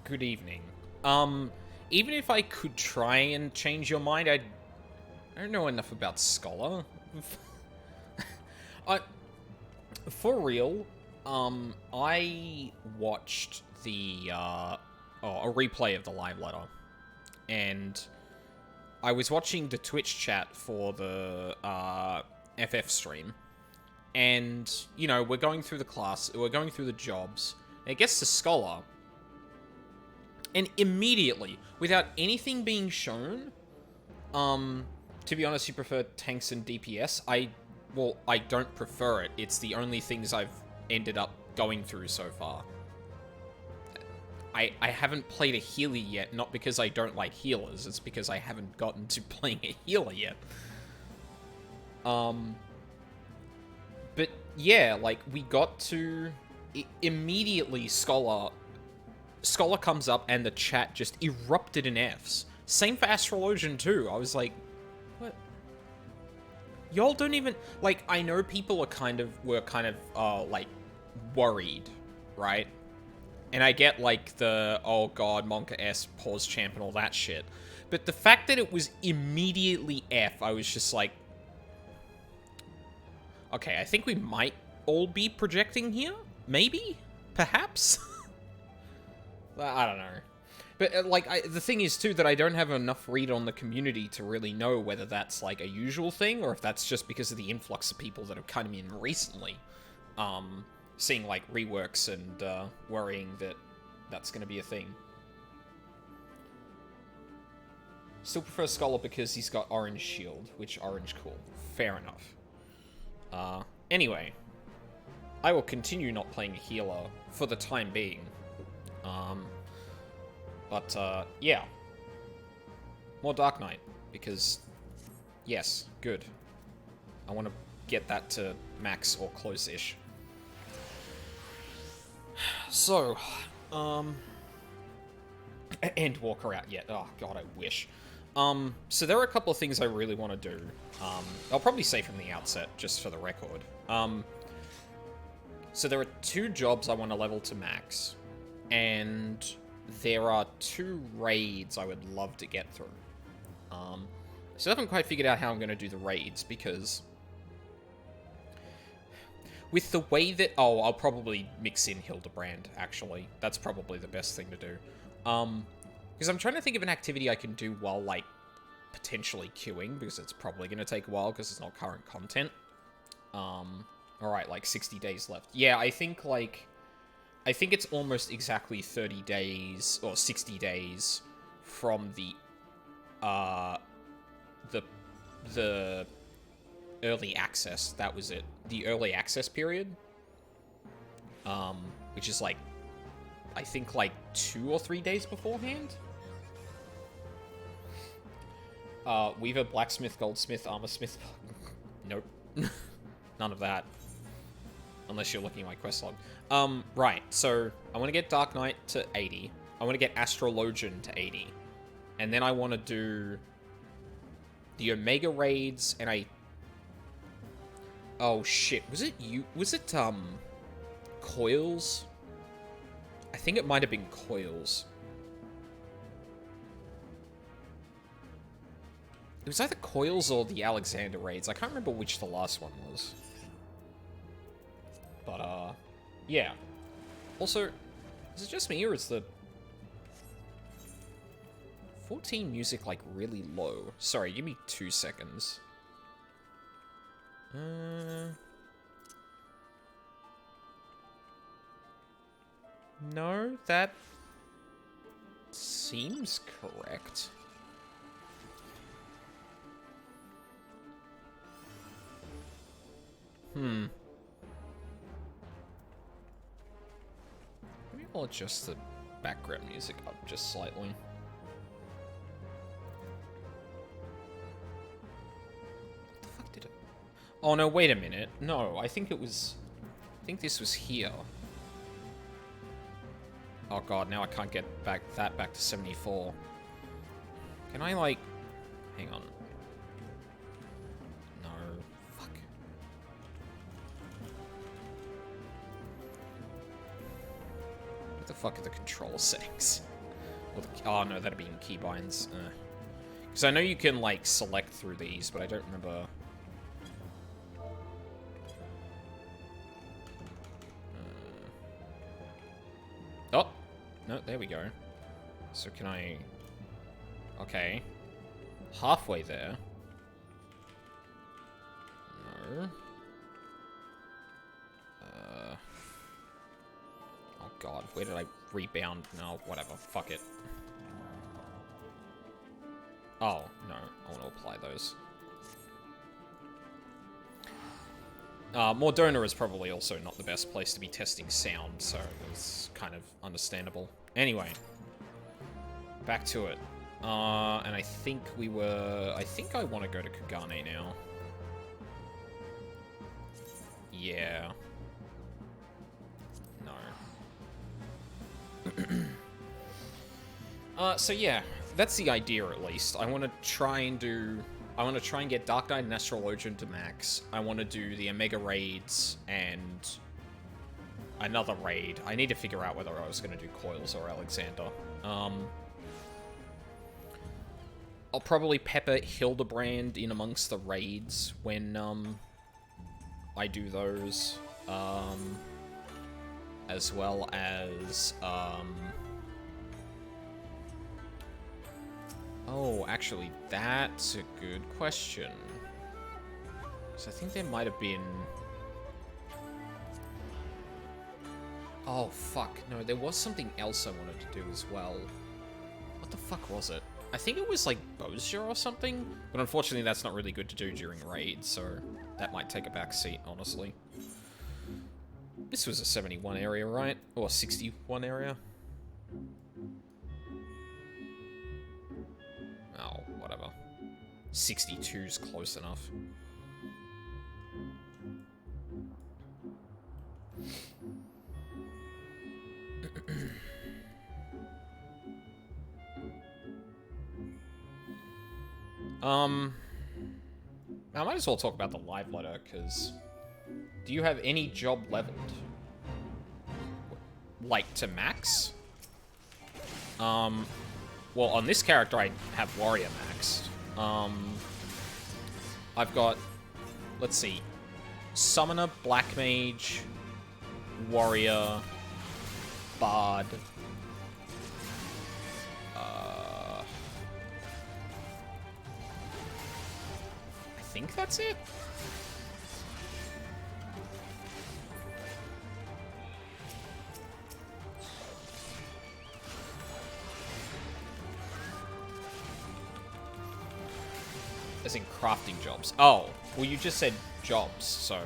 Good evening. Even if I could try and change your mind, I don't know enough about Scholar. I, for real, I watched a replay of the live letter, and I was watching the Twitch chat for the, FF stream, and, you know, we're going through the jobs, and it gets to Scholar, and immediately, without anything being shown, to be honest, you prefer tanks and DPS. I don't prefer it. It's the only things I've ended up going through so far. I haven't played a healer yet, not because I don't like healers, it's because I haven't gotten to playing a healer yet. But yeah, like, we got to... immediately, Scholar comes up and the chat just erupted in Fs. Same for Astrologian too. I was like, what? Y'all don't even... Like, I know people were kind of, like, worried, right? And I get, like, the, oh god, Monka S, pause champ and all that shit. But the fact that it was immediately F, I was just like... Okay, I think we might all be projecting here? Maybe? Perhaps? I don't know. But, like, the thing is, too, that I don't have enough read on the community to really know whether that's, like, a usual thing, or if that's just because of the influx of people that have come in recently. Seeing, like, reworks and, worrying that that's gonna be a thing. Still prefer Scholar because he's got orange shield, which orange cool. Fair enough. Anyway. I will continue not playing a healer for the time being. Yeah. More Dark Knight, because, yes, good. I want to get that to max or close-ish. So, and Walker out yet. Oh, God, I wish. So there are a couple of things I really want to do. I'll probably say from the outset, just for the record. So there are 2 jobs I want to level to max, and there are 2 raids I would love to get through. So I haven't quite figured out how I'm going to do the raids, because with the way that... Oh, I'll probably mix in Hildebrand, actually. That's probably the best thing to do. Because I'm trying to think of an activity I can do while, like, potentially queuing, because it's probably going to take a while, because it's not current content. Alright, like, 60 days left. Yeah, I think it's almost exactly 30 days, or 60 days, from the early access. That was it. The early access period. Which is, like, I think, like, 2 or 3 days beforehand? Weaver, blacksmith, goldsmith, armorsmith. Nope. None of that. Unless you're looking at my quest log. Right, so I want to get Dark Knight to 80. I want to get Astrologian to 80. And then I want to do the Omega raids, and oh shit, was it Coils? I think it might have been Coils. It was either Coils or the Alexander raids. I can't remember which the last one was. But, yeah. Also, is it just me, or is the 14 music, like, really low? Sorry, give me 2 seconds. No, that seems correct. Maybe I'll adjust the background music up just slightly. What the fuck did it... Oh, no, wait a minute. No, I think this was here. Oh god, now I can't get back to 74. Can I, like... Hang on. No. Fuck. What the fuck are the control settings? Oh, no, that'd be in keybinds. Because I know you can, like, select through these, but I don't remember... Oh! No, there we go. So can I... Okay. Halfway there. No. Oh god, where did I rebound? No, whatever. Fuck it. Oh, no. I want to apply those. Mordona is probably also not the best place to be testing sound, so it's kind of understandable. Anyway. Back to it. And I think we were... I think I want to go to Kugane now. Yeah. No. So yeah, that's the idea at least. I want to try and get Dark Knight and Astrologian to max. I want to do the Omega raids and another raid. I need to figure out whether I was going to do Coils or Alexander. I'll probably pepper Hildebrand in amongst the raids when I do those. As well as oh, actually, that's a good question. So I think there might have been... Oh, fuck. No, there was something else I wanted to do as well. What the fuck was it? I think it was, like, Bozia or something? But unfortunately, that's not really good to do during raids, so that might take a back seat, honestly. This was a 71 area, right? Or 61 area? Oh, whatever. 62's close enough. I might as well talk about the live letter, because... Do you have any job leveled? Like, to max? Well, on this character, I have Warrior maxed. I've got... Let's see. Summoner, Black Mage, Warrior, Bard... I think that's it. As in crafting jobs. Oh, well you just said jobs, so...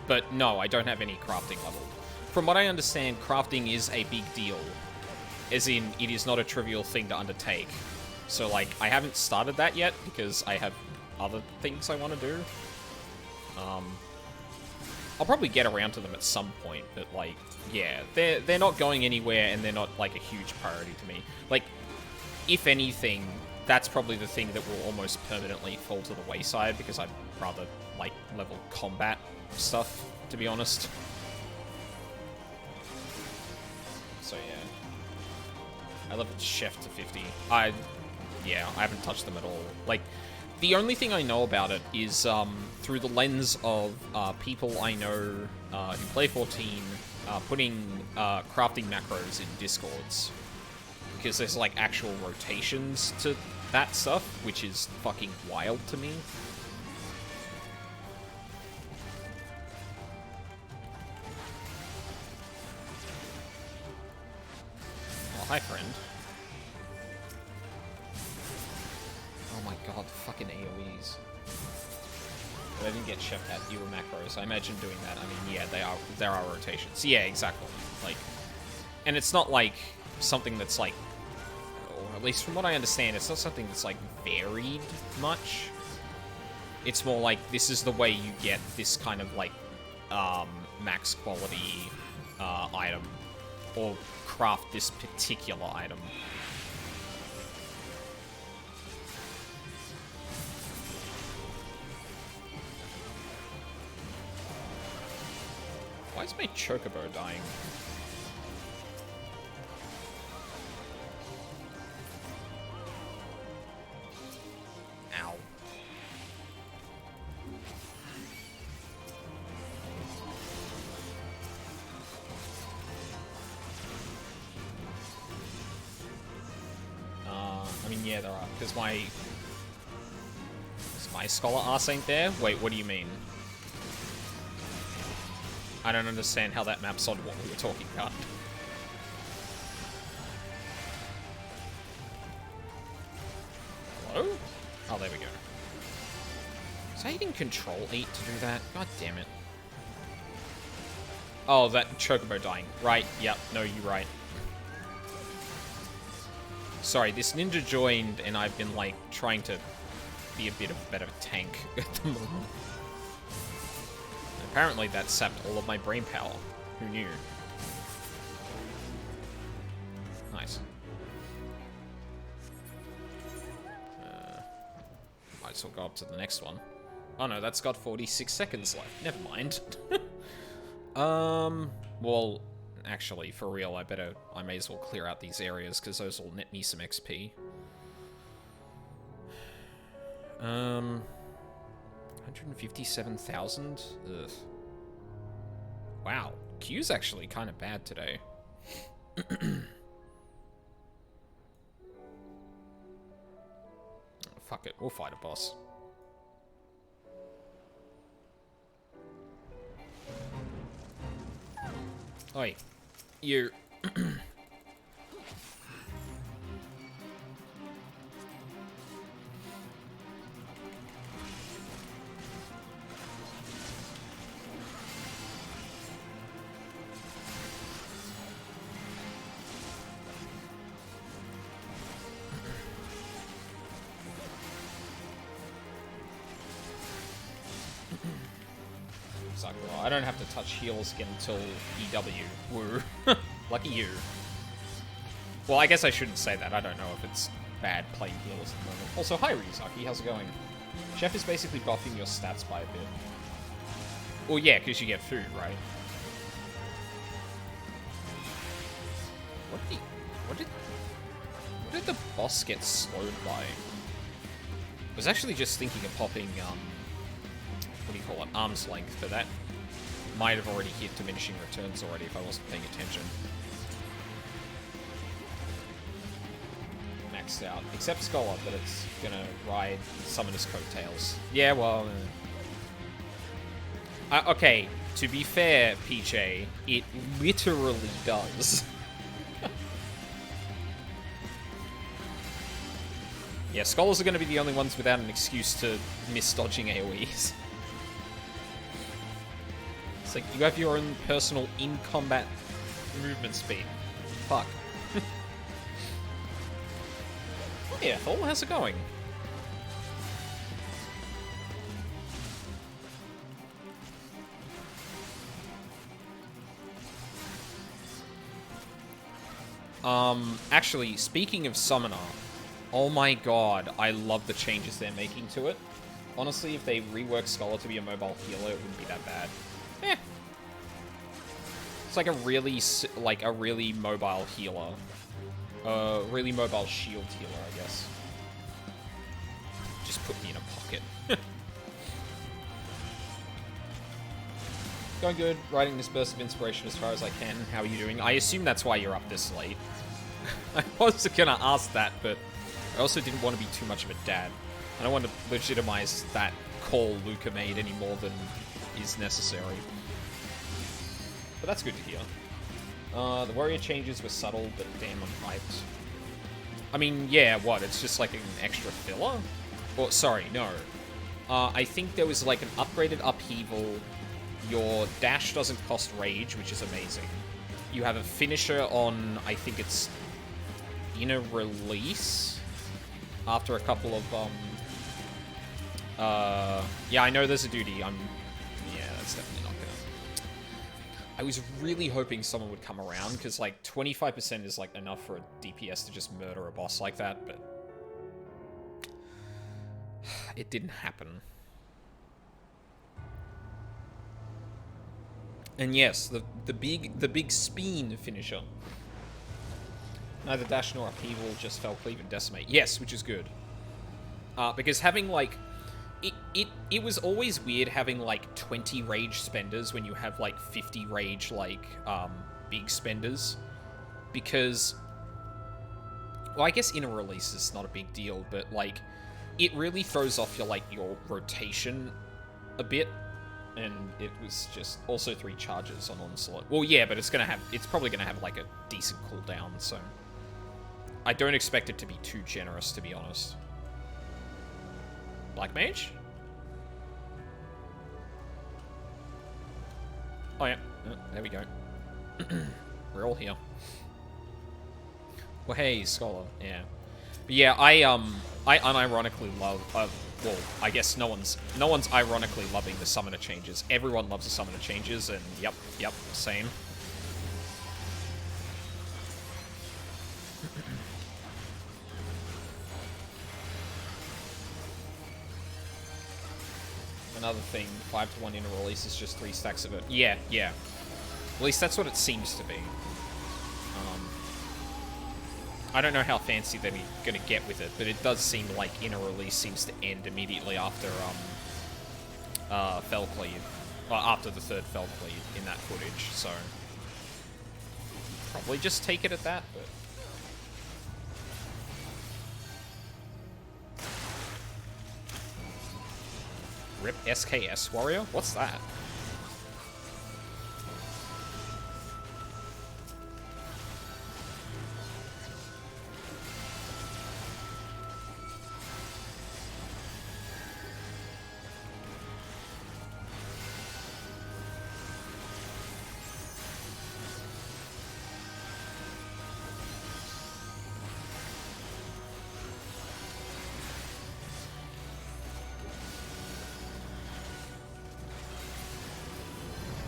But no, I don't have any crafting level. From what I understand, crafting is a big deal. As in, it is not a trivial thing to undertake. So, like, I haven't started that yet, because I have other things I want to do. I'll probably get around to them at some point, but, like, yeah, they're not going anywhere, and they're not, like, a huge priority to me. Like, if anything, that's probably the thing that will almost permanently fall to the wayside, because I'd rather, like, level combat stuff, to be honest. So, yeah. I leveled Chef to 50. Yeah, I haven't touched them at all. Like, the only thing I know about it is through the lens of people I know who play 14 putting crafting macros in Discords. Because there's, like, actual rotations to that stuff, which is fucking wild to me. Oh, hi, friend. Oh my god, fucking AoEs. But I didn't get Chef at Ewer macros. I imagine doing that. I mean, yeah, there are rotations. Yeah, exactly. Like, and it's not like something that's like, or at least from what I understand, it's not something that's like varied much. It's more like this is the way you get this kind of like max quality item, or craft this particular item. Why is my Chocobo dying? Yeah, there are. Because my... Is my scholar arse ain't there? Wait, what do you mean? I don't understand how that maps onto what we were talking about. Hello? Oh, there we go. Was I hitting Control 8 to do that? God damn it. Oh, that Chocobo dying. Right, yep, no, you're right. Sorry, this ninja joined and I've been, like, trying to be a bit of a better tank at the moment. And apparently that sapped all of my brain power. Who knew? Nice. Might as well go up to the next one. Oh no, that's got 46 seconds left. Never mind. Well, actually, for real, I may as well clear out these areas, because those will net me some XP. 157,000? Ugh. Wow. Q's actually kind of bad today. Fuck it, we'll fight a boss. Oi, you. I don't have to touch heals again until EW. Woo. Lucky you. Well, I guess I shouldn't say that. I don't know if it's bad playing heals at the moment. Also, hi Ryuzaki, how's it going? Chef is basically buffing your stats by a bit. Well, yeah, because you get food, right? What did the boss get slowed by? I was actually just thinking of popping, what do you call it? Arm's length, but that might have already hit diminishing returns already if I wasn't paying attention. Maxed out. Except Scholar, but it's gonna ride Summoner's coattails. Yeah, well... okay, to be fair, PJ, it literally does. Yeah, Scholars are gonna be the only ones without an excuse to miss dodging AoEs. It's like, you have your own personal in-combat movement speed. Fuck. Hey Ethel, how's it going? Actually, speaking of Summoner, oh my god, I love the changes they're making to it. Honestly, if they rework Scholar to be a mobile healer, it wouldn't be that bad. Eh. It's like a really mobile healer. Really mobile shield healer, I guess. Just put me in a pocket. Going good. Writing this burst of inspiration as far as I can. How are you doing? I assume that's why you're up this late. I was gonna ask that, but I also didn't want to be too much of a dad. I don't want to legitimize that call Luca made any more than is necessary. But that's good to hear. The warrior changes were subtle, but damn, I'm hyped. I mean, yeah, what? It's just like an extra filler? Or, sorry, no. I think there was like an upgraded upheaval. Your dash doesn't cost rage, which is amazing. You have a finisher on, I think it's inner release after a couple of, yeah, I know there's a duty. Yeah, that's definitely not gonna... I was really hoping someone would come around, because, like, 25% is, like, enough for a DPS to just murder a boss like that, but... it didn't happen. And yes, the big spin finisher. Neither dash nor upheaval, just fell cleave and decimate. Yes, which is good. Because having, like... It was always weird having, like, 20 rage spenders when you have, like, 50 rage, like, big spenders. Because Well, I guess inner release is not a big deal, but, like, it really throws off your rotation a bit. And it was just also 3 charges on Onslaught. Well, yeah, but it's probably gonna have, like, a decent cooldown, so I don't expect it to be too generous, to be honest. Black Mage? Oh, yeah. Oh, there we go. We're all here. Well, hey, Scholar. Yeah. But yeah, I unironically love... well, I guess no one's ironically loving the summoner changes. Everyone loves the summoner changes, and yep, same. Another thing, 5-to-1 inner release is just 3 stacks of it. Yeah. At least that's what it seems to be. I don't know how fancy they're going to get with it, but it does seem like inner release seems to end immediately after Fell Cleave. Well, after the 3rd Fell Cleave in that footage, so probably just take it at that, but... Rip SKS Warrior? What's that?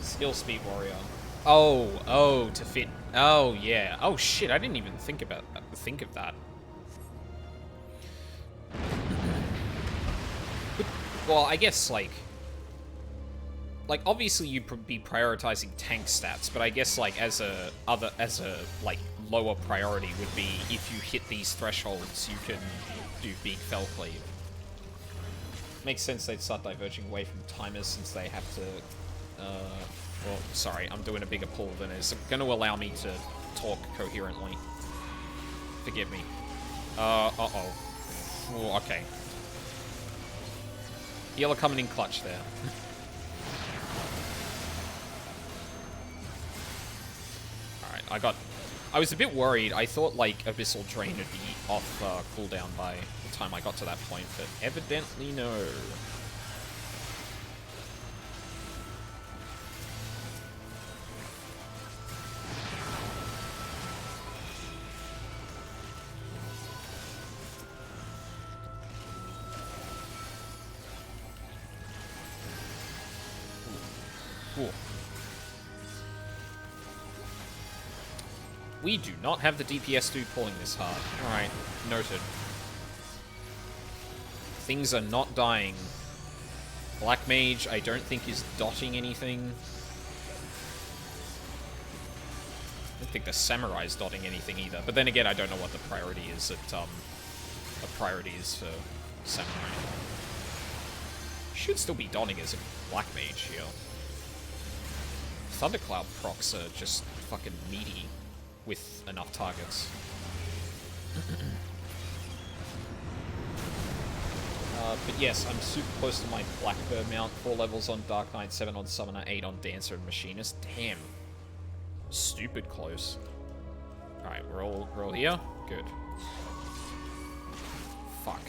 Skill Speed Warrior. Oh, to fit. Oh, yeah. Oh, shit, I didn't even think of that. Well, I guess, like, obviously you'd be prioritizing tank stats, but I guess, like, as a lower priority would be if you hit these thresholds, you can do big Fell Cleave. Makes sense they'd start diverging away from timers since they have to, well, sorry, I'm doing a bigger pull than is going to allow me to talk coherently. Forgive me. Uh-oh. Ooh, okay. Healer coming in clutch there. Alright, I was a bit worried. I thought, like, Abyssal Drain would be off cooldown by the time I got to that point, but evidently no. Ooh. We do not have the DPS dude pulling this hard. Alright, noted. Things are not dying. Black Mage, I don't think is dotting anything. I don't think the Samurai's dotting anything either. But then again, I don't know what the priority is at, a priority is for Samurai. Should still be dotting as a Black Mage here. Thundercloud procs are just fucking meaty with enough targets. But yes, I'm super close to my Blackbird mount. 4 levels on Dark Knight, 7 on Summoner, 8 on Dancer and Machinist. Damn. Stupid close. Alright, we're all here? Good. Fuck.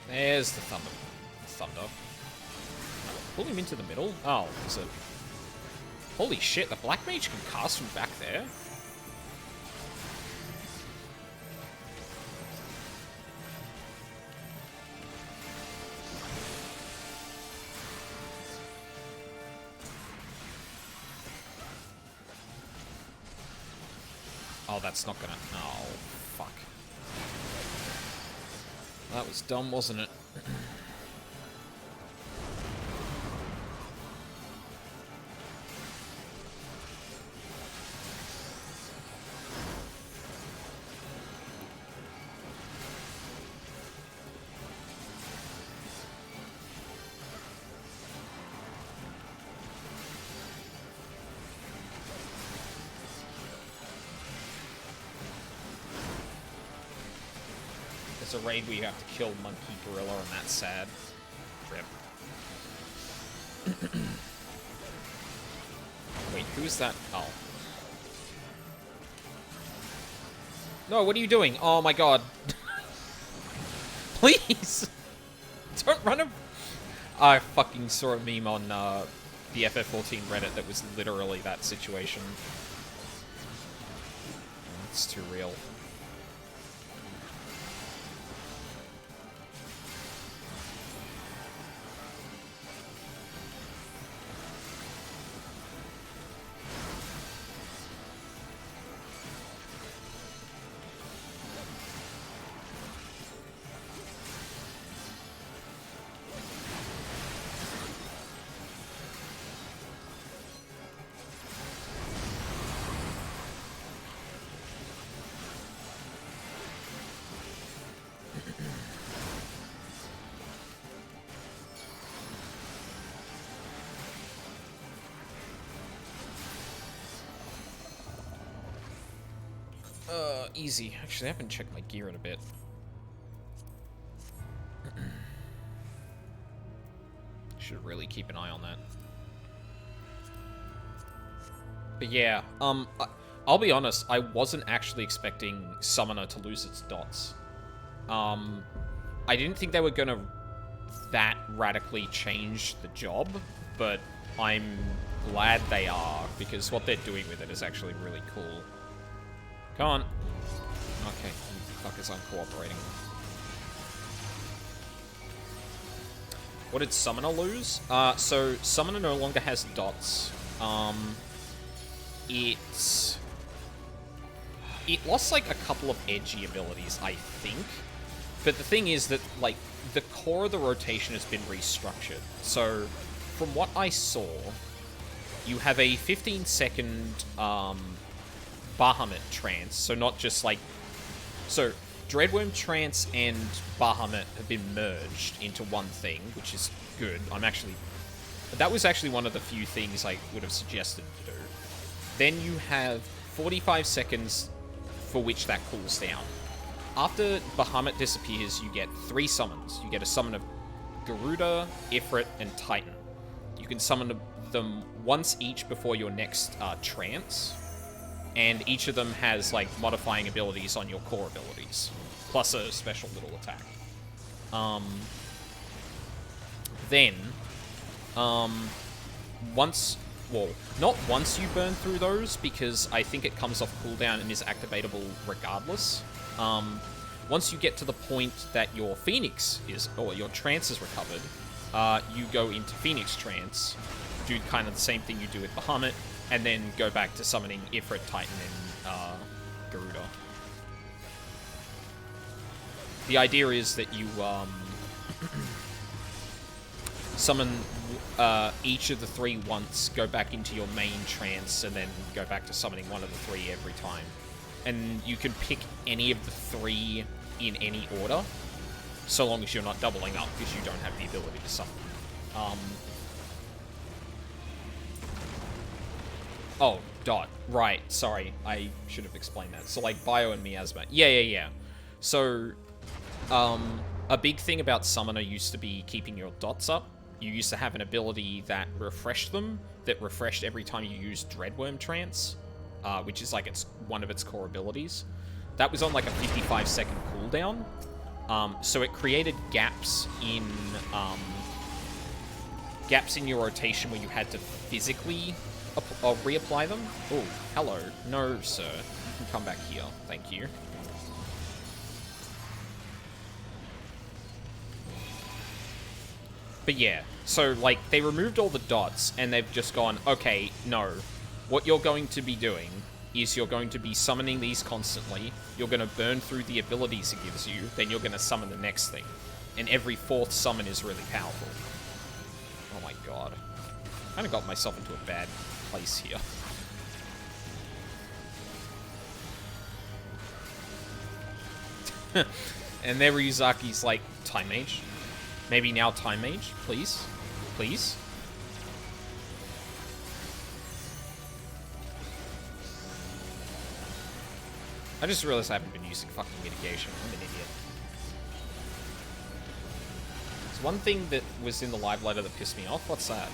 There's the thunder. Pull him into the middle? Oh, is it... Holy shit, the Black Mage can cast from back there? Oh, that's not gonna... Oh, fuck. That was dumb, wasn't it? It's a raid where you have to kill Monkey Gorilla, and that's sad. Rip. Wait, who's that? Oh. No, what are you doing? Oh my god. Please! Don't run him! I fucking saw a meme on the FF14 Reddit that was literally that situation. It's too real. Easy. Actually, I haven't checked my gear in a bit. Should really keep an eye on that. But yeah, I'll be honest, I wasn't actually expecting Summoner to lose its dots. I didn't think they were gonna that radically change the job, but I'm glad they are, because what they're doing with it is actually really cool. Come on. Okay, you fuckers aren't cooperating. What did Summoner lose? So Summoner no longer has dots. It lost like a couple of edgy abilities, I think. But the thing is that like the core of the rotation has been restructured. So from what I saw, you have a 15-second Bahamut trance. So not just like... So Dreadworm trance and Bahamut have been merged into one thing, which is good. That was actually one of the few things I would have suggested to do. Then you have 45 seconds for which that cools down. After Bahamut disappears, you get 3 summons. You get a summon of Garuda, Ifrit, and Titan. You can summon them once each before your next trance, and each of them has like modifying abilities on your core abilities, plus a special little attack. Not once you burn through those, because I think it comes off cooldown and is activatable regardless. Once you get to the point that your Phoenix is, or your trance is recovered, you go into Phoenix trance, do kind of the same thing you do with Bahamut, and then go back to summoning Ifrit, Titan, and Garuda. The idea is that you summon each of the 3 once, go back into your main trance, and then go back to summoning one of the 3 every time. And you can pick any of the 3 in any order, so long as you're not doubling up, because you don't have the ability to summon. Oh, Dot. Right, sorry. I should have explained that. So, like, Bio and Miasma. Yeah. So, a big thing about Summoner used to be keeping your dots up. You used to have an ability that refreshed them, that refreshed every time you used Dreadworm Trance, which is, like, one of its core abilities. That was on, like, a 55-second cooldown. So it created gaps in your rotation where you had to physically reapply them. Oh, hello. No, sir. You can come back here. Thank you. But yeah, so, like, they removed all the dots, and they've just gone, okay, no. What you're going to be doing is you're going to be summoning these constantly, you're going to burn through the abilities it gives you, then you're going to summon the next thing. And every 4th summon is really powerful. Oh my god. I kind of got myself into a bad place here. And there Ryuzaki's like, Time Mage? Maybe now Time Mage? Please? Please? I just realized I haven't been using fucking mitigation. I'm an idiot. one thing that was in the live letter that pissed me off. What's that?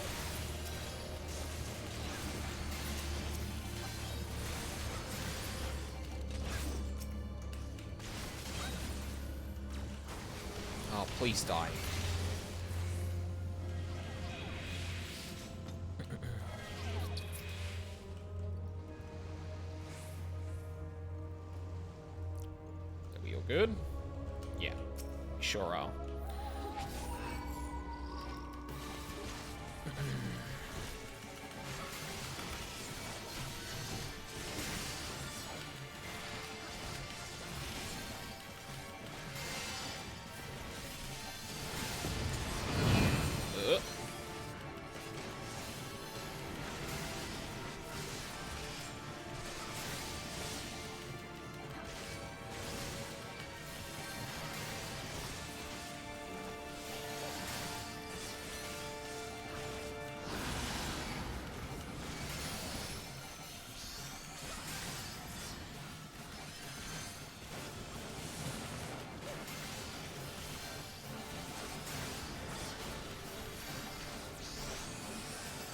Oh, please die. Are we all good? Yeah, we sure are.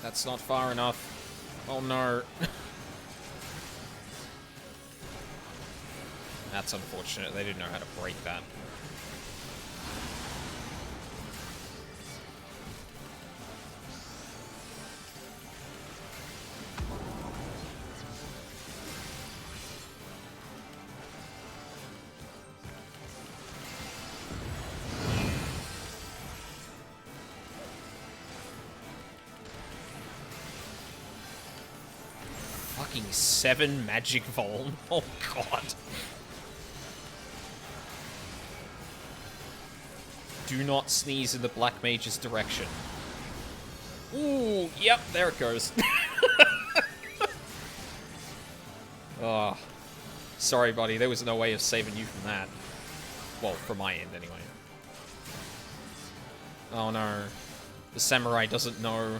That's not far enough. Oh no. That's unfortunate. They didn't know how to break that. Fucking 7 magic vol. Oh god. Do not sneeze in the black mage's direction. Ooh, yep, there it goes. Oh, sorry, buddy. There was no way of saving you from that. Well, from my end, anyway. Oh no. The samurai doesn't know.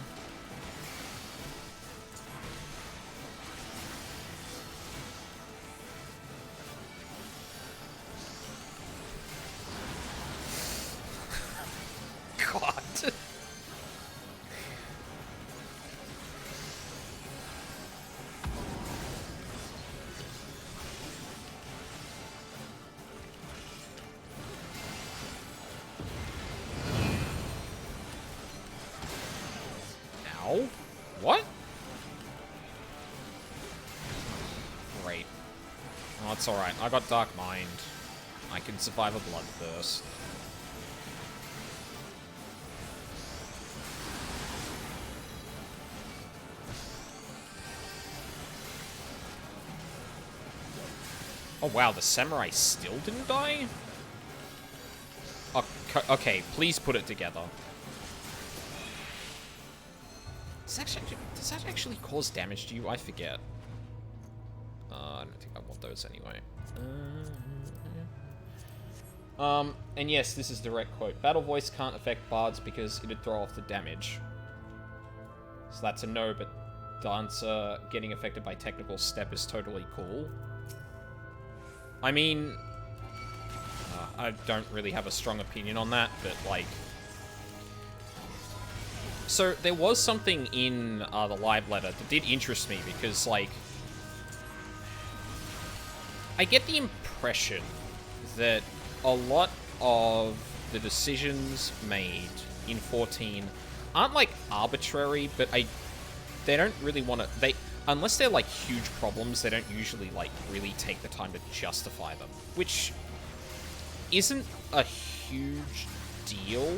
God. Ow. What? Great. Oh, it's alright. I got Dark Mind. I can survive a Bloodthirst. Oh wow, the samurai still didn't die? Okay, please put it together. Does that actually cause damage to you? I forget. I don't think I want those anyway. And yes, this is direct quote. Battle voice can't affect bards because it'd throw off the damage. So that's a no, but dancer getting affected by technical step is totally cool. I mean, I don't really have a strong opinion on that, but, like... So, there was something in the live letter that did interest me, because, like... I get the impression that a lot of the decisions made in 14 aren't, like, arbitrary, but they don't really want to... Unless they're, like, huge problems, they don't usually, like, really take the time to justify them. Which isn't a huge deal,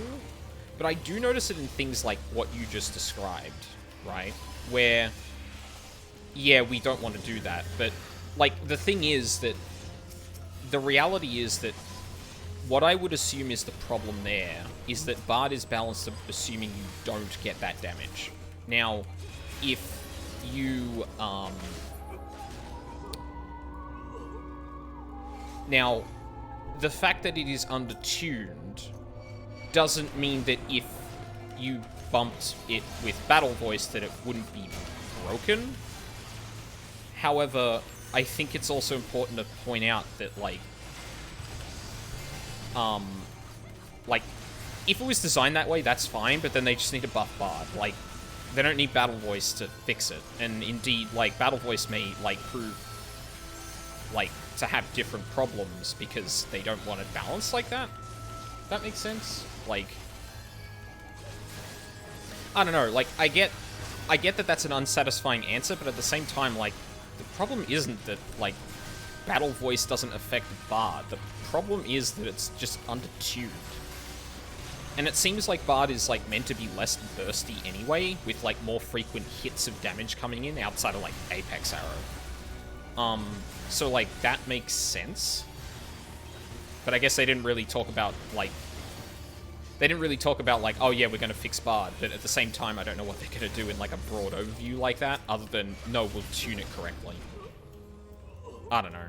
but I do notice it in things like what you just described, right? Where, yeah, we don't want to do that, but, like, the thing is that the reality is that what I would assume is the problem there is that Bard is balanced assuming you don't get that damage. Now, if you, now, the fact that it is undertuned doesn't mean that if you bumped it with Battle Voice that it wouldn't be broken. However, I think it's also important to point out that, like, if it was designed that way, that's fine, but then they just need to buff Bard. Like, they don't need Battle Voice to fix it. And indeed, like, Battle Voice may, like, prove, like, to have different problems because they don't want it balanced like that. If that makes sense? Like, I don't know, like, I get that that's an unsatisfying answer, but at the same time, like, the problem isn't that, like, Battle Voice doesn't affect Bard. The problem is that it's just undertuned. And it seems like Bard is, like, meant to be less bursty anyway, with, like, more frequent hits of damage coming in outside of, like, Apex Arrow. So, like, that makes sense. But I guess they didn't really talk about, like, oh yeah, we're going to fix Bard. But at the same time, I don't know what they're going to do in, like, a broad overview like that, other than, no, we'll tune it correctly. I don't know.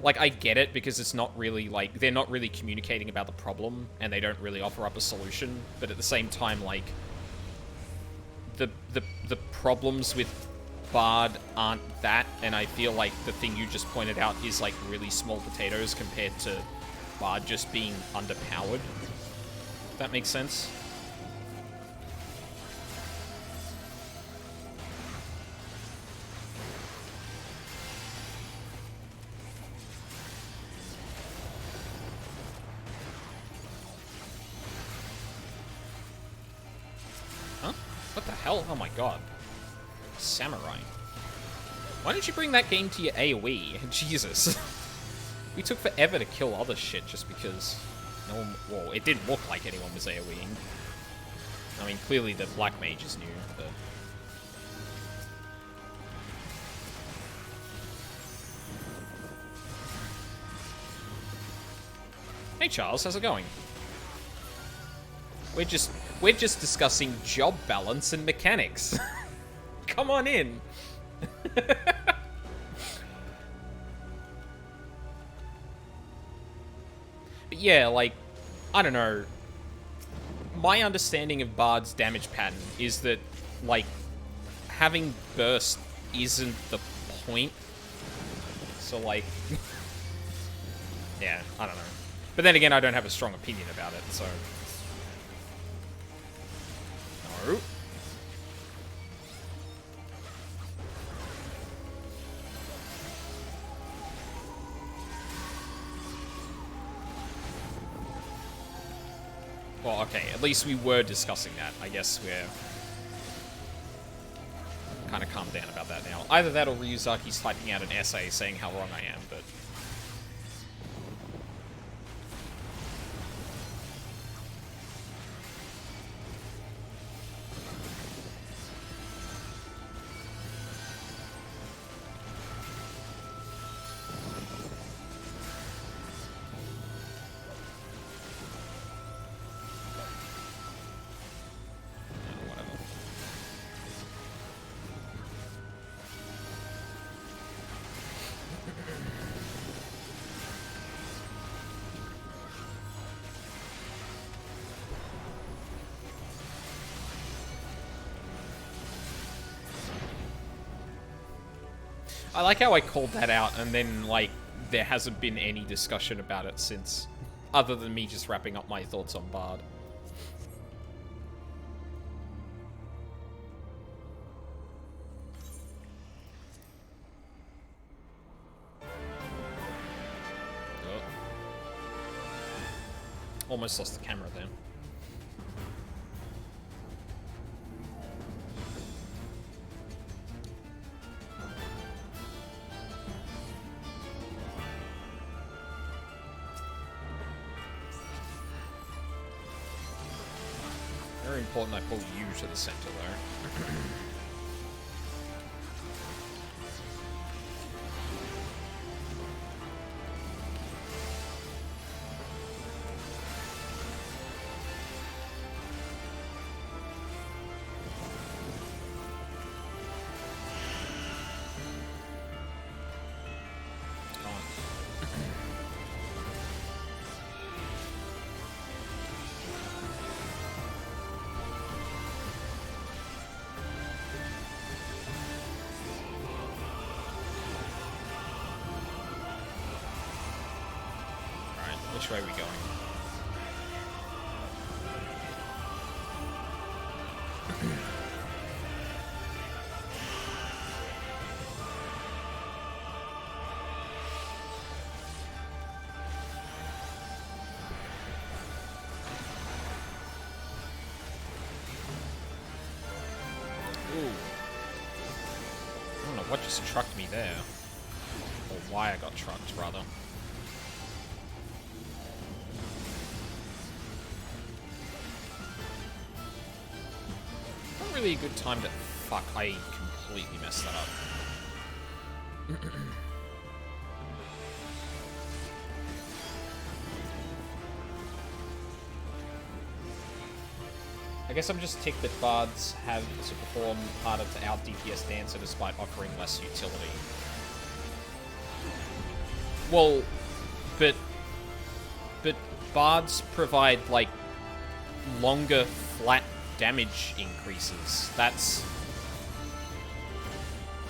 Like, I get it, because it's not really, like, they're not really communicating about the problem, and they don't really offer up a solution, but at the same time, like, the problems with Bard aren't that, and I feel like the thing you just pointed out is, like, really small potatoes compared to Bard just being underpowered. If that makes sense? Huh? What the hell? Oh my god. Samurai. Why don't you bring that game to your AoE? Jesus. We took forever to kill other shit just because no one... Well, it didn't look like anyone was AoEing. I mean, clearly the Black Mage is new, but... Hey Charles, how's it going? We're just discussing job balance and mechanics. Come on in. But yeah, like, I don't know. My understanding of Bard's damage pattern is that, like, having burst isn't the point. So, like, yeah, I don't know. But then again, I don't have a strong opinion about it, so... No. Well, okay, at least we were discussing that. I guess we're kind of calmed down about that now. Either that or Ryuzaki's typing out an essay saying how wrong I am, but... I like how I called that out, and then, like, there hasn't been any discussion about it since, other than me just wrapping up my thoughts on Bard. Oh. Almost lost the camera there. Very important I pull you to the center there. Which way are we going? What just trucked me there? Or why I got trucked, rather. Not really a good time to... Fuck, I completely messed that up. I guess I'm just ticked that bards have to perform harder to out DPS Dancer despite offering less utility. Well, but bards provide, like, longer flat damage increases.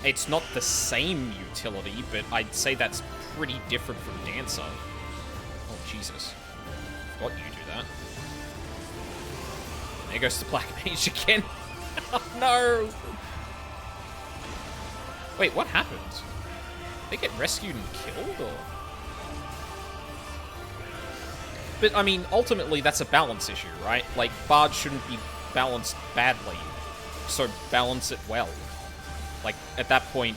It's not the same utility, but I'd say that's pretty different from Dancer. Oh, Jesus. Forgot you do that. There goes the Black Mage again. Oh, no! Wait, what happened? They get rescued and killed, or...? But, I mean, ultimately, that's a balance issue, right? Like, bards shouldn't be balanced badly, so balance it well. Like, at that point...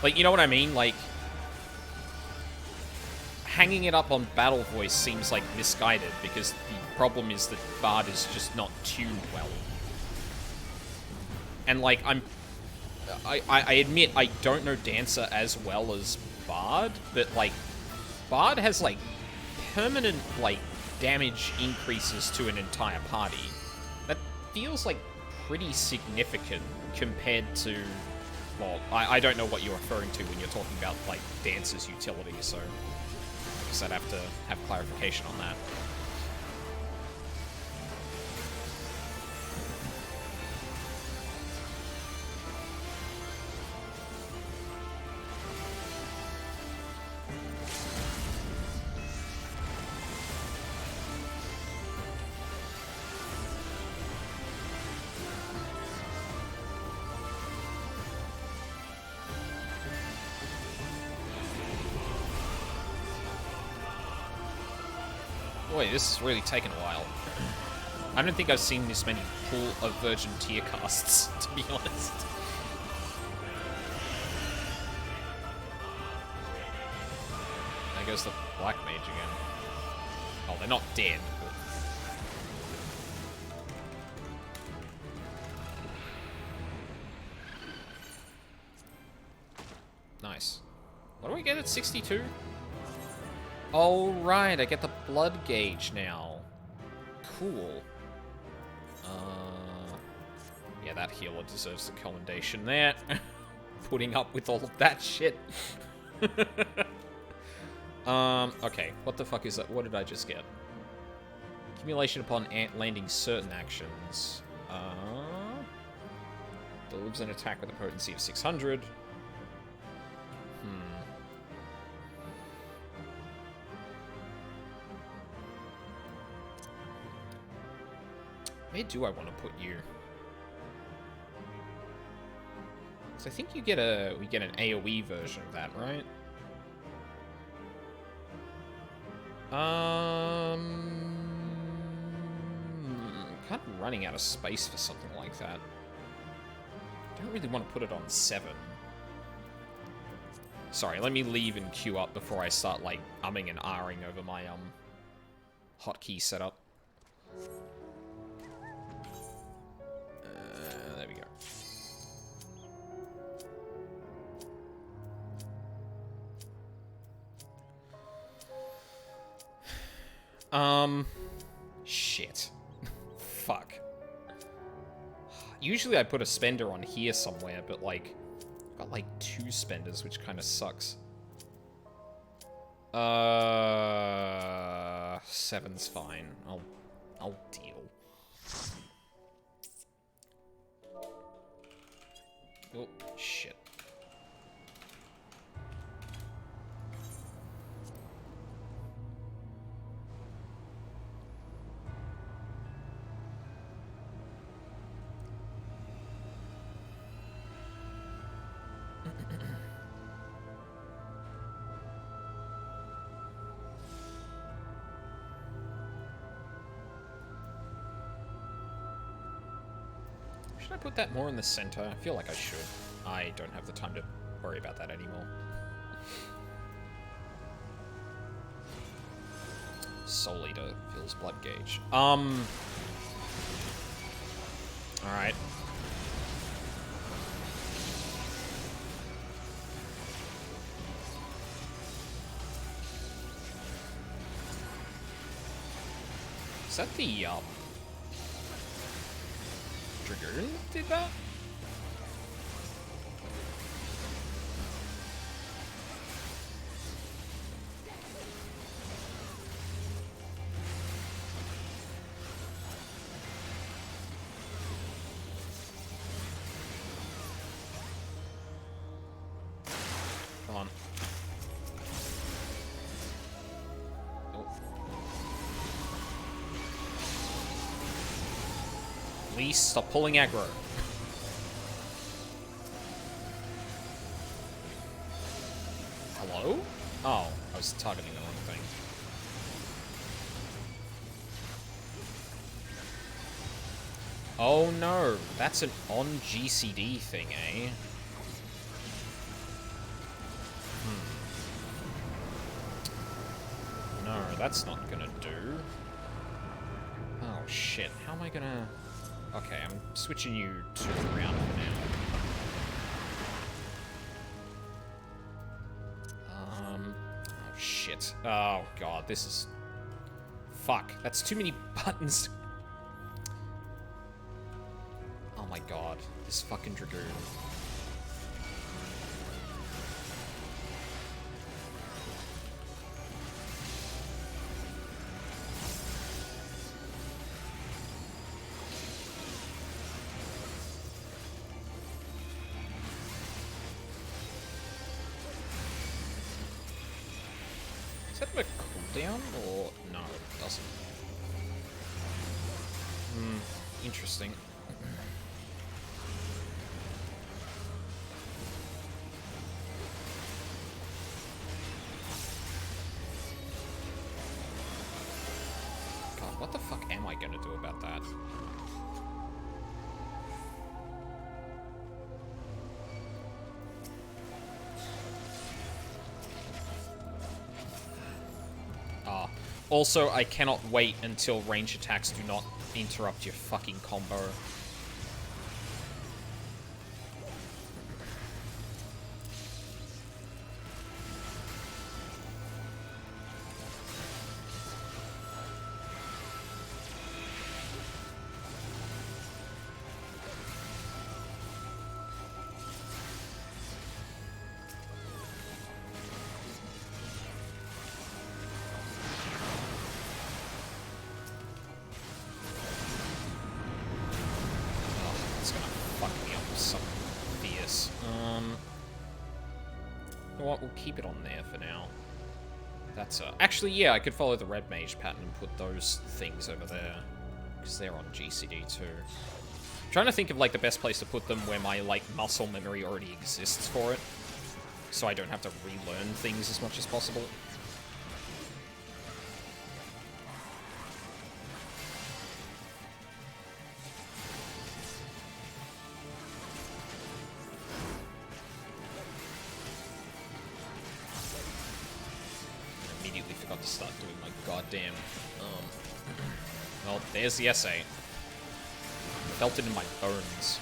Like, you know what I mean? Like, hanging it up on Battle Voice seems, like, misguided, because the problem is that bard is just not tuned well. And, like, I admit I don't know Dancer as well as bard, but, like, bard has, like, permanent, like, damage increases to an entire party. That feels, like, pretty significant compared to... Well, I don't know what you're referring to when you're talking about, like, Dancer's utility, so... I guess I'd have to have clarification on that. Boy, this is really taken a while. I don't think I've seen this many pool of Virgin tier casts, to be honest. There goes the Black Mage again. Oh, they're not dead. Nice. What do we get at 62? Oh, right, I get the blood gauge now. Cool. Yeah, that healer deserves the commendation there. Putting up with all of that shit. Okay, what the fuck is that? What did I just get? Accumulation upon landing certain actions. Delivers an attack with a potency of 600. Where do I want to put you? So I think we get an AoE version of that, right? Kind of running out of space for something like that. I don't really want to put it on 7. Sorry, let me leave and queue up before I start, like, umming and ahhing over my, hotkey setup. There we go. Shit. Fuck. Usually I put a spender on here somewhere, but, like, I've got, like, 2 spenders, which kind of sucks. 7's fine. I'll deal. Oh, shit. Should I put that more in the center? I feel like I should. I don't have the time to worry about that anymore. Soul Eater fills blood gauge. Alright. Is that the, Dragoon did that? Come on. Please stop pulling aggro. Hello? Oh, I was targeting the wrong thing. Oh no, that's an on GCD thing, eh? No, that's not gonna do. Oh shit, how am I gonna... Okay, I'm switching you to the ground for now. Oh shit. Oh god, this is... Fuck, that's too many buttons. Oh my god, this fucking Dragoon. Does that have a cooldown, or... No, it doesn't. Interesting. God, what the fuck am I gonna do about that? Also, I cannot wait until range attacks do not interrupt your fucking combo. We'll keep it on there for now. That's actually, yeah, I could follow the red mage pattern and put those things over there, because they're on GCD too. I'm trying to think of like the best place to put them where my like muscle memory already exists for it, so I don't have to relearn things as much as possible. To start doing my goddamn, well, there's the essay. Felt it in my bones.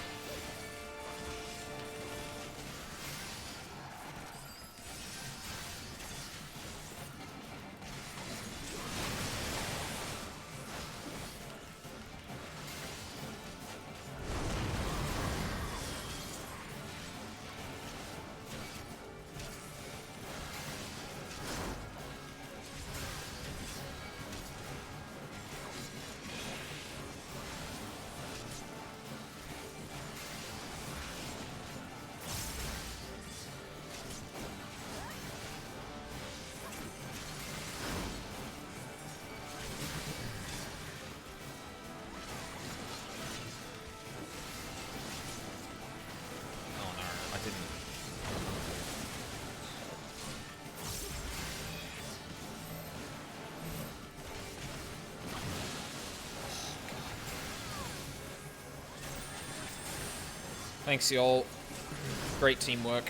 Thanks, y'all. Great teamwork.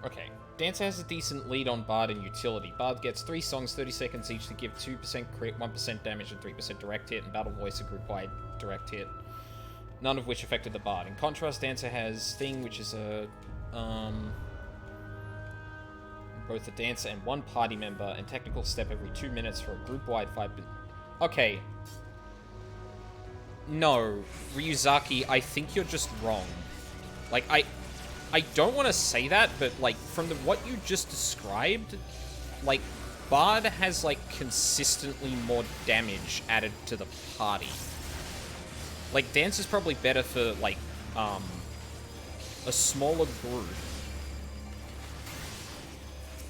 Okay. Dancer has a decent lead on Bard and Utility. Bard gets 3 songs, 30 seconds each to give 2% crit, 1% damage, and 3% direct hit, and Battle Voice a group-wide direct hit. None of which affected the Bard. In contrast, Dancer has Thing, which is a, both a Dancer and 1 party member, and Technical Step every 2 minutes for a group-wide 5... Okay. No, Ryuzaki, I think you're just wrong. Like, I don't want to say that, but, like, from what you just described, like, Bard has, like, consistently more damage added to the party. Like, Dance is probably better for, like, a smaller group.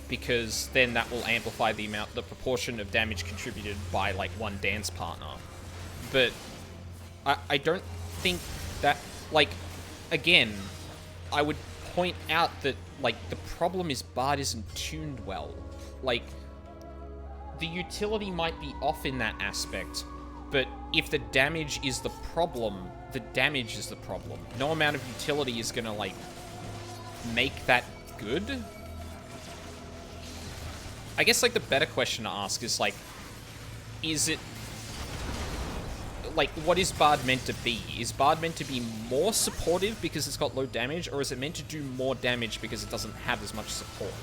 Because then that will amplify the proportion of damage contributed by, like, one Dance partner. But I don't think that, like, again, I would point out that, like, the problem is Bard isn't tuned well. Like, the utility might be off in that aspect, but if the damage is the problem, the damage is the problem. No amount of utility is gonna, like, make that good. I guess, like, the better question to ask is, like, is it... Like, what is Bard meant to be? Is Bard meant to be more supportive because it's got low damage, or is it meant to do more damage because it doesn't have as much support?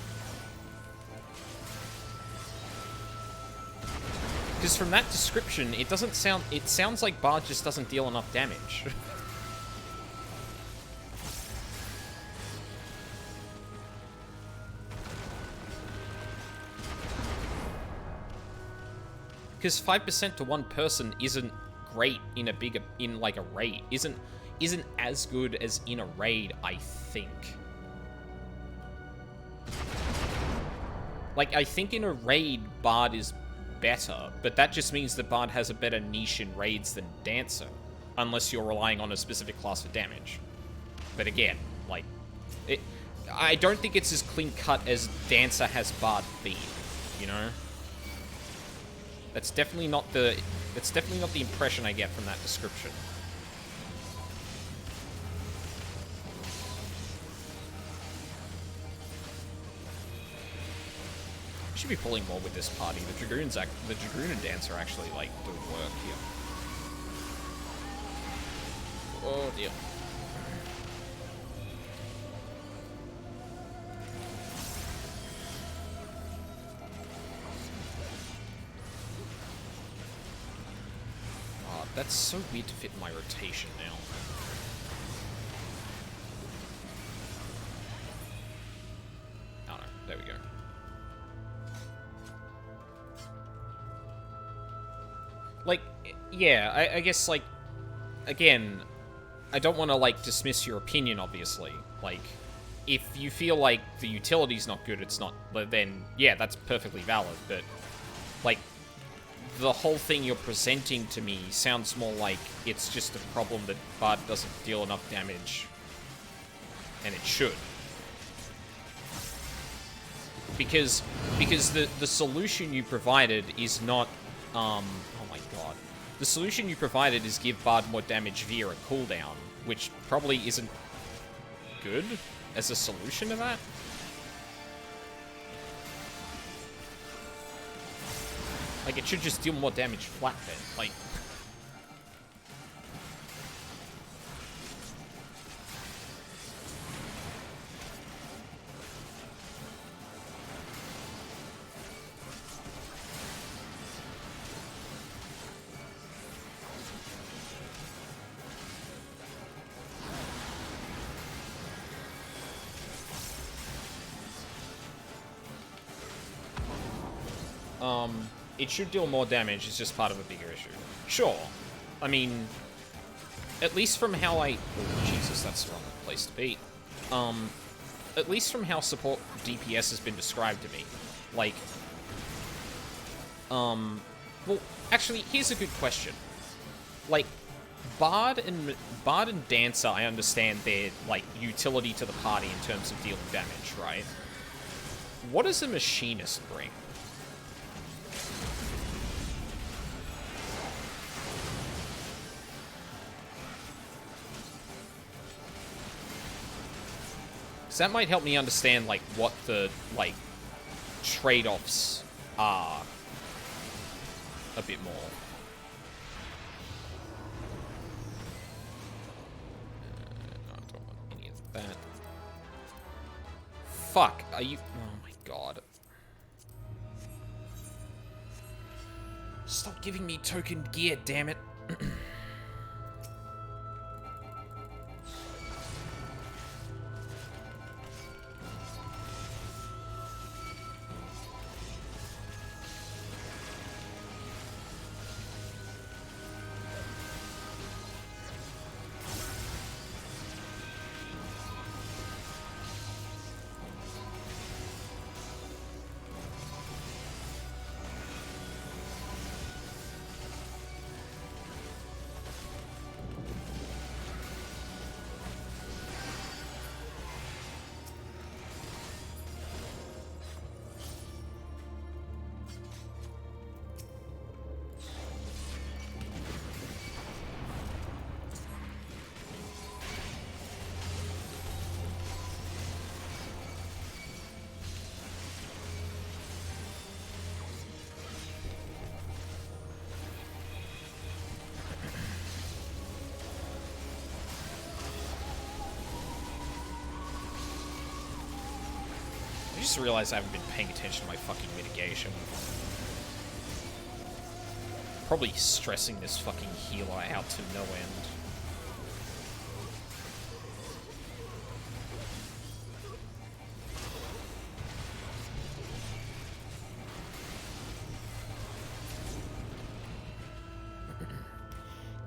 Because from that description, it doesn't sound... It sounds like Bard just doesn't deal enough damage. Because 5% to one person isn't great in like a raid. Isn't as good as in a raid, I think. Like, I think in a raid, Bard is better, but that just means that Bard has a better niche in raids than Dancer, unless you're relying on a specific class for damage. But again, like, I don't think it's as clean-cut as Dancer has Bard be, you know? That's definitely not the impression I get from that description. I should be pulling more with this party. The Dragoon and Dancer actually, like, do work here. Oh dear. That's so weird to fit in my rotation now. Oh no, there we go. Like, yeah, I guess, like, again, I don't want to, like, dismiss your opinion, obviously. Like, if you feel like the utility's not good, it's not, then, yeah, that's perfectly valid, but, like, the whole thing you're presenting to me sounds more like it's just a problem that Bard doesn't deal enough damage, and it should. Because the solution you provided is not, oh my god. The solution you provided is give Bard more damage via a cooldown, which probably isn't good as a solution to that. Like, it should just deal more damage flat then. Like... It should deal more damage, it's just part of a bigger issue. Sure. I mean, at least from how I... Oh, Jesus, that's the wrong place to be. at least from how support DPS has been described to me, like, well, actually, here's a good question. Like, Bard and Dancer, I understand their, like, utility to the party in terms of dealing damage, right? What does a Machinist bring? Because that might help me understand, like, what the, like, trade-offs are a bit more. No, I don't want any of that. Fuck, are you... Oh my god. Stop giving me token gear, damn it. I just realized I haven't been paying attention to my fucking mitigation. Probably stressing this fucking healer out to no end.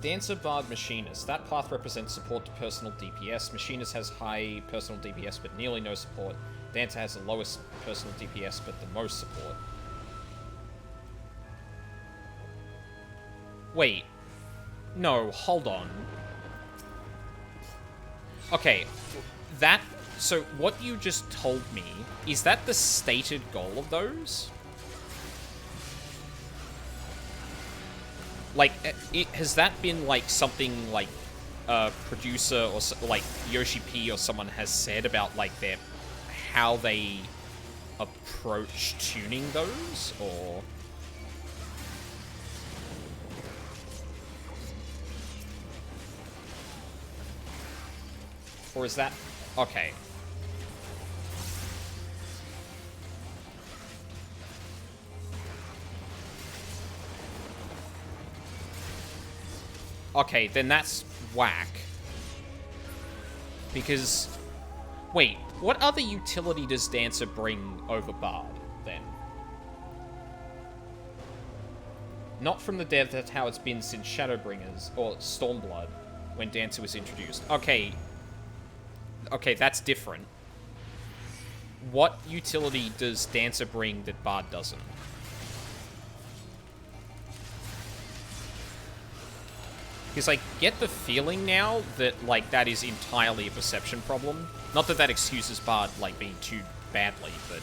Dancer, Bard, Machinist. That path represents support to personal DPS. Machinist has high personal DPS but nearly no support. Dancer has the lowest personal DPS but the most support. Wait. No, hold on. Okay, that... So, what you just told me, is that the stated goal of those? Like, has that been, like, something, like, a producer or, like, Yoshi P or someone has said about, like, their... how they approach tuning those, or... Or is that... Okay. Okay, then that's whack. Because... Wait, what other utility does Dancer bring over Bard, then? Not from the dev, that's how it's been since Shadowbringers, or Stormblood, when Dancer was introduced. Okay. Okay, that's different. What utility does Dancer bring that Bard doesn't? Because I get the feeling now that, like, that is entirely a perception problem. Not that that excuses Bard, like, being tuned badly, but...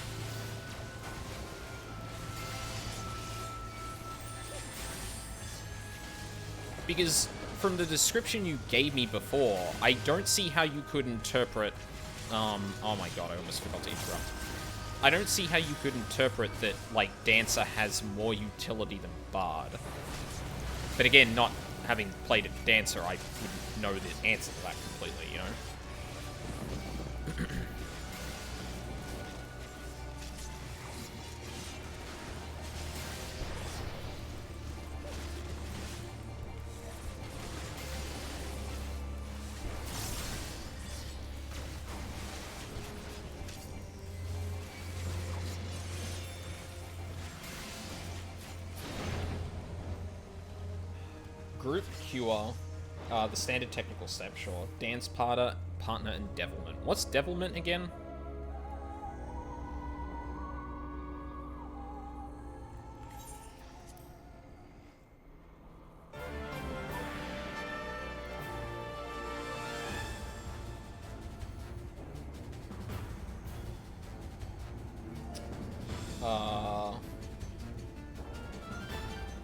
Because from the description you gave me before, I don't see how you could interpret... oh my god, I almost forgot to interrupt. I don't see how you could interpret that, like, Dancer has more utility than Bard. But again, not having played a Dancer, I wouldn't know the answer to that completely, you know? Group Cure, the standard technical step, sure. Dance partner, and Devilment. What's Devilment again?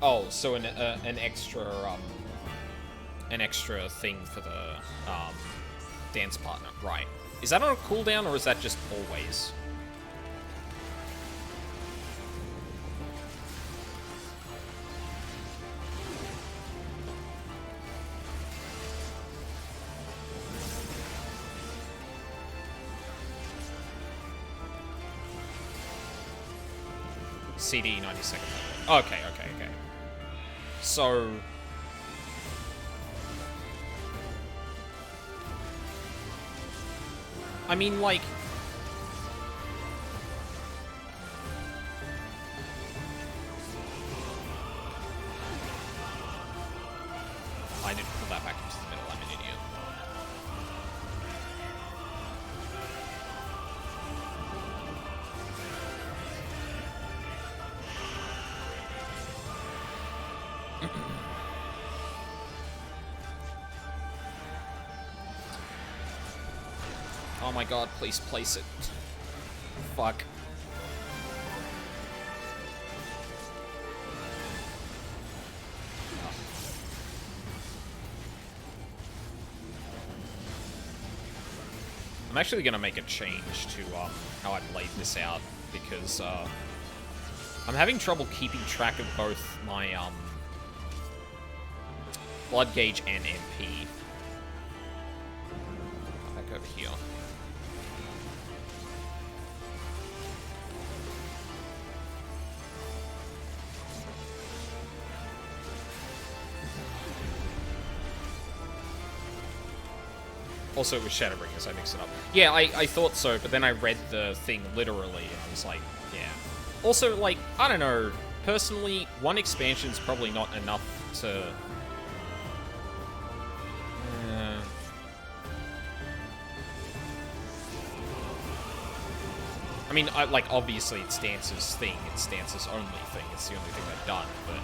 Oh, so an extra thing for the dance partner, right? Is that on a cooldown or is that just always? CD 92nd. Okay. So... I mean, like... I didn't pull that back into the middle, I'm an idiot. Oh my god, please place it. Fuck. I'm actually gonna make a change to how I laid this out, because I'm having trouble keeping track of both my blood gauge and MP. Back over here. Also, it was Shadowbringers, I mixed it up. Yeah, I thought so, but then I read the thing literally, and I was like, yeah. Also, like, I don't know, personally, one expansion's probably not enough to... I mean, like, obviously it's Dance's thing, it's Dance's only thing, it's the only thing they've done, but...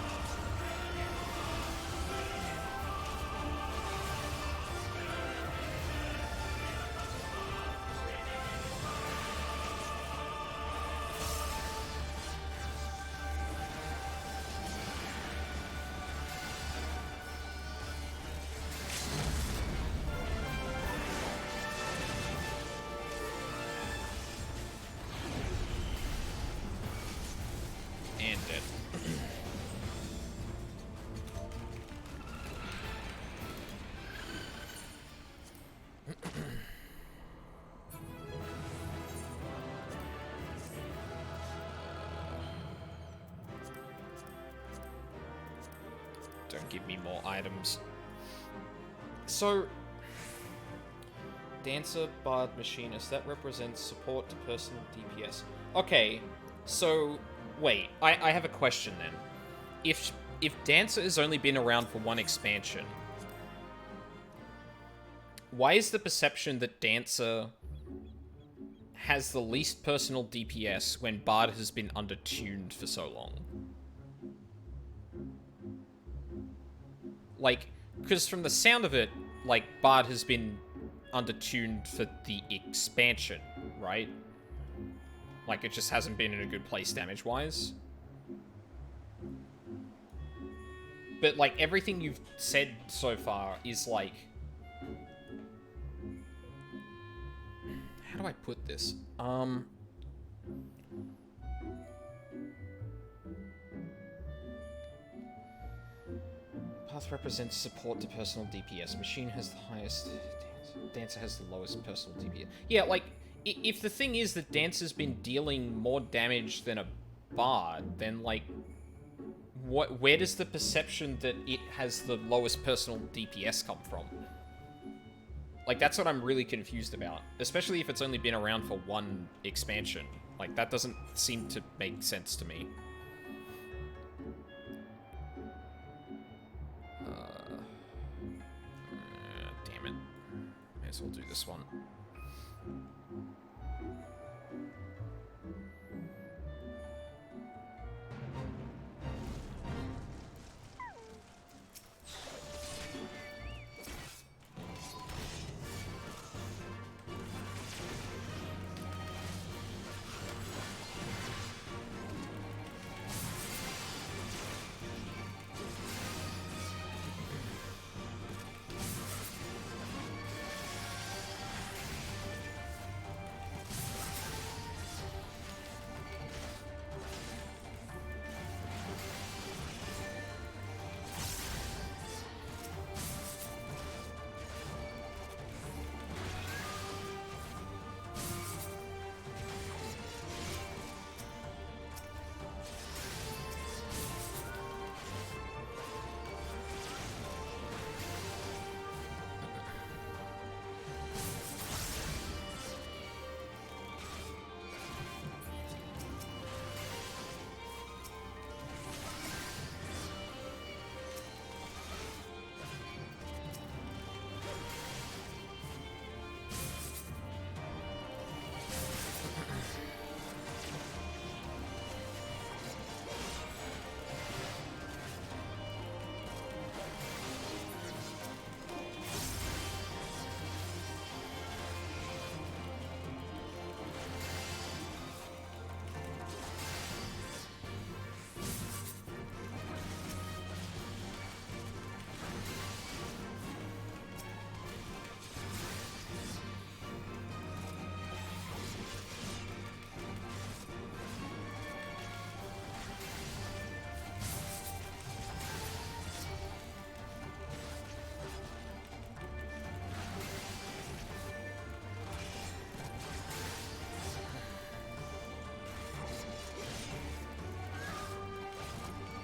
Don't give me more items. So, Dancer, Bard, Machinist, that represents support to personal DPS. Okay, so, wait, I have a question then. If Dancer has only been around for one expansion, why is the perception that Dancer has the least personal DPS when Bard has been undertuned for so long? Like, because from the sound of it, like, Bard has been undertuned for the expansion, right? Like, it just hasn't been in a good place damage-wise. But, like, everything you've said so far is, like... How do I put this? Path represents support to personal DPS. Machine has the highest... Dancer has the lowest personal DPS. Yeah, like, if the thing is that Dancer's been dealing more damage than a Bard, then, like... where does the perception that it has the lowest personal DPS come from? Like, that's what I'm really confused about. Especially if it's only been around for one expansion. Like, that doesn't seem to make sense to me. Damn it. May as well do this one.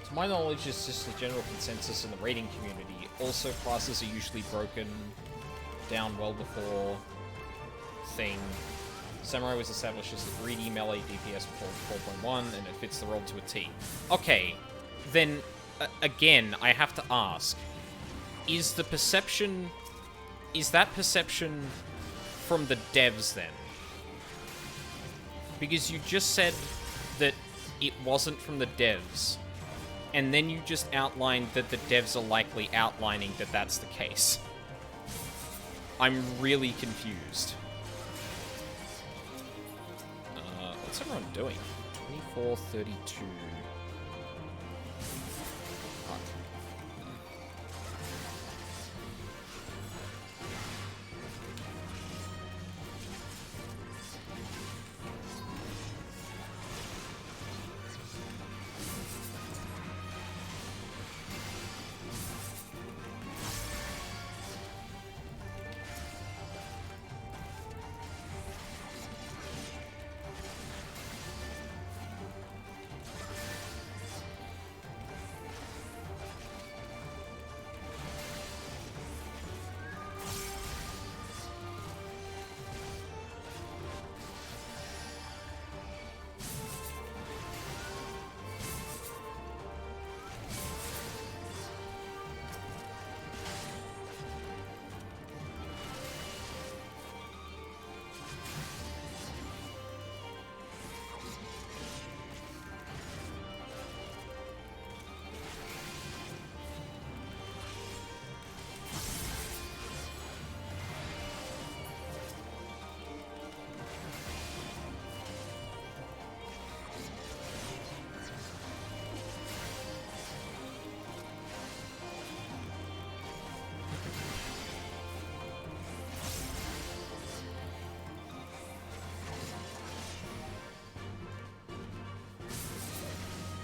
To my knowledge, it's just a general consensus in the raiding community. Also, classes are usually broken down well before thing. Samurai was established as the greedy melee DPS before 4.1, and it fits the role to a T. Okay, then, again, I have to ask, is that perception from the devs, then? Because you just said that it wasn't from the devs, and then you just outlined that the devs are likely outlining that that's the case. I'm really confused. What's everyone doing? 24:32.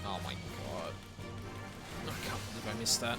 Oh my god. I can't believe I missed that.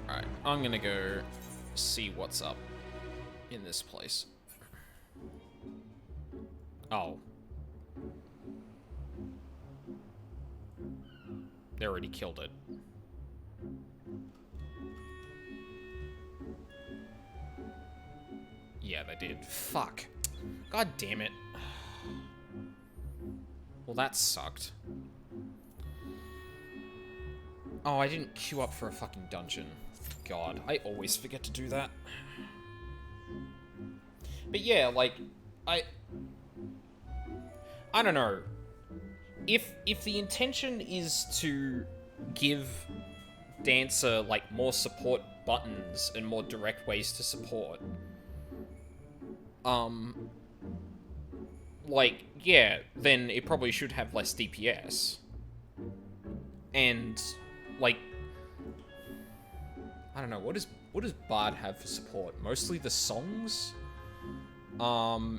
Alright, I'm gonna go see what's up in this place. Oh. They already killed it. Yeah, they did. Fuck. God damn it. Well, that sucked. Oh, I didn't queue up for a fucking dungeon. God, I always forget to do that. But yeah, like, I don't know. If the intention is to give Dancer, like, more support buttons and more direct ways to support, like, yeah, then it probably should have less DPS. And, like, I don't know, what does Bard have for support? Mostly the songs?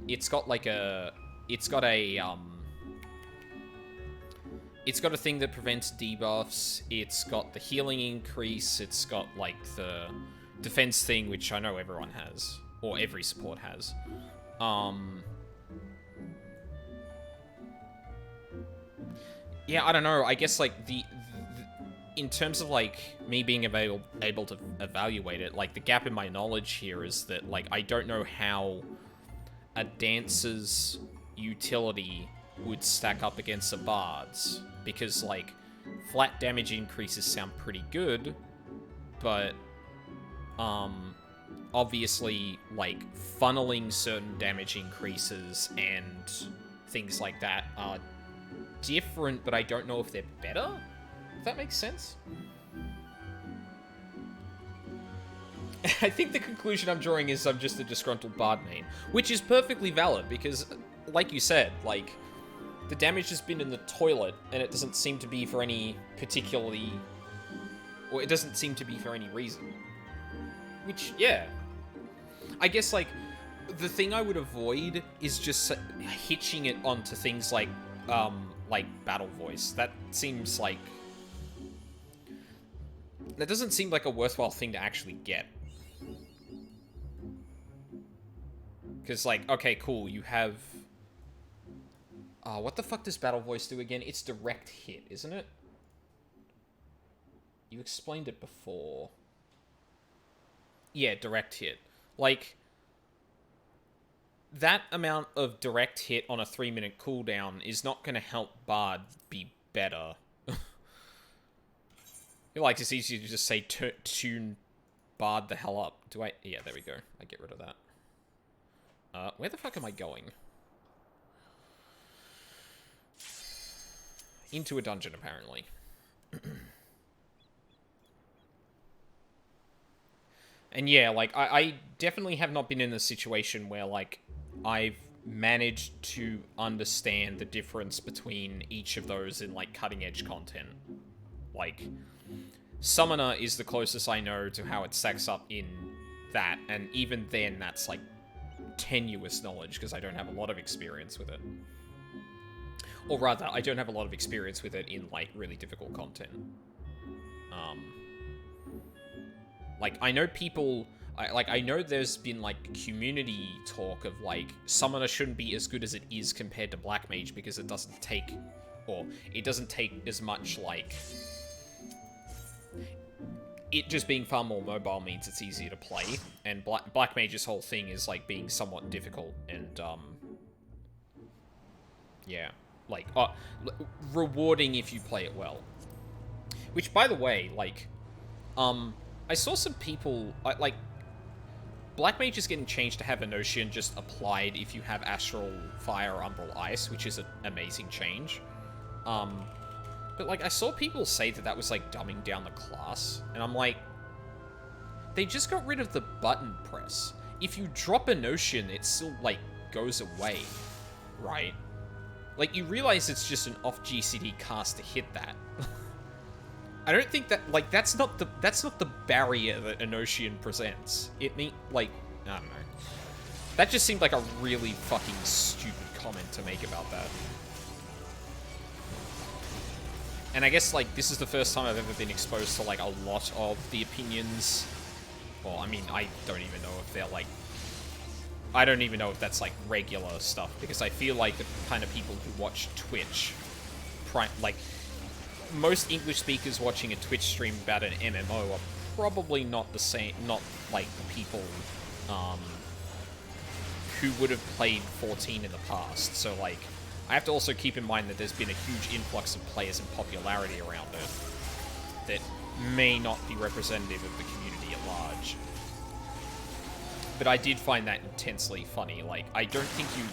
It's got like it's got a thing that prevents debuffs, it's got the healing increase, it's got like the defense thing, which I know everyone has, or every support has. Yeah, I don't know, I guess like in terms of, like, me being able to evaluate it, like, the gap in my knowledge here is that, like, I don't know how a Dancer's utility would stack up against a Bard's, because, like, flat damage increases sound pretty good, but, obviously, like, funneling certain damage increases and things like that are different, but I don't know if they're better? If that makes sense? I think the conclusion I'm drawing is I'm just a disgruntled bard main, which is perfectly valid, because, like you said, like, the damage has been in the toilet, and it doesn't seem to be for any particularly... Or it doesn't seem to be for any reason. Which, yeah. I guess, like, the thing I would avoid is just hitching it onto things like battle voice. That seems like... That doesn't seem like a worthwhile thing to actually get. Because, like, okay, cool, you have... what the fuck does battle voice do again? It's direct hit, isn't it? You explained it before. Yeah, direct hit. Like, that amount of direct hit on a 3-minute cooldown is not going to help Bard be better. Like, it's easy to just say, tune Bard the hell up. Do I... Yeah, there we go. I get rid of that. Where the fuck am I going? Into a dungeon, apparently. And yeah, like, I definitely have not been in a situation where, like, I've managed to understand the difference between each of those in, like, cutting-edge content. Like, Summoner is the closest I know to how it stacks up in that, and even then, that's, like, tenuous knowledge, because I don't have a lot of experience with it. Or rather, I don't have a lot of experience with it in, like, really difficult content. Like, I know people... I know there's been, like, community talk of, like, Summoner shouldn't be as good as it is compared to Black Mage because it doesn't take... Or, it doesn't take as much, like... It just being far more mobile means it's easier to play, and Black Mage's whole thing is, like, being somewhat difficult, and, yeah. Like, rewarding if you play it well. Which, by the way, like, I saw some people, like, Black Mage is getting changed to have Enochian just applied if you have Astral Fire or Umbral Ice, which is an amazing change. But, like, I saw people say that that was, like, dumbing down the class, and I'm like, they just got rid of the button press. If you drop Enochian, it still, like, goes away, right? Like, you realize it's just an off-GCD cast to hit that. I don't think that, like, that's not the barrier that Enochian presents. It need, like, I don't know. That just seemed like a really fucking stupid comment to make about that. And I guess, like, this is the first time I've ever been exposed to, like, a lot of the opinions. Well, I mean, I don't even know if they're, like... I don't even know if that's, like, regular stuff, because I feel like the kind of people who watch Twitch... like, most English speakers watching a Twitch stream about an MMO are probably not the same... Not, like, people, who would have played 14 in the past. So, like... I have to also keep in mind that there's been a huge influx of players and popularity around it that may not be representative of the community at large. But I did find that intensely funny. Like, I don't think you...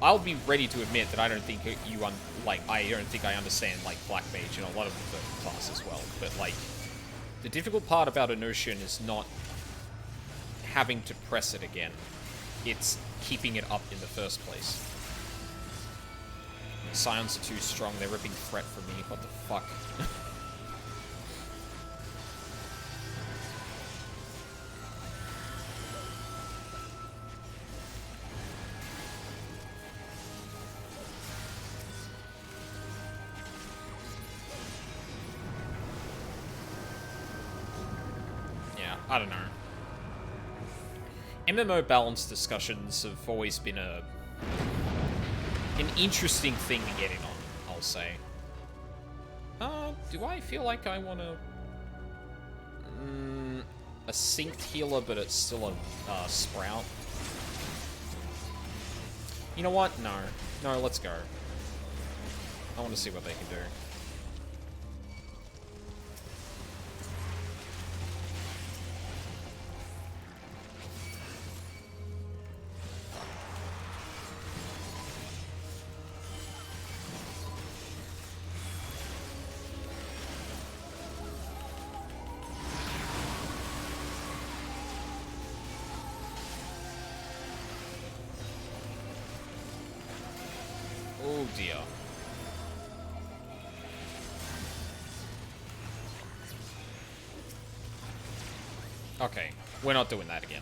I'll be ready to admit that I don't think you... I don't think I understand, like, Black Mage and a lot of the class as well. But, like, the difficult part about Enochian is not having to press it again. It's keeping it up in the first place. Scions are too strong, they're ripping threat from me, what the fuck? Yeah, I don't know. MMO balance discussions have always been an interesting thing to get in on, I'll say. Do I feel like I want to... a synced healer, but it's still a sprout? You know what? No. No, let's go. I want to see what they can do. dear. Okay, we're not doing that again.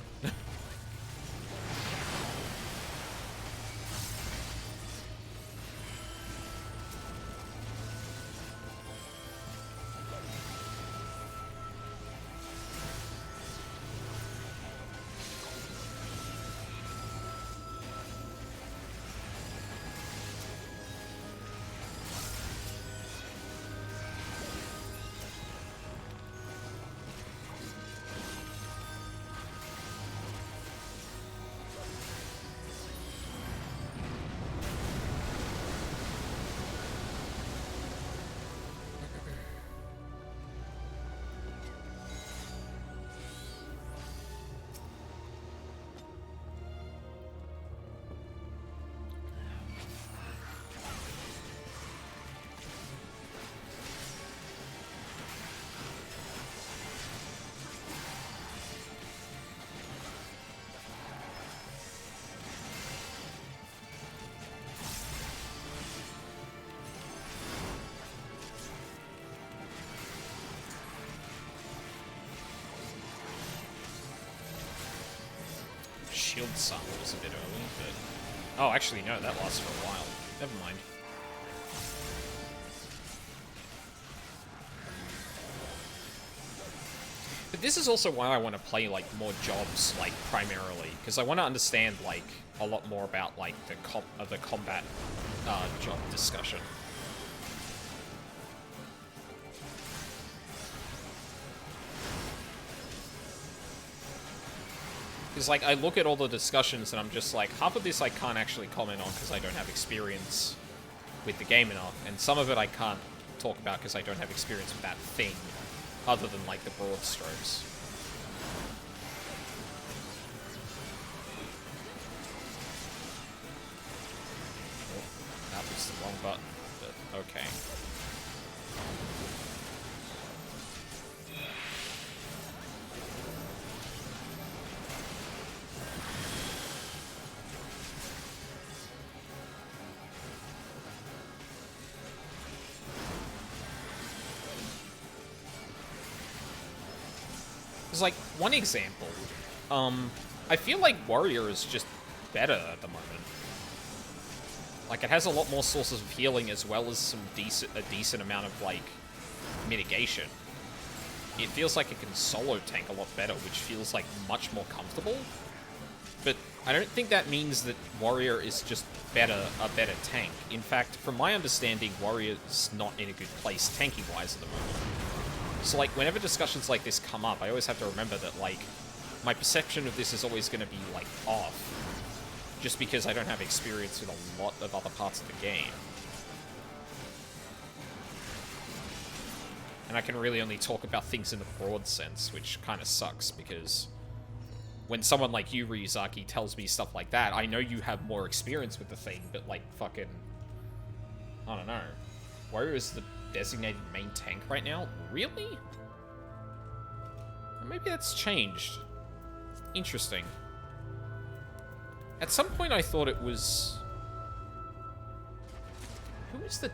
Shield Summon was a bit early, but... Oh, actually, no, that lasts for a while. Never mind. But this is also why I want to play, like, more jobs, like, primarily. Because I want to understand, like, a lot more about, like, the combat job discussion. Because, like, I look at all the discussions and I'm just like, half of this I can't actually comment on because I don't have experience with the game enough, and some of it I can't talk about because I don't have experience with that thing, other than, like, the broad strokes. Oh, that was the wrong button, but okay. Like, one example, I feel like Warrior is just better at the moment. Like, it has a lot more sources of healing as well as a decent amount of, like, mitigation. It feels like it can solo tank a lot better, which feels, like, much more comfortable. But I don't think that means that Warrior is just a better tank. In fact, from my understanding, Warrior's not in a good place tanky-wise at the moment. So, like, whenever discussions like this come up, I always have to remember that, like, my perception of this is always going to be, like, off. Just because I don't have experience with a lot of other parts of the game. And I can really only talk about things in the broad sense, which kind of sucks, because when someone like you, Ryuzaki, tells me stuff like that, I know you have more experience with the thing, but, like, fucking... I don't know. Warrior is the designated main tank right now? Really? Maybe that's changed. Interesting. At some point I thought it was... Who was the...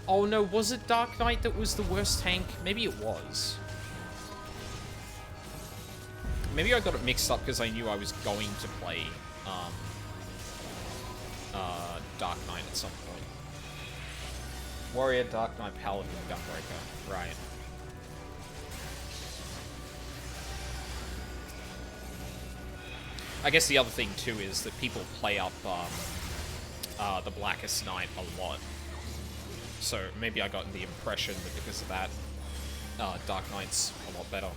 Oh no, was it Dark Knight that was the worst tank? Maybe it was. Maybe I got it mixed up because I knew I was going to play Dark Knight at some point. Warrior, Dark Knight, Paladin, Gunbreaker. Right. I guess the other thing, too, is that people play up the Blackest Knight a lot. So maybe I got the impression that because of that, Dark Knight's a lot better.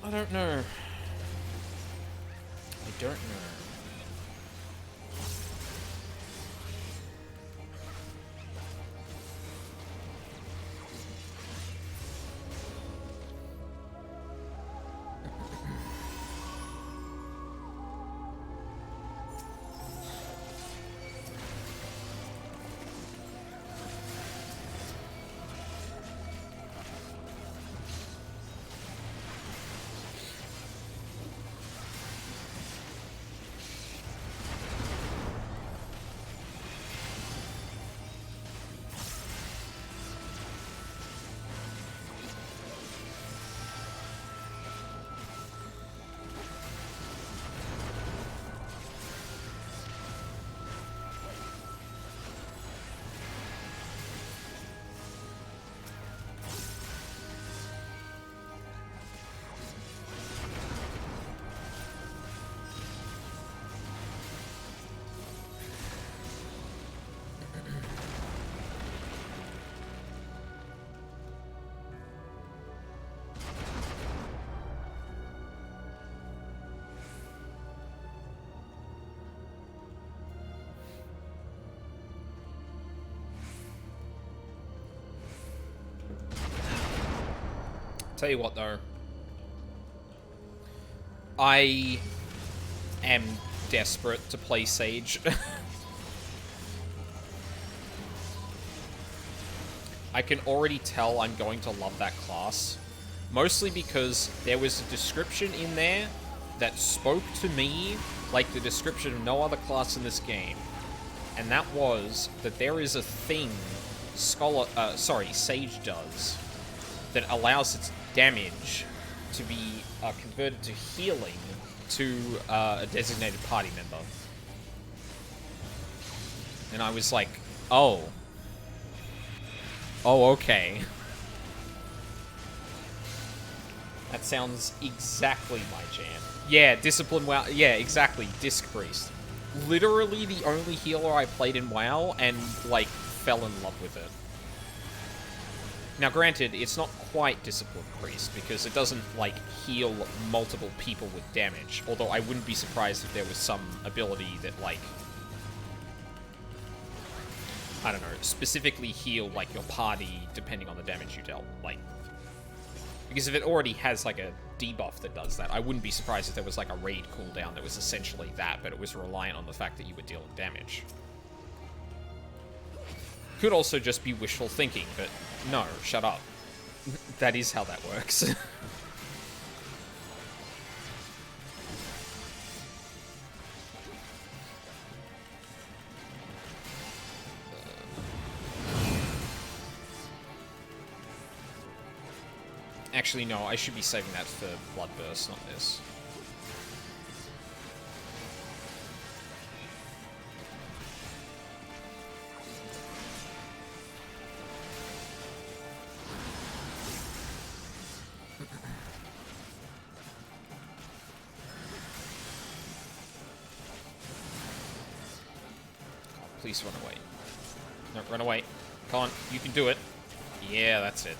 I don't know. I don't know. Tell you what, though. I am desperate to play Sage. I can already tell I'm going to love that class. Mostly because there was a description in there that spoke to me like the description of no other class in this game. And that was that there is a thing Sage does that allows its damage to be converted to healing to a designated party member. And I was like, oh. Oh, okay. That sounds exactly my jam. Yeah, Discipline WoW. Yeah, exactly. Disc Priest. Literally the only healer I played in WoW and, like, fell in love with it. Now, granted, it's not quite Discipline Priest, because it doesn't, like, heal multiple people with damage. Although I wouldn't be surprised if there was some ability that, like, I don't know, specifically heal, like, your party depending on the damage you dealt. Like, because if it already has, like, a debuff that does that, I wouldn't be surprised if there was, like, a raid cooldown that was essentially that, but it was reliant on the fact that you were dealing damage. Could also just be wishful thinking, but no, shut up. That is how that works. Actually, no, I should be saving that for Bloodburst, not this. Oh, please run away. No, run away. Come on, you can do it. Yeah, that's it.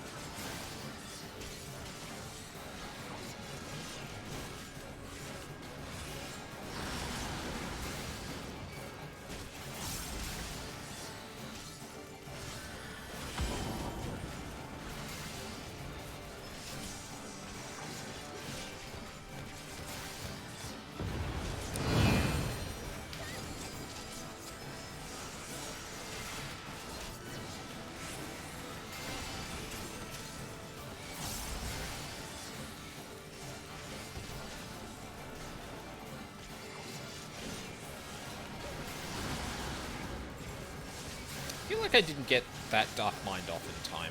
I feel like I didn't get that Dark Mind off in time.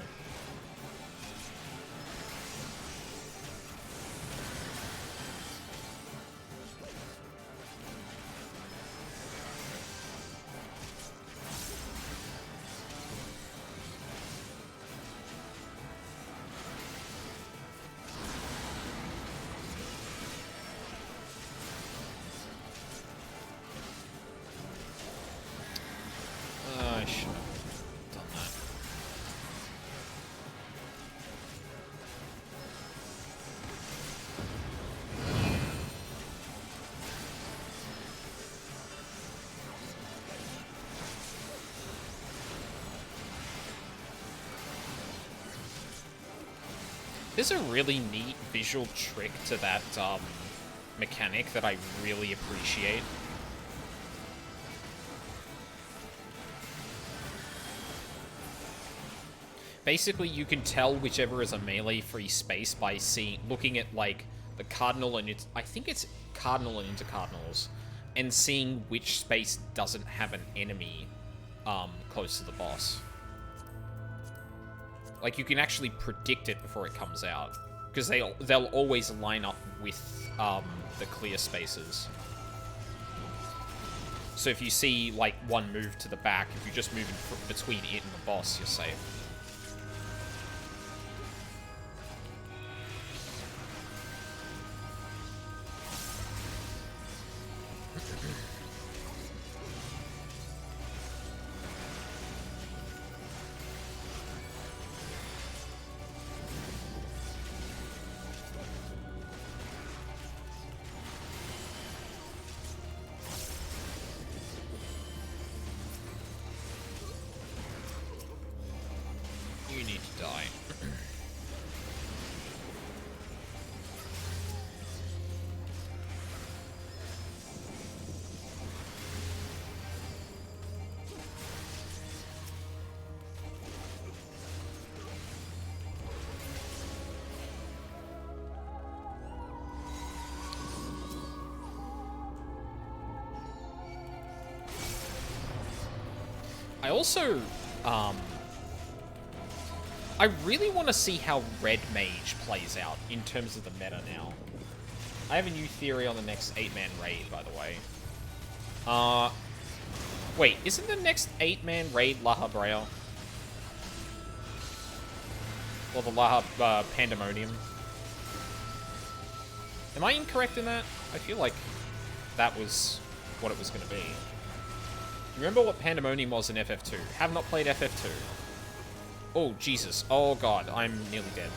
I should have done that. There's a really neat visual trick to that mechanic that I really appreciate. Basically, you can tell whichever is a melee-free space by looking at, like, the cardinal and I think it's cardinal and intercardinals, and seeing which space doesn't have an enemy close to the boss. Like, you can actually predict it before it comes out, because they'll always line up with the clear spaces. So if you see, like, one move to the back, if you just move in between it and the boss, you're safe. You need to die. I also, I really want to see how Red Mage plays out in terms of the meta now. I have a new theory on the next 8-man raid, by the way. Wait, isn't the next 8-man raid La Habrea? Or the La Pandemonium? Am I incorrect in that? I feel like that was what it was going to be. Remember what Pandemonium was in FF2? Have not played FF2. Oh, Jesus. Oh, God. I'm nearly dead.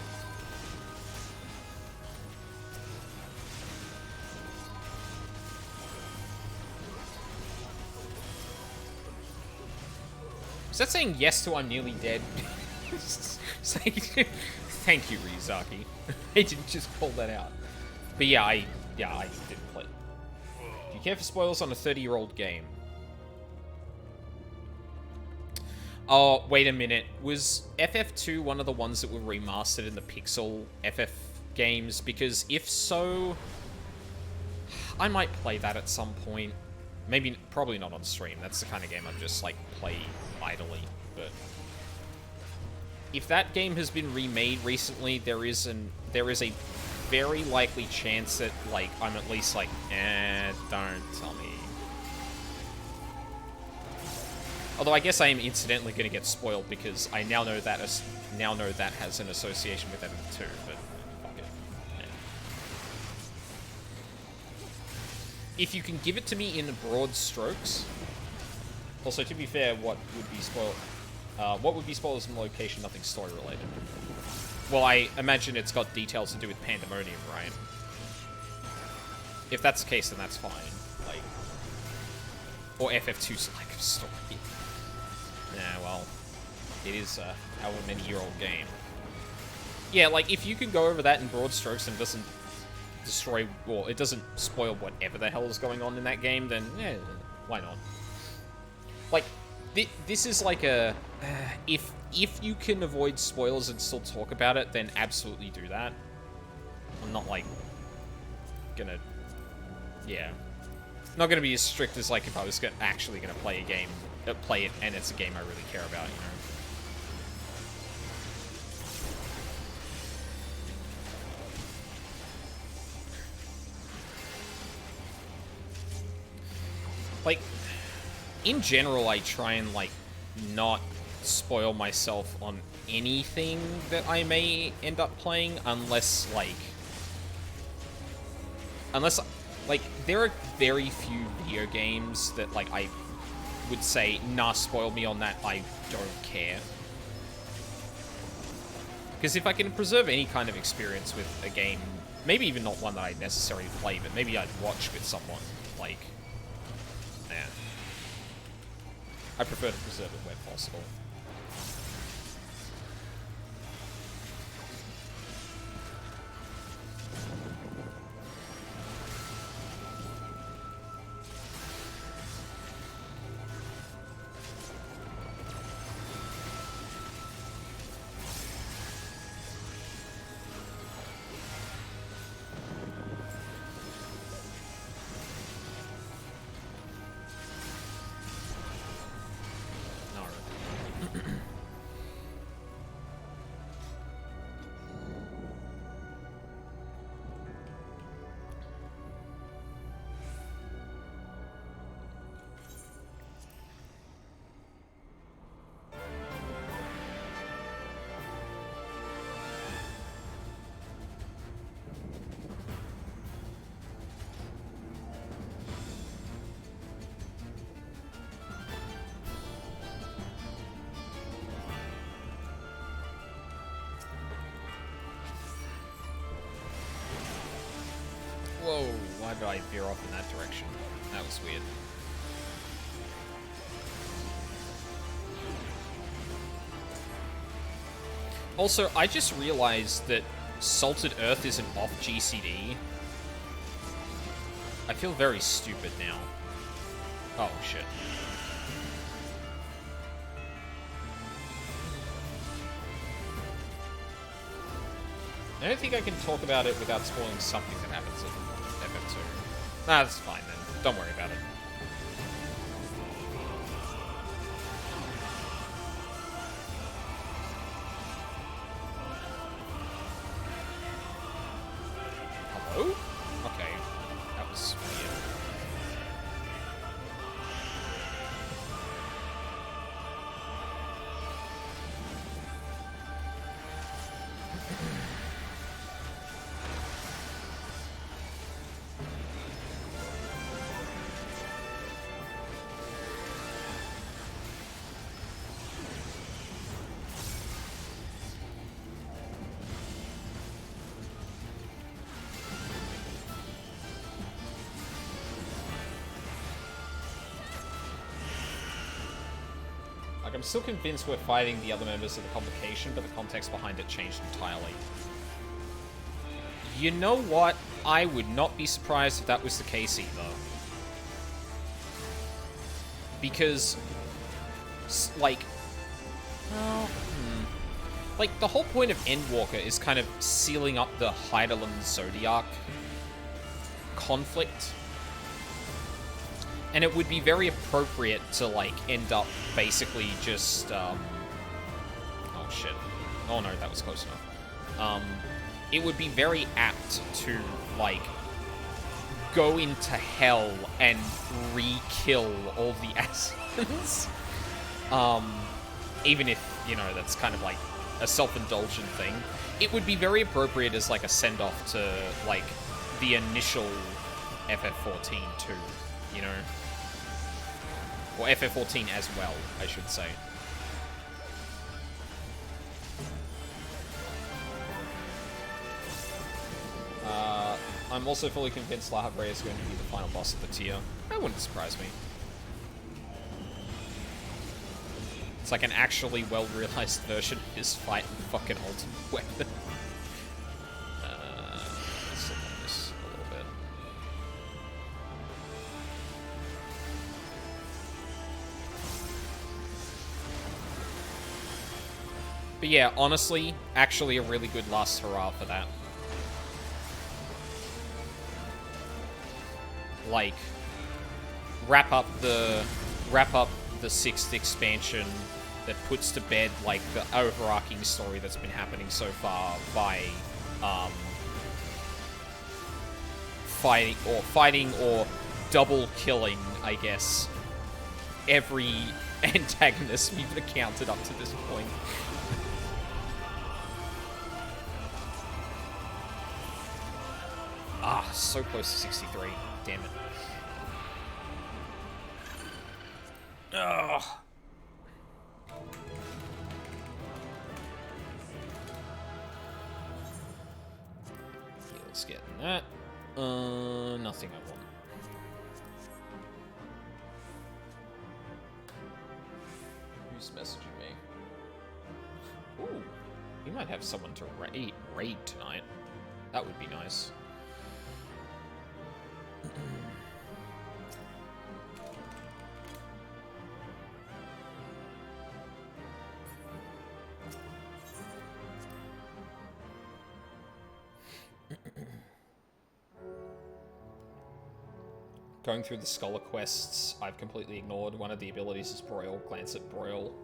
Is that saying yes to I'm nearly dead? Thank you, Ryuzaki. I didn't just call that out. But yeah, I didn't play. Do you care for spoilers on a 30-year-old game? Oh, wait a minute. Was FF2 one of the ones that were remastered in the Pixel FF games? Because if so, I might play that at some point. Maybe, probably not on stream. That's the kind of game I'd just, like, play idly. But if that game has been remade recently, there is a very likely chance that, like, I'm at least like, don't tell me. Although I guess I am incidentally going to get spoiled because I now know that has an association with FF2, but fuck it. Yeah. If you can give it to me in broad strokes. Also, to be fair, what would be spoilers in location? Nothing story related. Well, I imagine it's got details to do with Pandemonium, right? If that's the case, then that's fine. Like, or FF2's lack of story. Yeah, well, it is a however many-year-old game. Yeah, like, if you can go over that in broad strokes and doesn't destroy, well, it doesn't spoil whatever the hell is going on in that game, then, yeah, why not? Like, this is like a... if you can avoid spoilers and still talk about it, then absolutely do that. I'm not, like, gonna... Yeah. Not gonna be as strict as, like, if I was actually gonna play a game... play it, and it's a game I really care about, you know? Like, in general, I try and, like, not spoil myself on anything that I may end up playing, unless, like, there are very few video games that, like, I would say, nah, spoil me on that, I don't care. Because if I can preserve any kind of experience with a game, maybe even not one that I necessarily play, but maybe I'd watch with someone, like, yeah. I prefer to preserve it where possible. Whoa, why did I veer off in that direction? That was weird. Also, I just realized that Salted Earth isn't off GCD. I feel very stupid now. Oh, shit. I don't think I can talk about it without spoiling something that happens in FF2. Nah, that's fine then. Don't worry about it. Like, I'm still convinced we're fighting the other members of the Convocation, but the context behind it changed entirely. You know what? I would not be surprised if that was the case either. Because, like, well, like, the whole point of Endwalker is kind of sealing up the Heidelin Zodiac conflict. And it would be very appropriate to, like, end up basically just, oh, shit. Oh, no, that was close enough. It would be very apt to, like, go into hell and re-kill all the assassins. Even if, you know, that's kind of, like, a self-indulgent thing. It would be very appropriate as, like, a send-off to, like, the initial FF14 too, you know? Or FF14 as well, I should say. I'm also fully convinced La Havre is going to be the final boss of the tier. That wouldn't surprise me. It's like an actually well-realized version of his fight and fucking ultimate weapon. Let's look at this a little bit. But yeah, honestly, actually a really good last hurrah for that. Like, wrap up the 6th expansion that puts to bed, like, the overarching story that's been happening so far by fighting or double killing, I guess, every antagonist we've encountered up to this point. Ah, so close to 63. Damn it. Ugh. Heal's getting that. Nothing I want. Who's messaging me? Ooh, we might have someone to raid tonight. That would be nice. Going through the Scholar quests, I've completely ignored. One of the abilities is Broil. Glance at Broil.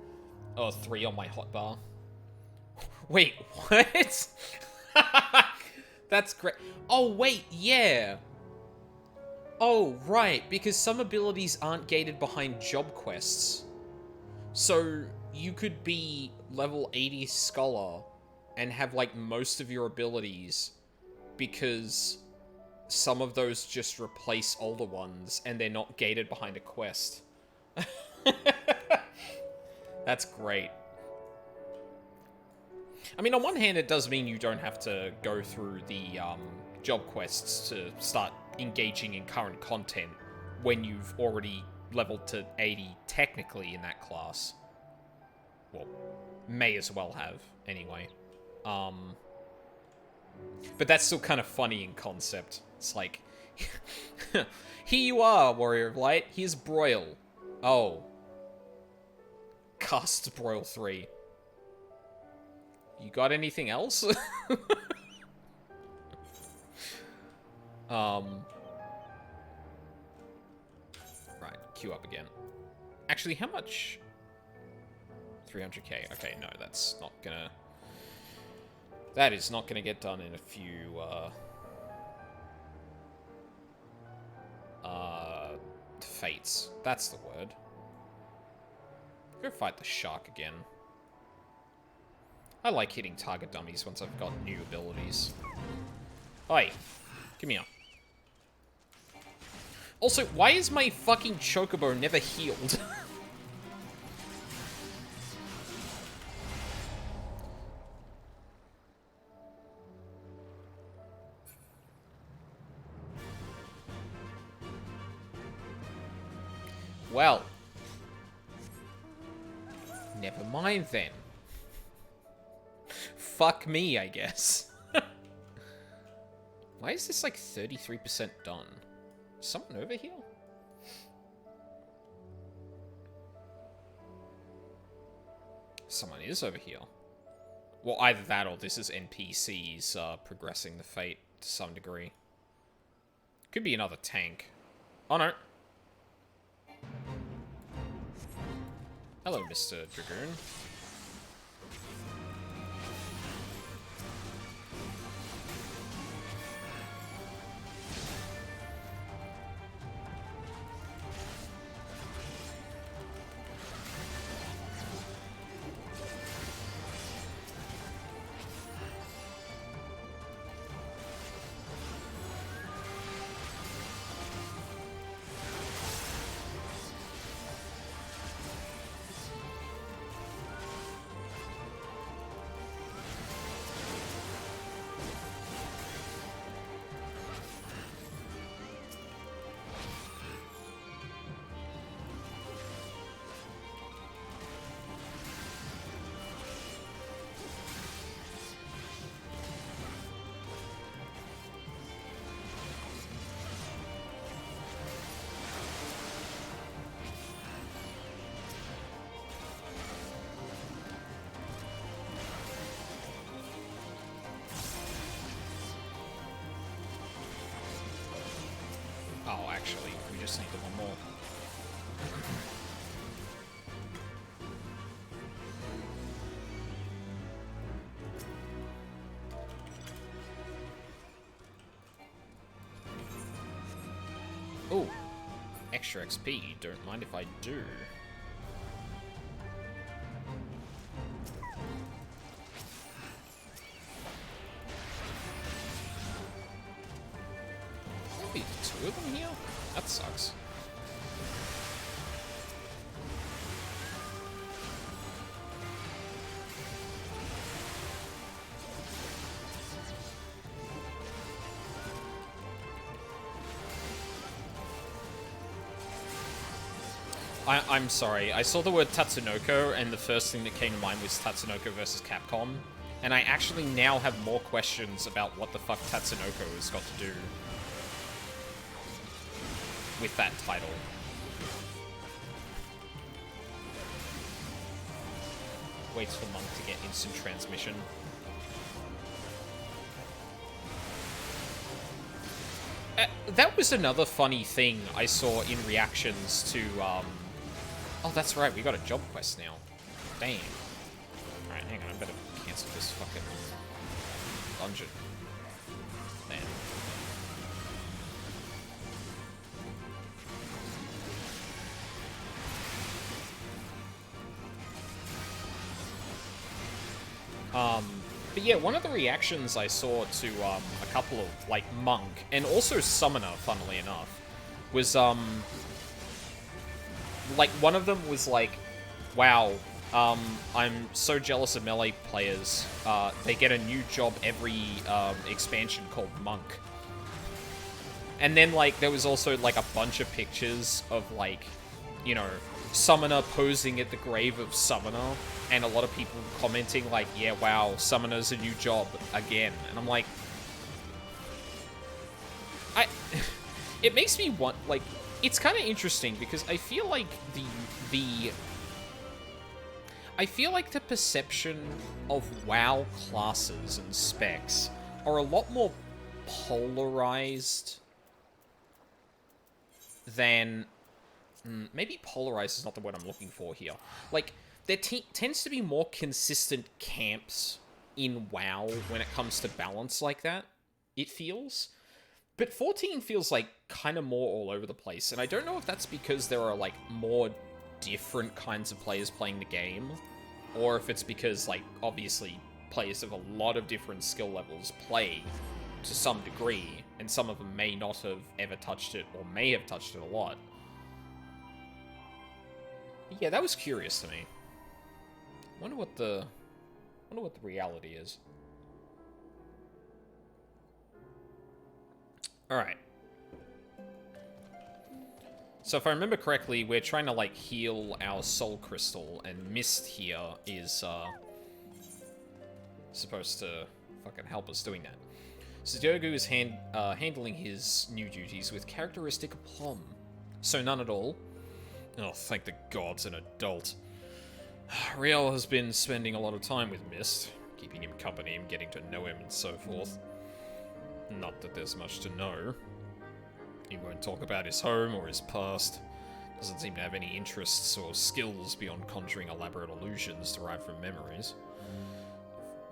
Oh, 3 on my hotbar. Wait, what? That's great. Oh, wait, yeah. Oh, right, because some abilities aren't gated behind job quests. So, you could be level 80 Scholar and have, like, most of your abilities because some of those just replace older ones and they're not gated behind a quest. That's great. I mean, on one hand, it does mean you don't have to go through the job quests to start engaging in current content when you've already leveled to 80 technically in that class. Well, may as well have, anyway. But that's still kind of funny in concept. It's like, here you are, Warrior of Light. Here's Broil. Oh. Cast Broil 3. You got anything else? Right, queue up again. Actually, how much? 300k. Okay, no, that's not gonna... That is not gonna get done in a few, fates. That's the word. Go fight the shark again. I like hitting target dummies once I've got new abilities. Oi, come here. Also, why is my fucking chocobo never healed? Well. Never mind then. Fuck me, I guess. Why is this like 33% done? Is someone over here? Someone is over here. Well, either that or this is NPCs progressing the fate to some degree. Could be another tank. Oh no. Hello, Mr. Dragoon. Oh, actually, we just need the one more. Oh, extra XP. Don't mind if I do. Maybe two of them here? That sucks. I'm sorry, I saw the word Tatsunoko, and the first thing that came to mind was Tatsunoko versus Capcom, and I actually now have more questions about what the fuck Tatsunoko has got to do with that title. Waits for Monk to get instant transmission. That was another funny thing I saw in reactions to, Oh, that's right, we got a job quest now. Damn. Alright, hang on, I better cancel this fucking dungeon. Man. But yeah, one of the reactions I saw to, a couple of, like, Monk, and also Summoner, funnily enough, was, like, one of them was like, wow, I'm so jealous of Melee players. They get a new job every, expansion called Monk. And then, like, there was also, like, a bunch of pictures of, like, you know, Summoner posing at the grave of Summoner, and a lot of people commenting, like, yeah, wow, Summoner's a new job again. And I'm like... It makes me want, like... It's kind of interesting, because I feel like I feel like the perception of WoW classes and specs are a lot more polarized than... maybe polarized is not the word I'm looking for here. Like, there tends to be more consistent camps in WoW when it comes to balance like that, it feels. But 14 feels like kind of more all over the place, and I don't know if that's because there are, like, more different kinds of players playing the game, or if it's because, like, obviously players of a lot of different skill levels play to some degree, and some of them may not have ever touched it, or may have touched it a lot. But yeah, that was curious to me. Wonder what the reality is. Alright. So if I remember correctly, we're trying to, like, heal our soul crystal, and Mist here is, supposed to fucking help us doing that. Sudoku is handling his new duties with characteristic aplomb. So none at all. Oh, thank the gods, an adult. Riel has been spending a lot of time with Mist, keeping him company and getting to know him and so forth. Not that there's much to know. He won't talk about his home or his past. Doesn't seem to have any interests or skills beyond conjuring elaborate illusions derived from memories.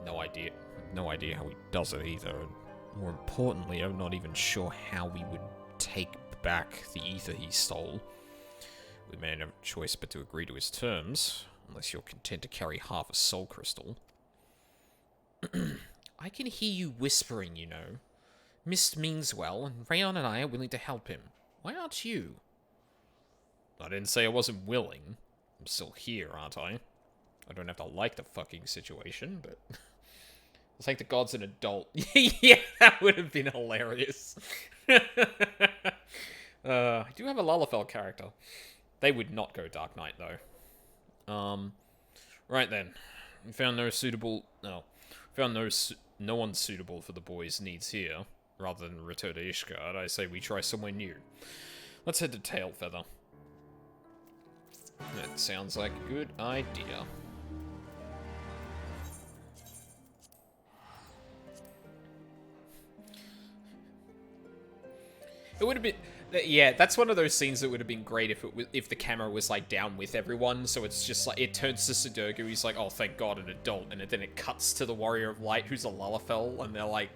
No idea how he does it either. And more importantly, I'm not even sure how we would take back the ether he stole. We may have a choice but to agree to his terms, unless you're content to carry half a soul crystal. I can hear you whispering, you know. Mist means well, and Rayon and I are willing to help him. Why aren't you? I didn't say I wasn't willing. I'm still here, aren't I? I don't have to like the fucking situation, but... Thank the gods an adult. Yeah, that would have been hilarious. I do have a Lalafell character. They would not go Dark Knight, though. Right then. We found no suitable... No. Found no one suitable for the boy's needs here. Rather than return to Ishgard, I say we try somewhere new. Let's head to Tailfeather. That sounds like a good idea. It would have been... Yeah, that's one of those scenes that would have been great if the camera was, like, down with everyone, so it's just, like, it turns to Sudoku, he's like, oh, thank God, an adult, and then it cuts to the Warrior of Light, who's a Lalafell, and they're like...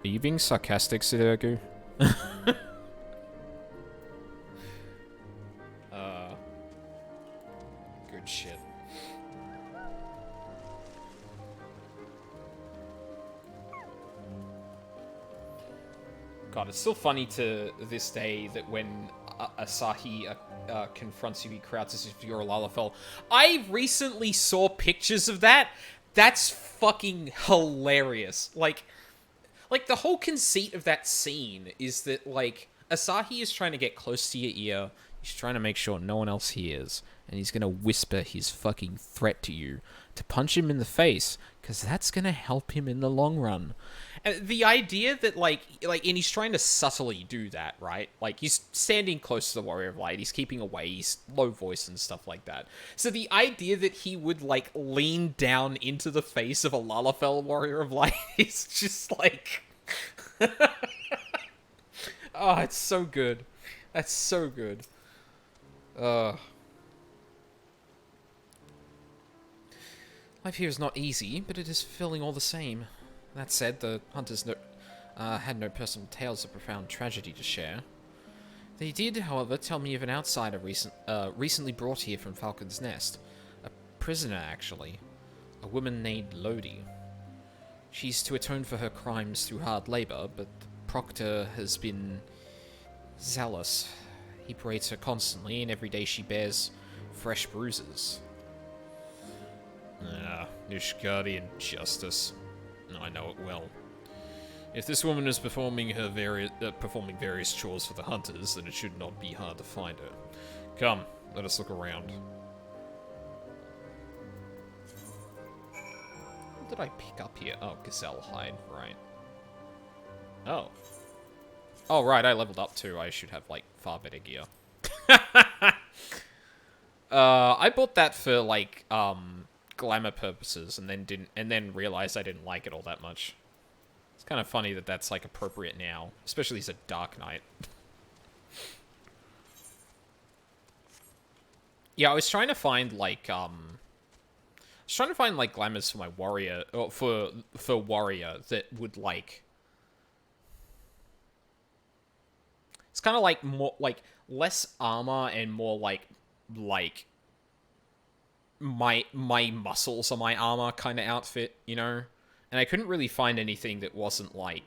Are you being sarcastic, Sudoku? Good shit. God, it's still funny to this day that when Asahi confronts you, he crowds as if you're a Lalafell. I recently saw pictures of that. That's fucking hilarious. Like the whole conceit of that scene is that, like, Asahi is trying to get close to your ear. He's trying to make sure no one else hears. And he's gonna whisper his fucking threat to you to punch him in the face, because that's gonna help him in the long run. And the idea that, and he's trying to subtly do that, right? Like, he's standing close to the Warrior of Light, he's keeping away, he's low voice and stuff like that. So the idea that he would, like, lean down into the face of a Lalafell Warrior of Light is just, like... Oh, it's so good. That's so good. Life here is not easy, but it is fulfilling all the same. That said, the hunters had no personal tales of profound tragedy to share. They did, however, tell me of an outsider recently brought here from Falcon's Nest. A prisoner, actually. A woman named Lodi. She's to atone for her crimes through hard labor, but the proctor has been zealous. He berates her constantly, and every day she bears fresh bruises. Ishgardian justice. I know it well. If this woman is performing various chores for the hunters, then it should not be hard to find her. Come, let us look around. What did I pick up here? Oh, gazelle hide, right. Oh. Oh, right, I leveled up too. I should have, like, far better gear. I bought that for, like, glamour purposes, and then realized I didn't like it all that much. It's kind of funny that that's, like, appropriate now, especially as a Dark Knight. Yeah, I was trying to find, like, glamours for my warrior, or for warrior that would, like... It's kind of, like, more, like, less armor and more, like, my muscles are my armor kind of outfit, you know? And I couldn't really find anything that wasn't, like,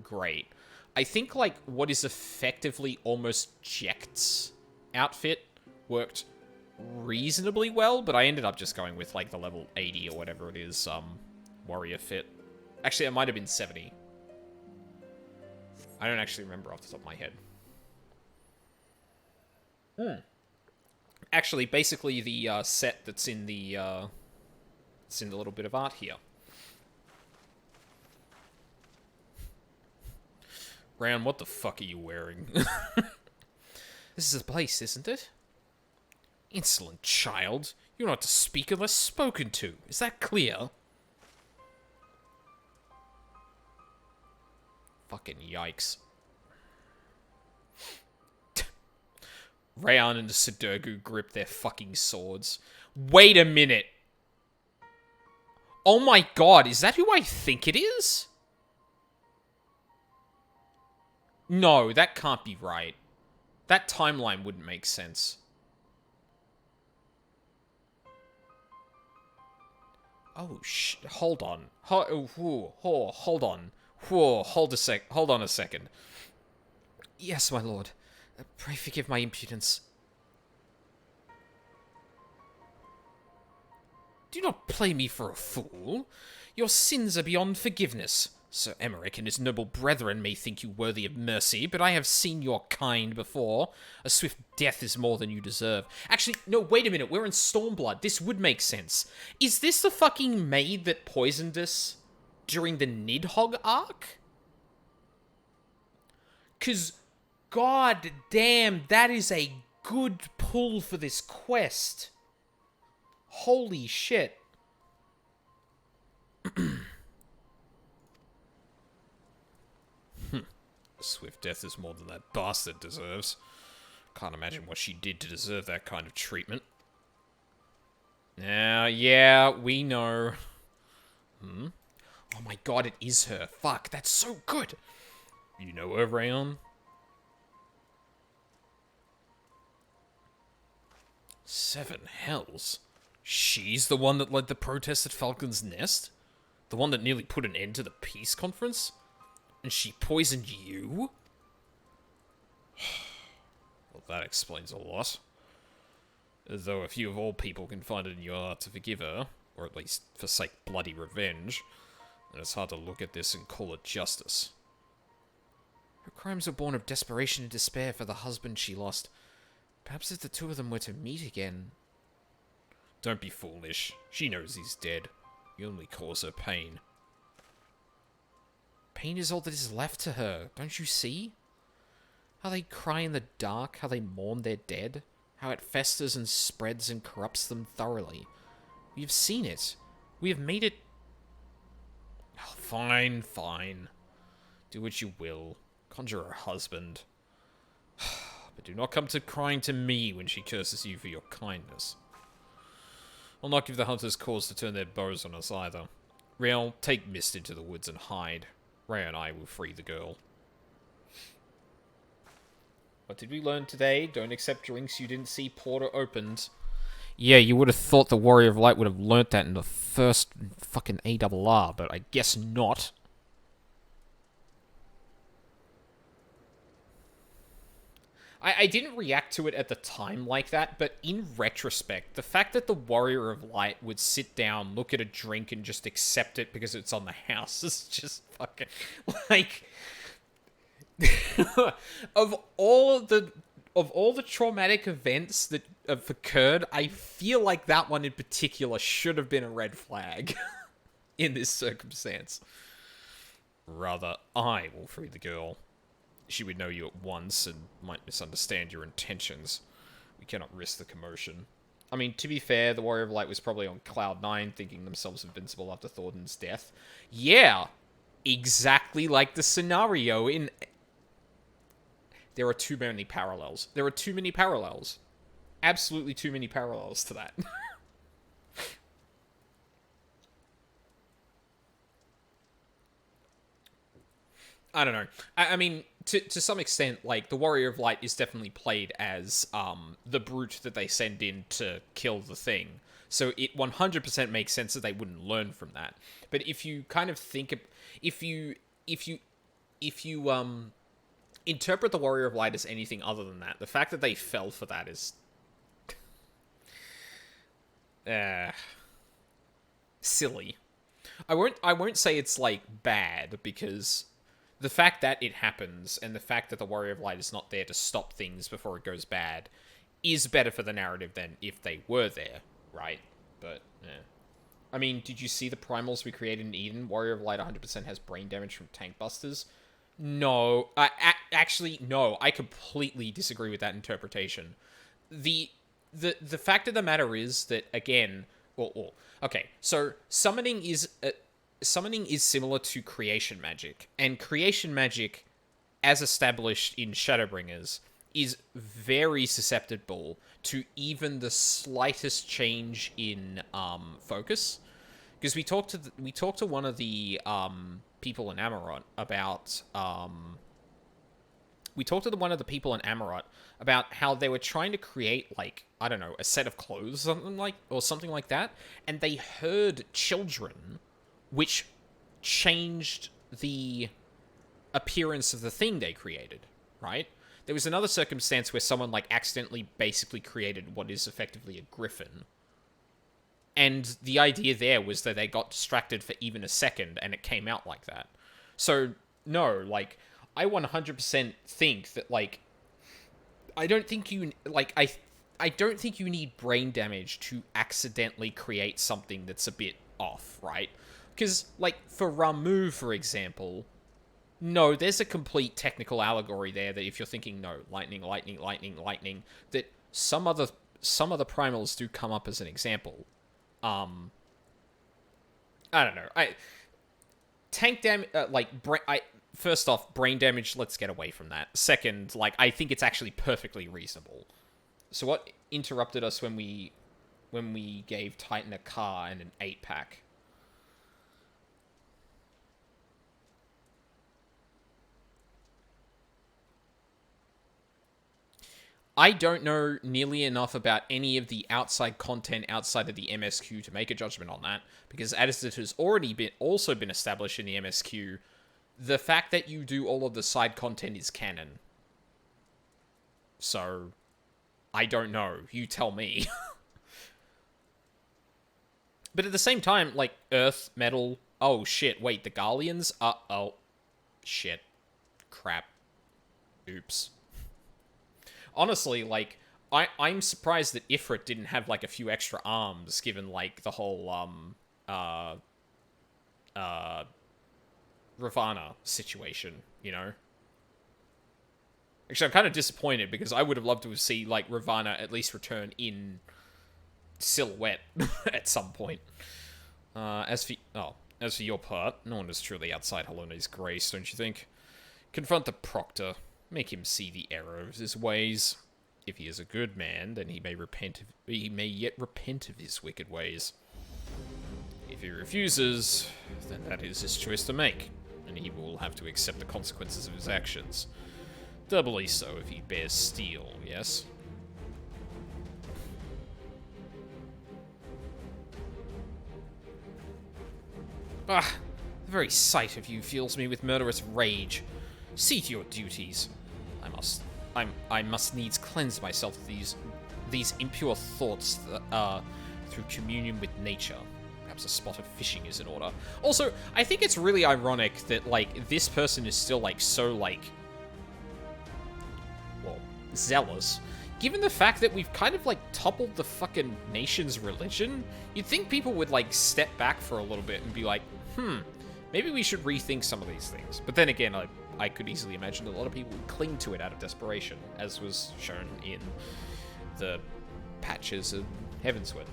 great. I think, like, what is effectively almost Jecht's outfit worked reasonably well, but I ended up just going with, like, the level 80 or whatever it is, warrior fit. Actually, it might have been 70. I don't actually remember off the top of my head. Actually, basically the set that's in the little bit of art here. Ran, what the fuck are you wearing? This is a place, isn't it? Insolent child. You're not to speak unless spoken to. Is that clear? Fucking yikes. Rayan and the Sudoku grip their fucking swords. Wait a minute. Oh my god, is that who I think it is? No, that can't be right. That timeline wouldn't make sense. Oh, hold on. Hold on. Hold on a second. Yes, my lord. Pray forgive my impudence. Do not play me for a fool. Your sins are beyond forgiveness. Sir Emmerich and his noble brethren may think you worthy of mercy, but I have seen your kind before. A swift death is more than you deserve. Actually, no, wait a minute. We're in Stormblood. This would make sense. Is this the fucking maid that poisoned us during the Nidhogg arc? Because, god damn, that is a good pull for this quest. Holy shit. Swift death is more than that bastard deserves. Can't imagine what she did to deserve that kind of treatment. Now, yeah, we know. Oh my god, it is her. Fuck, that's so good. You know her, Rayon? Seven hells. She's the one that led the protest at Falcon's Nest? The one that nearly put an end to the peace conference? And she poisoned you? Well, that explains a lot. Though if you of all people can find it in your heart to forgive her, or at least forsake bloody revenge, then it's hard to look at this and call it justice. Her crimes were born of desperation and despair for the husband she lost. Perhaps if the two of them were to meet again... Don't be foolish. She knows he's dead. You only cause her pain. Pain is all that is left to her, don't you see? How they cry in the dark, how they mourn their dead, how it festers and spreads and corrupts them thoroughly. We have seen it. We have made it... Oh, fine, fine. Do what you will. Conjure her husband. But do not come to crying to me when she curses you for your kindness. I'll not give the hunters cause to turn their bows on us either. Riel, take Mist into the woods and hide. Ray and I will free the girl. What did we learn today? Don't accept drinks you didn't see poured or opened. Yeah, you would have thought the Warrior of Light would have learnt that in the first fucking ARR, but I guess not. I didn't react to it at the time like that, but in retrospect, the fact that the Warrior of Light would sit down, look at a drink, and just accept it because it's on the house is just fucking... Like... of all the traumatic events that have occurred, I feel like that one in particular should have been a red flag in this circumstance. Rather, I will free the girl. She would know you at once and might misunderstand your intentions. We cannot risk the commotion. I mean, to be fair, the Warrior of Light was probably on Cloud 9, thinking themselves invincible after Thornton's death. Yeah! Exactly like the scenario in... There are too many parallels. There are too many parallels. Absolutely too many parallels to that. I don't know. I mean, to some extent, like, the Warrior of Light is definitely played as the brute that they send in to kill the thing. So it 100% makes sense that they wouldn't learn from that. But if you kind of think... If you interpret the Warrior of Light as anything other than that, the fact that they fell for that is... silly. I won't say it's, like, bad, because the fact that it happens and the fact that the Warrior of Light is not there to stop things before it goes bad is better for the narrative than if they were there, right? But, yeah. I mean, did you see the primals we created in Eden? Warrior of Light 100% has brain damage from tank busters. No, actually, no. I completely disagree with that interpretation. The fact of the matter is that, again, okay, so summoning is similar to creation magic, and creation magic, as established in Shadowbringers, is very susceptible to even the slightest change in focus. Because we talked to one of the people in Amarot about how they were trying to create, like, I don't know, a set of clothes, something like that, and they heard children, which changed the appearance of the thing they created, right? There was another circumstance where someone, like, accidentally basically created what is effectively a griffin. And the idea there was that they got distracted for even a second, and it came out like that. So, no, like, I 100% think that, like, I don't think you need brain damage to accidentally create something that's a bit off, right? Because, like, for Ramu, for example, no, there's a complete technical allegory there that if you're thinking, no, lightning, that some other primals do come up as an example. I don't know. Tank damage, first off, brain damage, let's get away from that. Second, like, I think it's actually perfectly reasonable. So what interrupted us when we gave Titan a car and an 8-pack? I don't know nearly enough about any of the outside content outside of the MSQ to make a judgment on that, because as it has already also been established in the MSQ, the fact that you do all of the side content is canon. So, I don't know. You tell me. But at the same time, like, Earth, Metal... Oh, shit, wait, the Garleans? Oh. Shit. Crap. Oops. Honestly, like, I'm surprised that Ifrit didn't have, like, a few extra arms, given, like, the whole, Ravana situation, you know? Actually, I'm kind of disappointed, because I would have loved to see, like, Ravana at least return in silhouette at some point. As for your part, no one is truly outside Helena's grace, don't you think? Confront the Proctor. Make him see the error of his ways. If he is a good man, then he may yet repent of his wicked ways. If he refuses, then that is his choice to make, and he will have to accept the consequences of his actions. Doubly so if he bears steel, yes? Ah, the very sight of you fills me with murderous rage. See to your duties. I must needs cleanse myself of these impure thoughts through communion with nature. Perhaps a spot of fishing is in order. Also, I think it's really ironic that, like, this person is still, like, so, like, well, zealous. Given the fact that we've kind of, like, toppled the fucking nation's religion, you'd think people would, like, step back for a little bit and be like, maybe we should rethink some of these things. But then again, I could easily imagine that a lot of people would cling to it out of desperation, as was shown in the patches of Heavensward.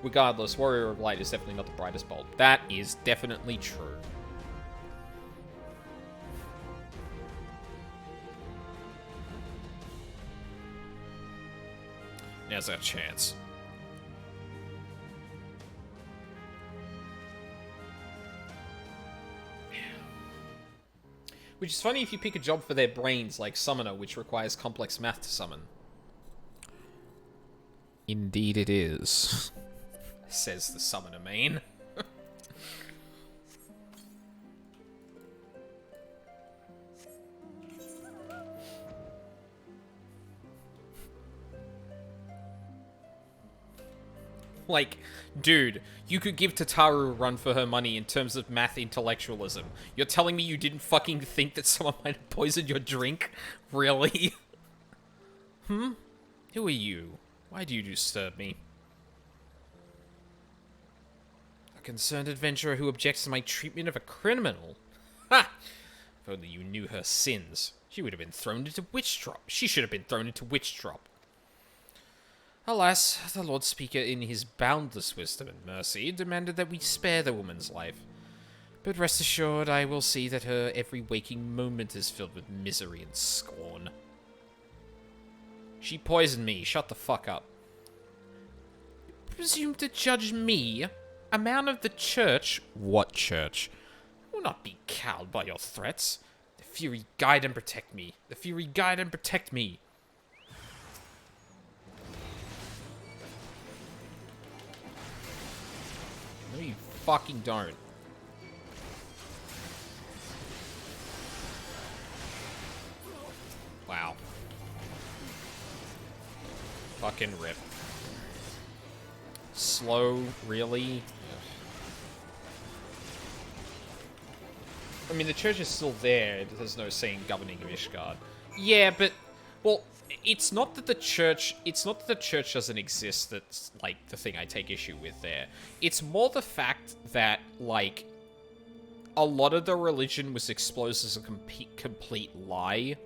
Regardless, Warrior of Light is definitely not the brightest bulb. That is definitely true. Now's our chance. Which is funny if you pick a job for their brains, like Summoner, which requires complex math to summon. Indeed it is, says the Summoner main. Like, dude, you could give Tataru a run for her money in terms of math intellectualism. You're telling me you didn't fucking think that someone might have poisoned your drink? Really? Hmm? Who are you? Why do you disturb me? A concerned adventurer who objects to my treatment of a criminal? Ha! If only you knew her sins. She would have been thrown into witch trap. She should have been thrown into witch trap. Alas, the Lord Speaker, in his boundless wisdom and mercy, demanded that we spare the woman's life. But rest assured, I will see that her every waking moment is filled with misery and scorn. She poisoned me. Shut the fuck up. Presume to judge me, a man of the church? What church? I will not be cowed by your threats. The Fury guide and protect me. The Fury guide and protect me. No, you fucking don't. Wow. Fucking rip. Slow, really? I mean, the church is still there. There's no saying governing of Ishgard. Yeah, but... Well, it's not that the church... It's not that the church doesn't exist that's, like, the thing I take issue with there. It's more the fact that, like... A lot of the religion was exposed as a complete lie.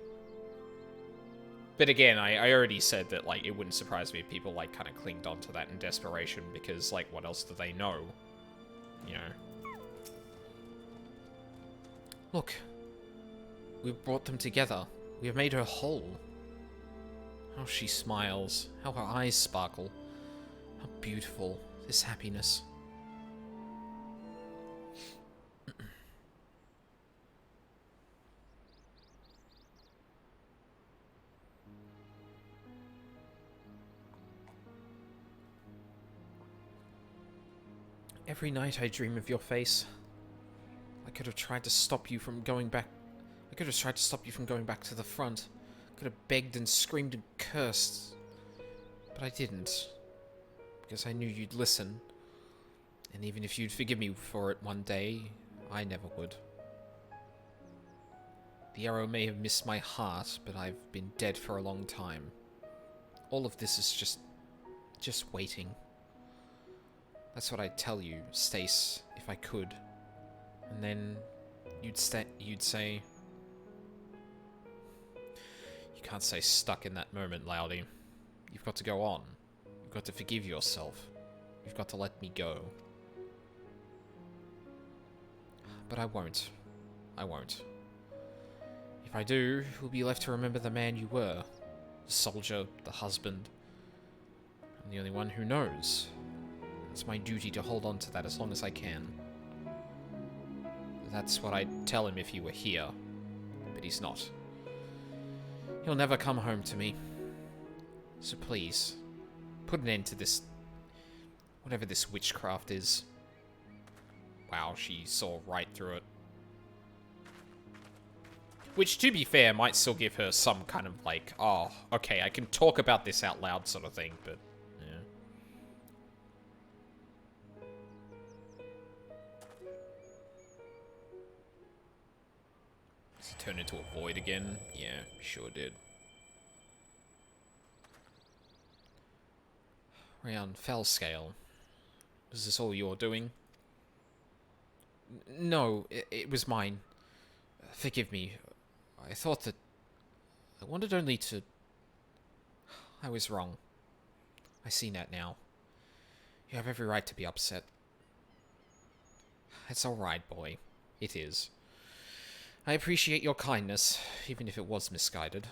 But again, I already said that, like, it wouldn't surprise me if people, like, kind of clinged onto that in desperation, because, like, what else do they know? You know? Look. We've brought them together. We have made her whole. How she smiles. How her eyes sparkle. How beautiful. This happiness. Every night I dream of your face. I could have tried to stop you from going back. I could have tried to stop you from going back to the front. I could have begged and screamed and cursed. But I didn't. Because I knew you'd listen. And even if you'd forgive me for it one day, I never would. The arrow may have missed my heart, but I've been dead for a long time. All of this is just waiting. That's what I'd tell you, Stace, if I could. And then you'd say... You can't stay stuck in that moment, Loudy. You've got to go on. You've got to forgive yourself. You've got to let me go. But I won't. I won't. If I do, you'll be left to remember the man you were. The soldier, the husband. I'm the only one who knows. It's my duty to hold on to that as long as I can. That's what I'd tell him if he were here. But he's not. He'll never come home to me. So please, put an end to this... whatever this witchcraft is. Wow, she saw right through it. Which, to be fair, might still give her some kind of, like, oh, okay, I can talk about this out loud sort of thing, but... Turn into a void again? Yeah, sure did. Round Fellscale. Was this all you're doing? No, it was mine. Forgive me. I thought that... I wanted only to... I was wrong. I see that now. You have every right to be upset. It's alright, boy. It is. I appreciate your kindness, even if it was misguided.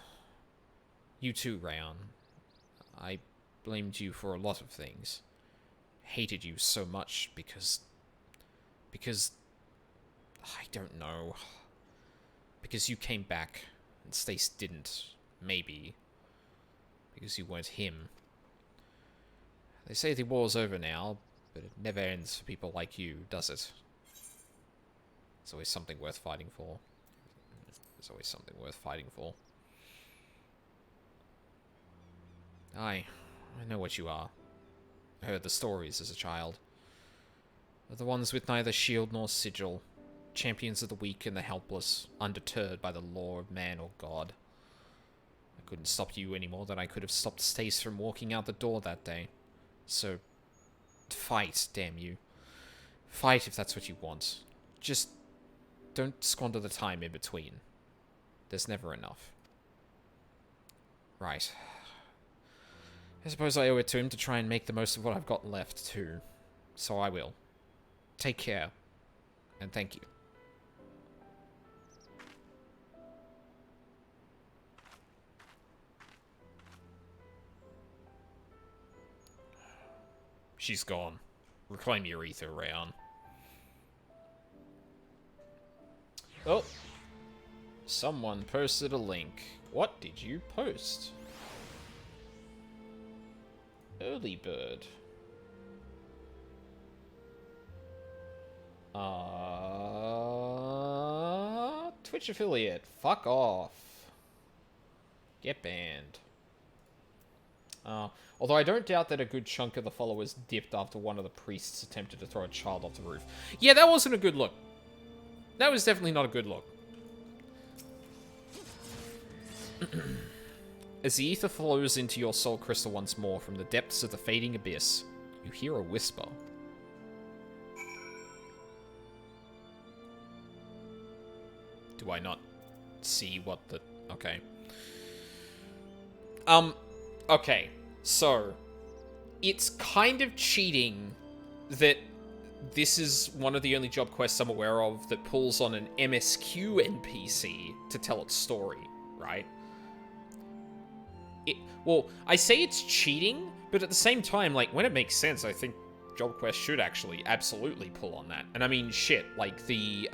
You too, Rayon. I blamed you for a lot of things. Hated you so much because... I don't know. Because you came back, and Stace didn't. Maybe. Because you weren't him. They say the war's over now, but it never ends for people like you, does it? It's always something worth fighting for. There's always something worth fighting for. I know what you are. heard the stories as a child. They're the ones with neither shield nor sigil. Champions of the weak and the helpless, undeterred by the law of man or God. I couldn't stop you any more than I could have stopped Stace from walking out the door that day. So, fight, damn you. Fight if that's what you want. Just don't squander the time in between. There's never enough. Right. I suppose I owe it to him to try and make the most of what I've got left, too. So I will. Take care. And thank you. She's gone. Reclaim your ether, Rayon. Oh. Someone posted a link. What did you post? Early bird. Twitch affiliate. Fuck off. Get banned. Although I don't doubt that a good chunk of the followers dipped after one of the priests attempted to throw a child off the roof. Yeah, that wasn't a good look. That was definitely not a good look. As the ether flows into your soul crystal once more from the depths of the fading abyss, you hear a whisper. Do I not see what the... Okay. Okay. So, it's kind of cheating that this is one of the only job quests I'm aware of that pulls on an MSQ NPC to tell its story, right? Well, I say it's cheating, but at the same time, like, when it makes sense, I think job quests should actually absolutely pull on that. And I mean, shit, like, the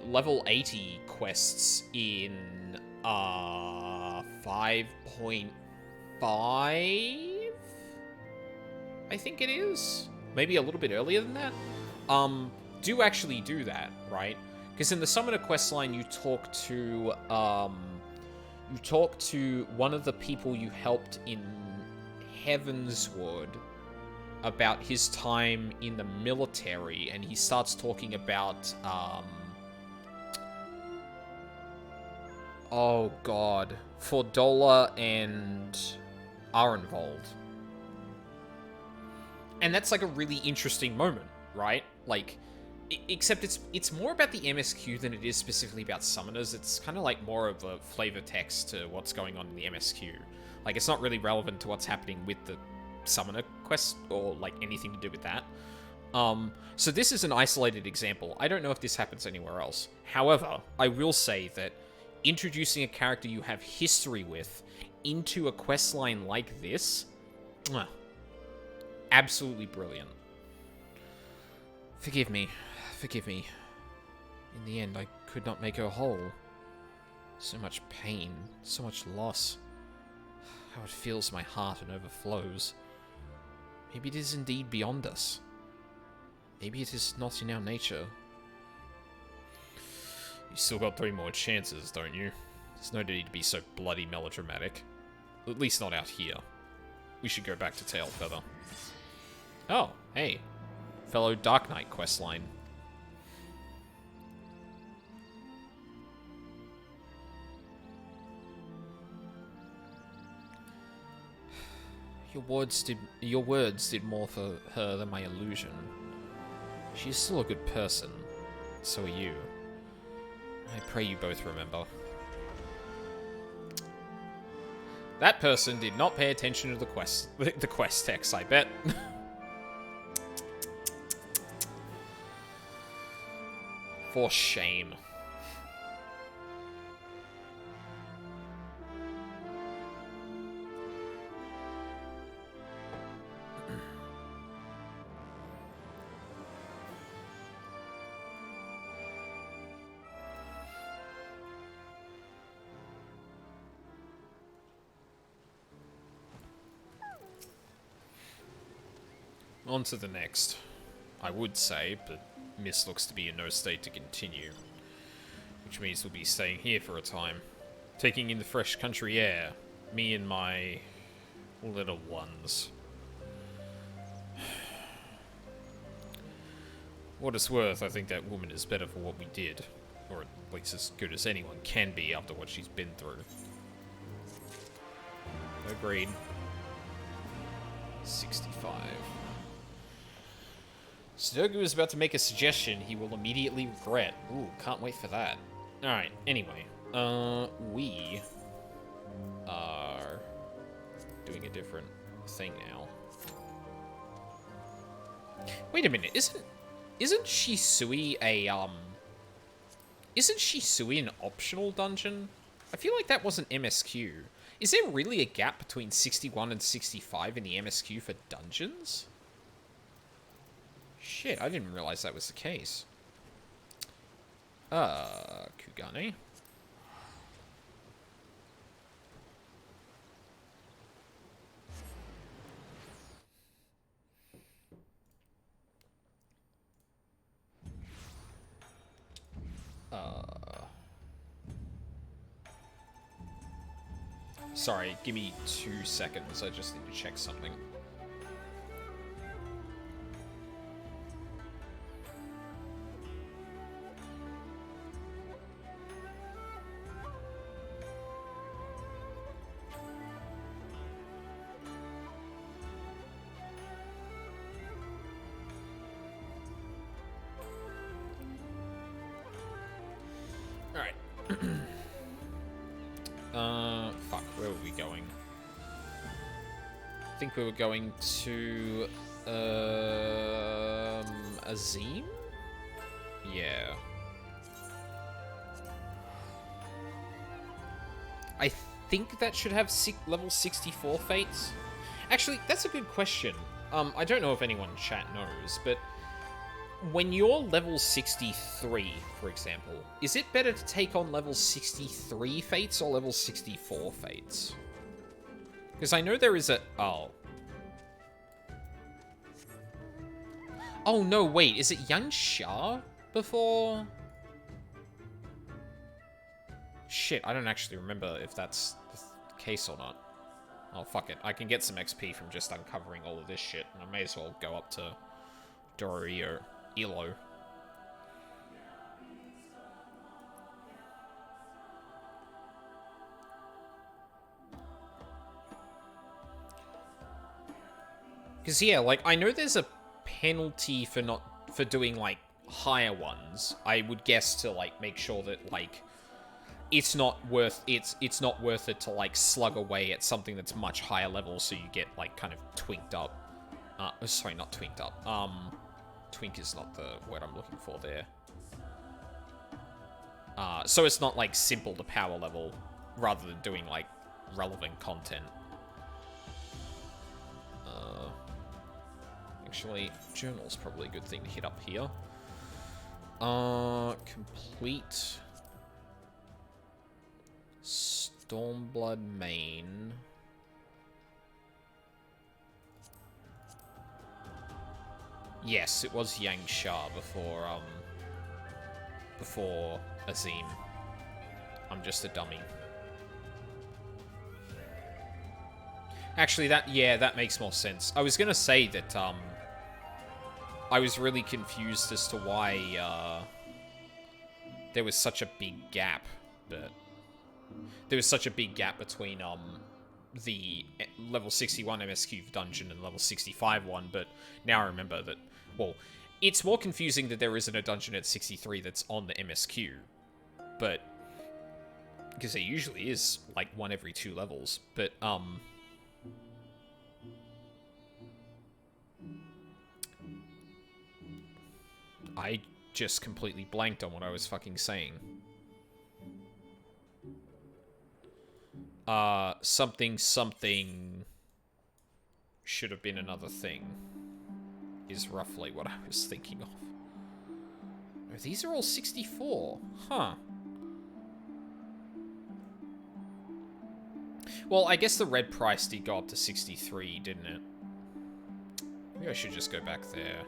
level 80 quests in, 5.5? I think it is? Maybe a little bit earlier than that? Do actually do that, right? Because in the Summoner quest line, you talk to one of the people you helped in Heavenswood about his time in the military, and he starts talking about, oh god, Fordola and Arenvold. And that's like a really interesting moment, right? Like, except it's more about the MSQ than it is specifically about summoners. It's kind of like more of a flavor text to what's going on in the MSQ. Like, it's not really relevant to what's happening with the summoner quest or like anything to do with that. So this is an isolated example. I don't know if this happens anywhere else. However, I will say that introducing a character you have history with into a questline like this, absolutely brilliant. Forgive me. Forgive me. In the end, I could not make her whole. So much pain, so much loss. How it fills my heart and overflows. Maybe it is indeed beyond us. Maybe it is not in our nature. You still got 3 more chances, don't you? There's no need to be so bloody melodramatic. At least not out here. We should go back to Tailfeather. Oh, hey. Fellow Dark Knight questline. Your words did more for her than my illusion. She is still a good person. So are you. I pray you both remember. That person did not pay attention to the quest text, I bet. For shame. On to the next. I would say, but Miss looks to be in no state to continue. Which means we'll be staying here for a time. Taking in the fresh country air. Me and my little ones. what it's worth, I think that woman is better for what we did. Or at least as good as anyone can be after what she's been through. Agreed. 65. Sudoku is about to make a suggestion he will immediately regret. Ooh, can't wait for that. Alright, anyway. We are doing a different thing now. Wait a minute, isn't Shisui isn't Shisui an optional dungeon? I feel like that wasn't MSQ. Is there really a gap between 61 and 65 in the MSQ for dungeons? Shit, I didn't realize that was the case. Kugane. Sorry, give me 2 seconds. I just need to check something. Alright. Fuck, where were we going? I think we were going to, Azim? Yeah. I think that should have level 64 fates. Actually, that's a good question. I don't know if anyone in chat knows, but when you're level 63, for example, is it better to take on level 63 fates or level 64 fates? Because I know there is a... Oh. Oh, no, wait. Is it Yang Sha before... Shit, I don't actually remember if that's the case or not. Oh, fuck it. I can get some XP from just uncovering all of this shit, and I may as well go up to Dori or Elo. Because, yeah, like, I know there's a penalty for doing, like, higher ones. I would guess to, like, make sure that, like, it's not worth it to, like, slug away at something that's much higher level so you get, like, kind of twinked up. Sorry, not twinked up. Twink is not the word I'm looking for there. So it's not, like, simple to power level, rather than doing, like, relevant content. Actually, journal's probably a good thing to hit up here. Complete Stormblood main. Yes, it was Yang Sha before Azim. I'm just a dummy. Actually, that makes more sense. I was gonna say that, I was really confused as to why, there was such a big gap, but... There was such a big gap between, the level 61 MSQ dungeon and level 65 one, but now I remember that, well, it's more confusing that there isn't a dungeon at 63 that's on the MSQ, but, because there usually is, like, one every 2 levels, but, I just completely blanked on what I was fucking saying. Something should have been another thing is roughly what I was thinking of. Oh, these are all 64. Huh. Well, I guess the red price did go up to 63, didn't it? Maybe I should just go back there.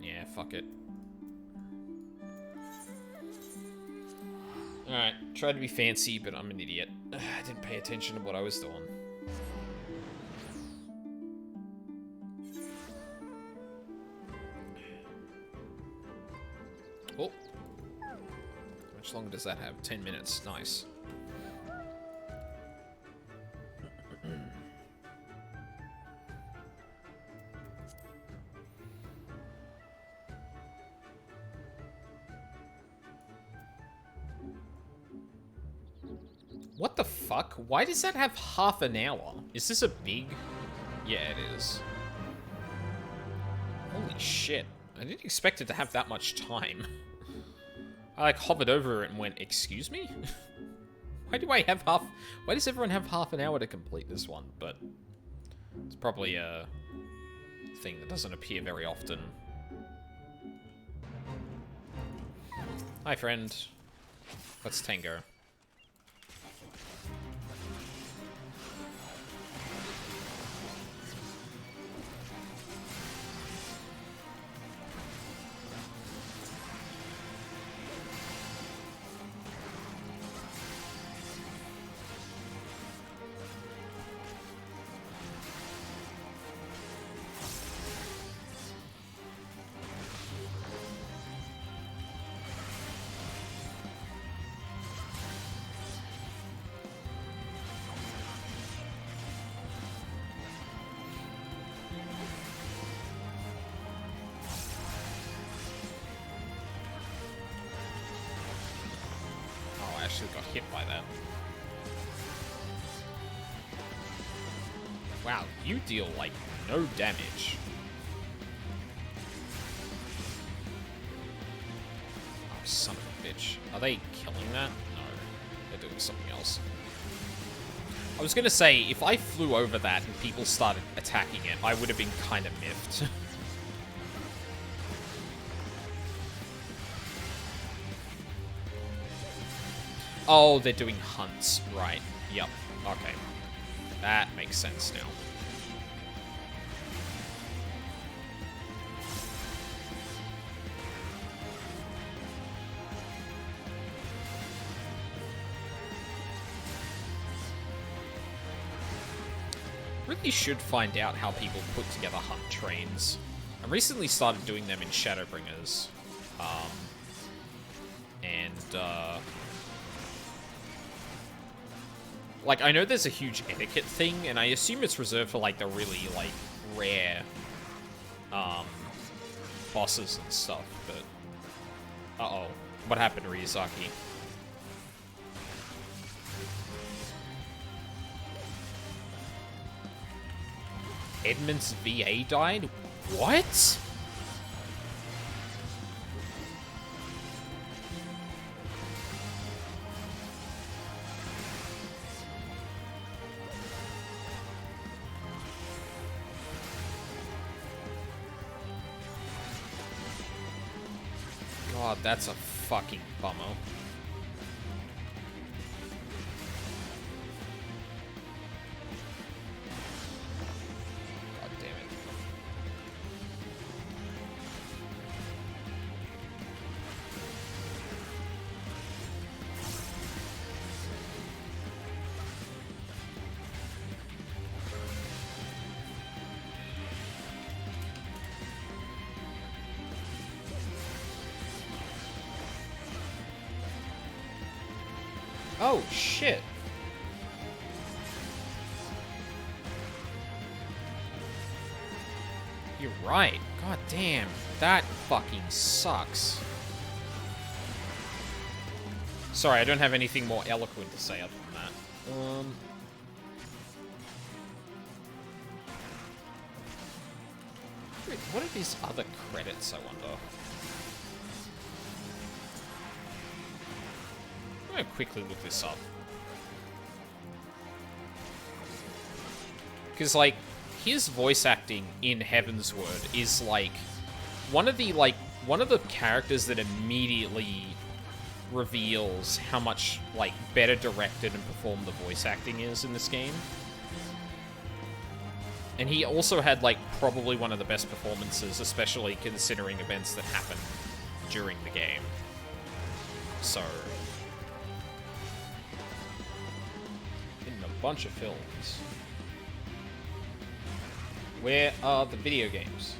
Yeah, fuck it. Alright, tried to be fancy, but I'm an idiot. I didn't pay attention to what I was doing. Oh. How much longer does that have? 10 minutes. Nice. What the fuck? Why does that have half an hour? Is this a big... Yeah, it is. Holy shit. I didn't expect it to have that much time. I, like, hovered over it and went, excuse me? Why does everyone have half an hour to complete this one? But it's probably a thing that doesn't appear very often. Hi, friend. Let's tango. Got hit by that. Wow, you deal, like, no damage. Oh, son of a bitch. Are they killing that? No, they're doing something else. I was gonna say, if I flew over that and people started attacking it, I would have been kind of miffed. Oh, they're doing hunts. Right. Yep. Okay. That makes sense now. Really should find out how people put together hunt trains. I recently started doing them in Shadowbringers. Like, I know there's a huge etiquette thing, and I assume it's reserved for, like, the really, like, rare, bosses and stuff, but... Uh-oh. What happened, Ryuzaki? Edmund's VA died? What? God, that's a fucking bummer. God damn it. Oh, shit. You're right. God damn. That fucking sucks. Sorry, I don't have anything more eloquent to say other than that. Wait, what are these other credits, I wonder? I'm gonna quickly look this up. Because, like, his voice acting in Heaven's Word is, like, one of the characters that immediately reveals how much, like, better directed and performed the voice acting is in this game. And he also had, like, probably one of the best performances, especially considering events that happened during the game. So... bunch of films. Where are the video games?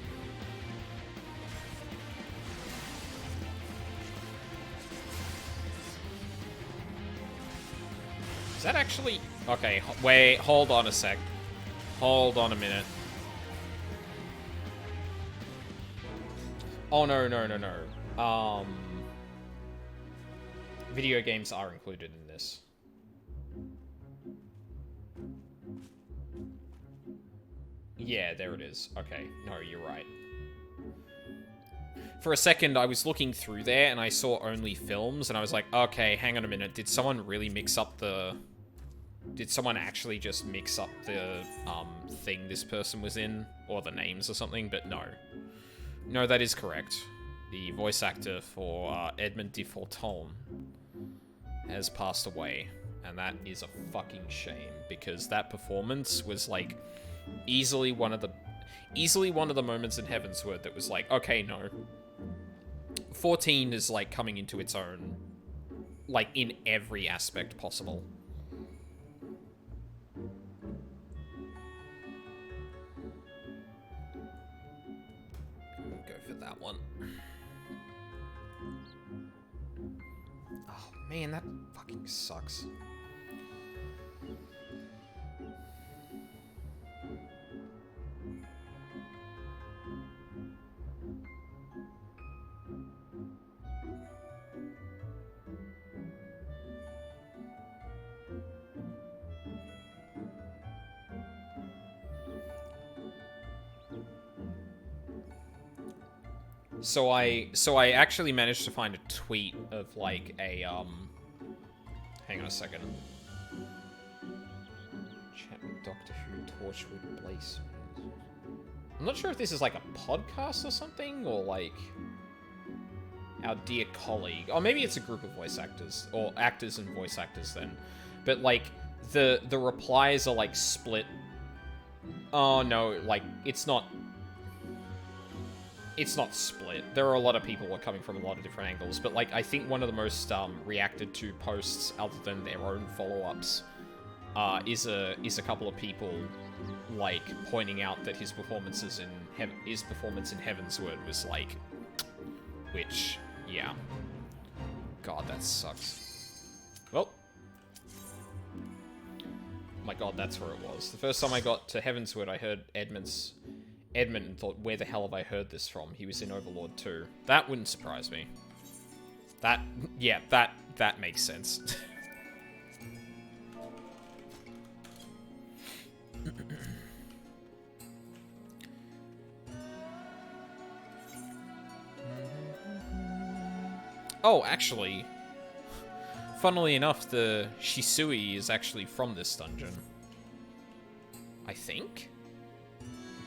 Is that actually... Okay, wait, hold on a sec. Hold on a minute. Oh, no, no, no, no. Video games are included in this. Yeah, there it is. Okay, no, you're right. For a second, I was looking through there, and I saw only films, and I was like, okay, hang on a minute. Did someone really mix up the... Did someone actually just mix up the, thing this person was in? Or the names or something? But no. No, that is correct. The voice actor for, Edmond de Forton has passed away. And that is a fucking shame, because that performance was, like, easily one of the moments in Heavensward that was like, okay, no. 14 is, like, coming into its own, like, in every aspect possible. We'll go for that one. Oh, man, that fucking sucks. So I actually managed to find a tweet of, like, a, hang on a second. Chat with Doctor Who, Torchwood, Blaze. I'm not sure if this is, like, a podcast or something, or, like, our dear colleague. Or maybe it's a group of voice actors, or actors and voice actors then. But, like, the replies are, like, split. Oh, no, like, it's not split. There are a lot of people who are coming from a lot of different angles, but, like, I think one of the most reacted to posts, other than their own follow-ups, is a couple of people, like, pointing out that his performance in Heavensward was, like, which, yeah. God, that sucks. Well. My god, that's where it was. The first time I got to Heavensward, I heard Edmund and thought, where the hell have I heard this from? He was in Overlord 2. That wouldn't surprise me. Yeah, that makes sense. Oh, actually, funnily enough, the Shisui is actually from this dungeon. I think?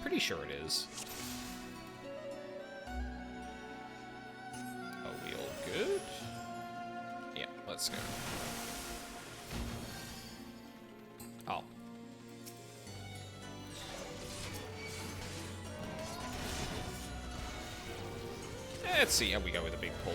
Pretty sure it is. Are we all good? Yeah, let's go. Oh. Let's see how we go with a big pull.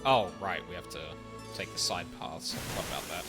Oh, right, we have to take the side paths. What about that?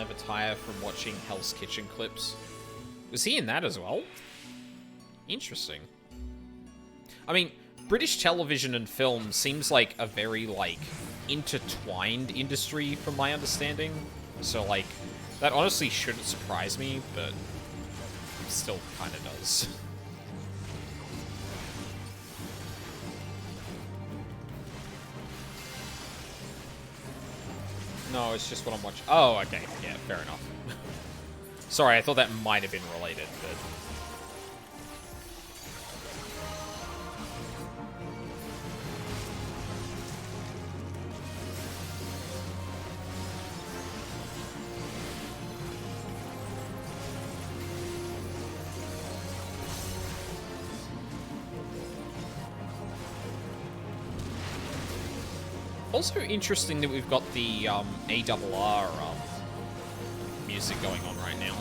never tire from watching Hell's Kitchen clips. Was he in that as well? Interesting. I mean, British television and film seems like a very, like, intertwined industry from my understanding. So, like, that honestly shouldn't surprise me, but it still kind of does. No, it's just what I'm watching. Oh, okay. Yeah, fair enough. Sorry, I thought that might have been related, but... Also interesting that we've got the ARR music going on right now.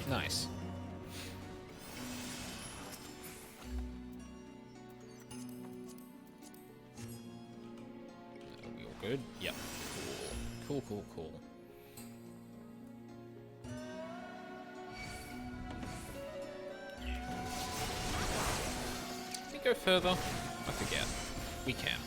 Nice. Are we all good? Yep. Cool. Cool. Can we go further? I forget. We can.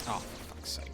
Oh, for fuck's sake.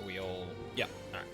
Are we all... Yeah, alright.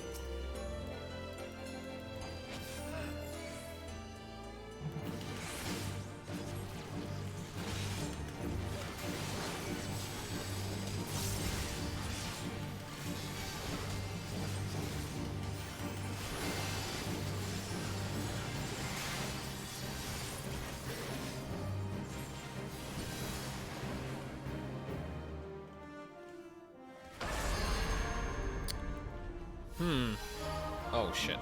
Oh, shit.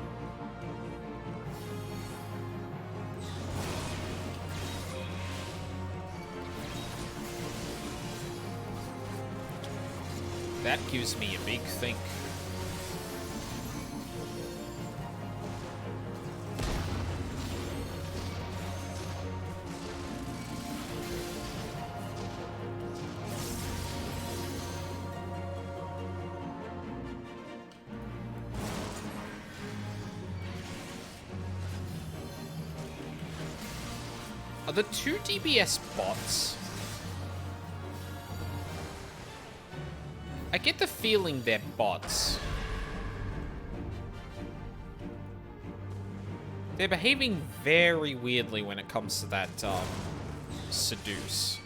That gives me a big think. Are the two DBS bots? I get the feeling they're bots. They're behaving very weirdly when it comes to that, seduce.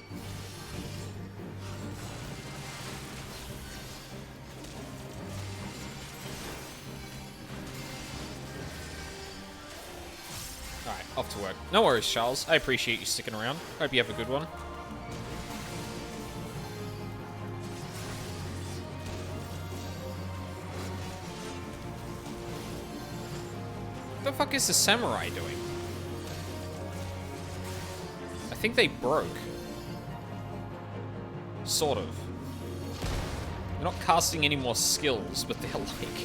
Alright, off to work. No worries, Charles. I appreciate you sticking around. Hope you have a good one. What the fuck is the samurai doing? I think they broke. Sort of. They're not casting any more skills, but they're like...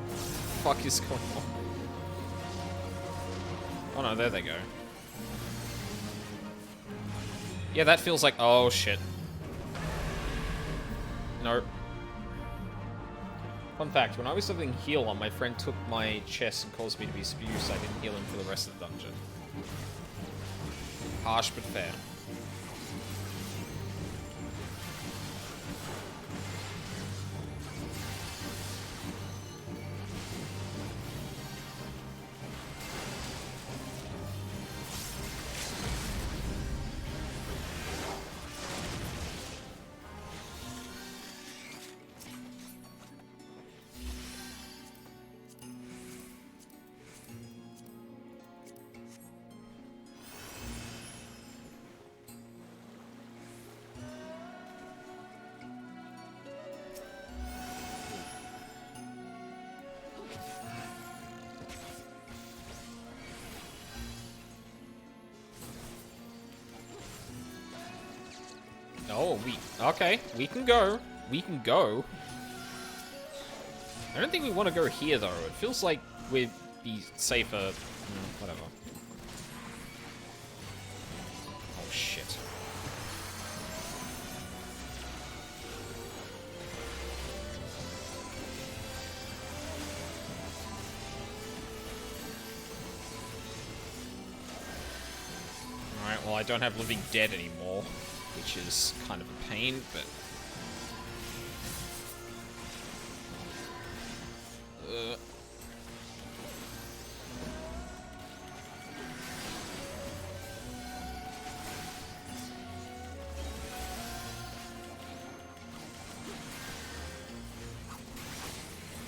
What the fuck is going on? Oh no, there they go. Yeah, that feels like... Oh, shit. Nope. Fun fact, when I was living heal on, my friend took my chest and caused me to be spewed, so I didn't heal him for the rest of the dungeon. Harsh but fair. Oh, okay, we can go. We can go. I don't think we want to go here, though. It feels like we'd be safer... whatever. Oh, shit. Alright, well, I don't have Living Dead anymore, which is kind of a pain, but...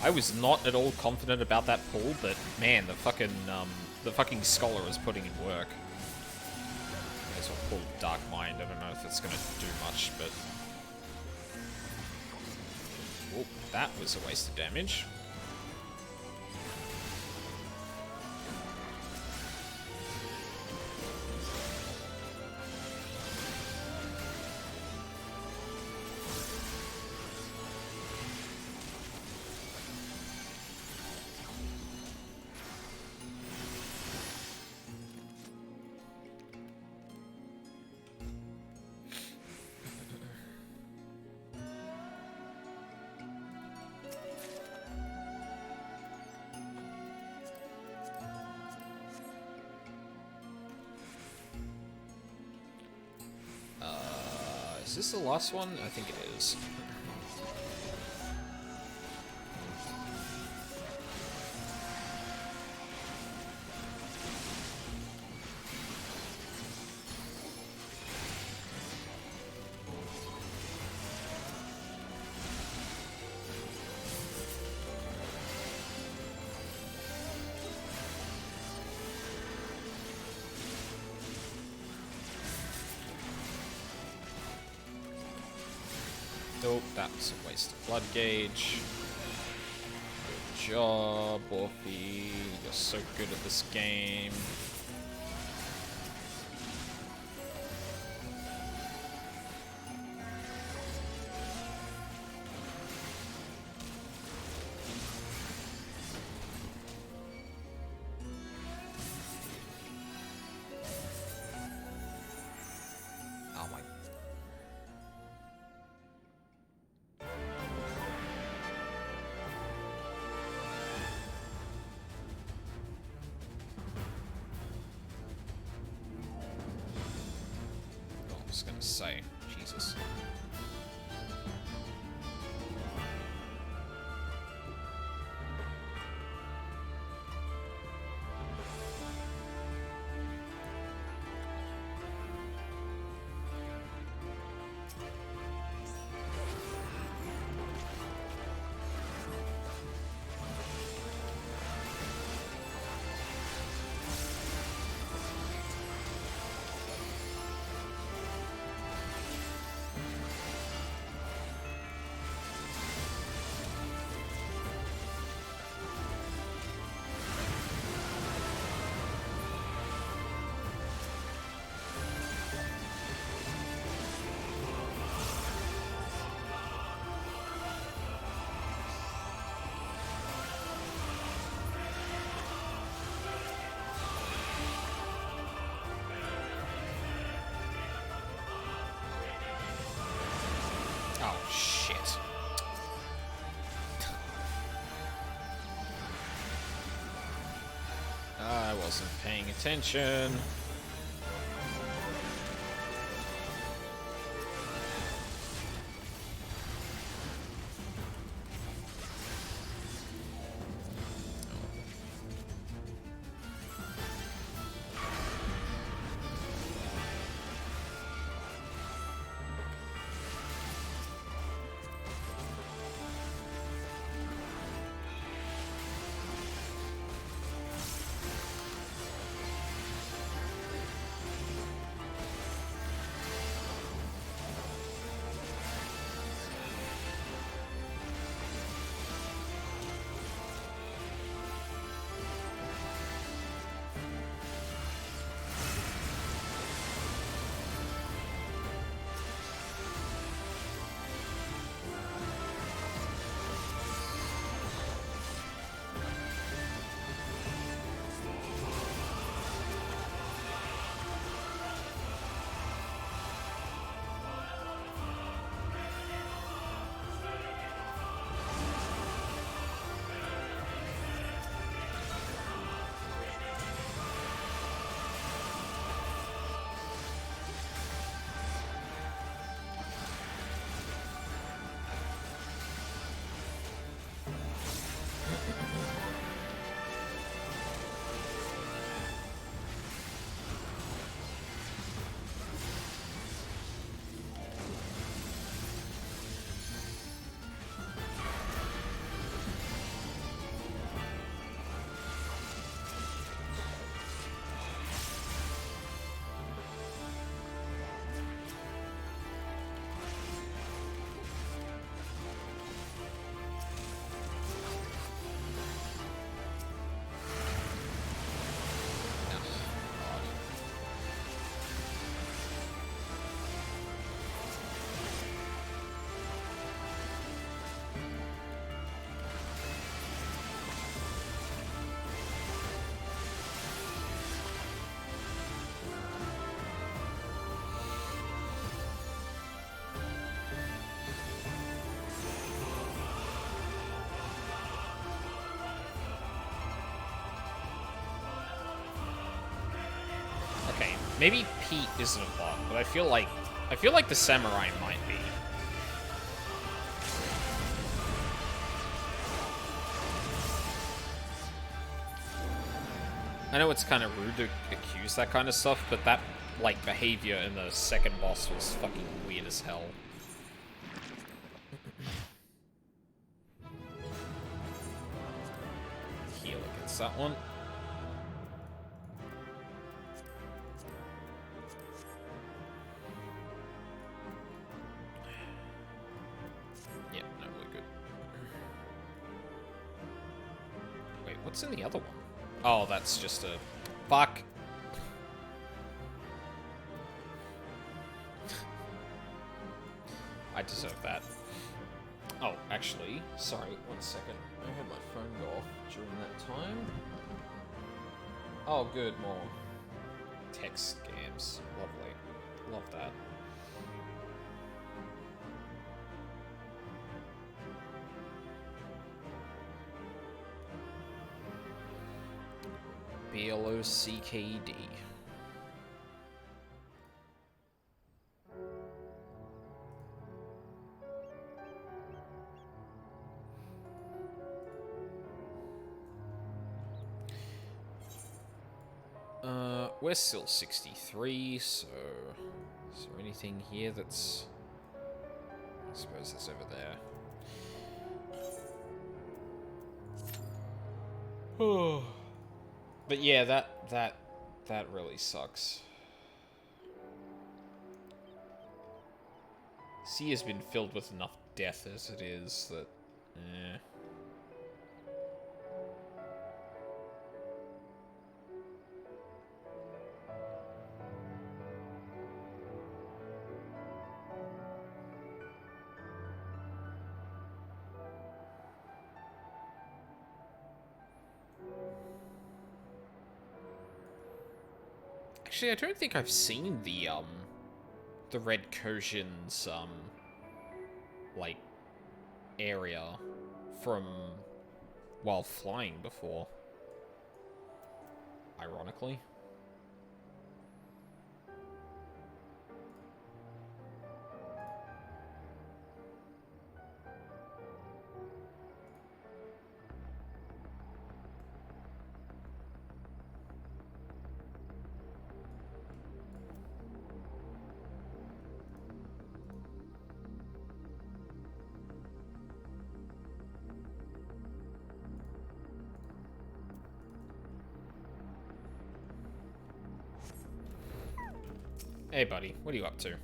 I was not at all confident about that pull, but man, the fucking scholar is putting in work. Guess I'll pull Dark Mind. I don't know if it's gonna do much, but oh, that was a waste of damage. Is this the last one? I think it is. Nope, that was a waste of blood gauge. job, Orphe. You're so good at this game. Oh my. I was gonna say, Jesus. Oh, shit. I wasn't paying attention. Okay, maybe Pete isn't a bot, but I feel like the Samurai might be. I know it's kind of rude to accuse that kind of stuff, but that, like, behavior in the second boss was fucking weird as hell. Heal against that one. Yeah, no, we're good. What's in the other one? Oh, that's just a... Fuck. I deserve that. Oh, actually, sorry, 1 second. I had my phone go off during that time. Oh, good, more text scams. Lovely. Love that. BLOCKD. We're still 63, so... Is there anything here that's... I suppose it's over there. But yeah, that really sucks. Sea has been filled with enough death as it is that... Actually, I don't think I've seen the Red Koshin's, like, area from while flying before. Ironically. Hey buddy, what are you up to?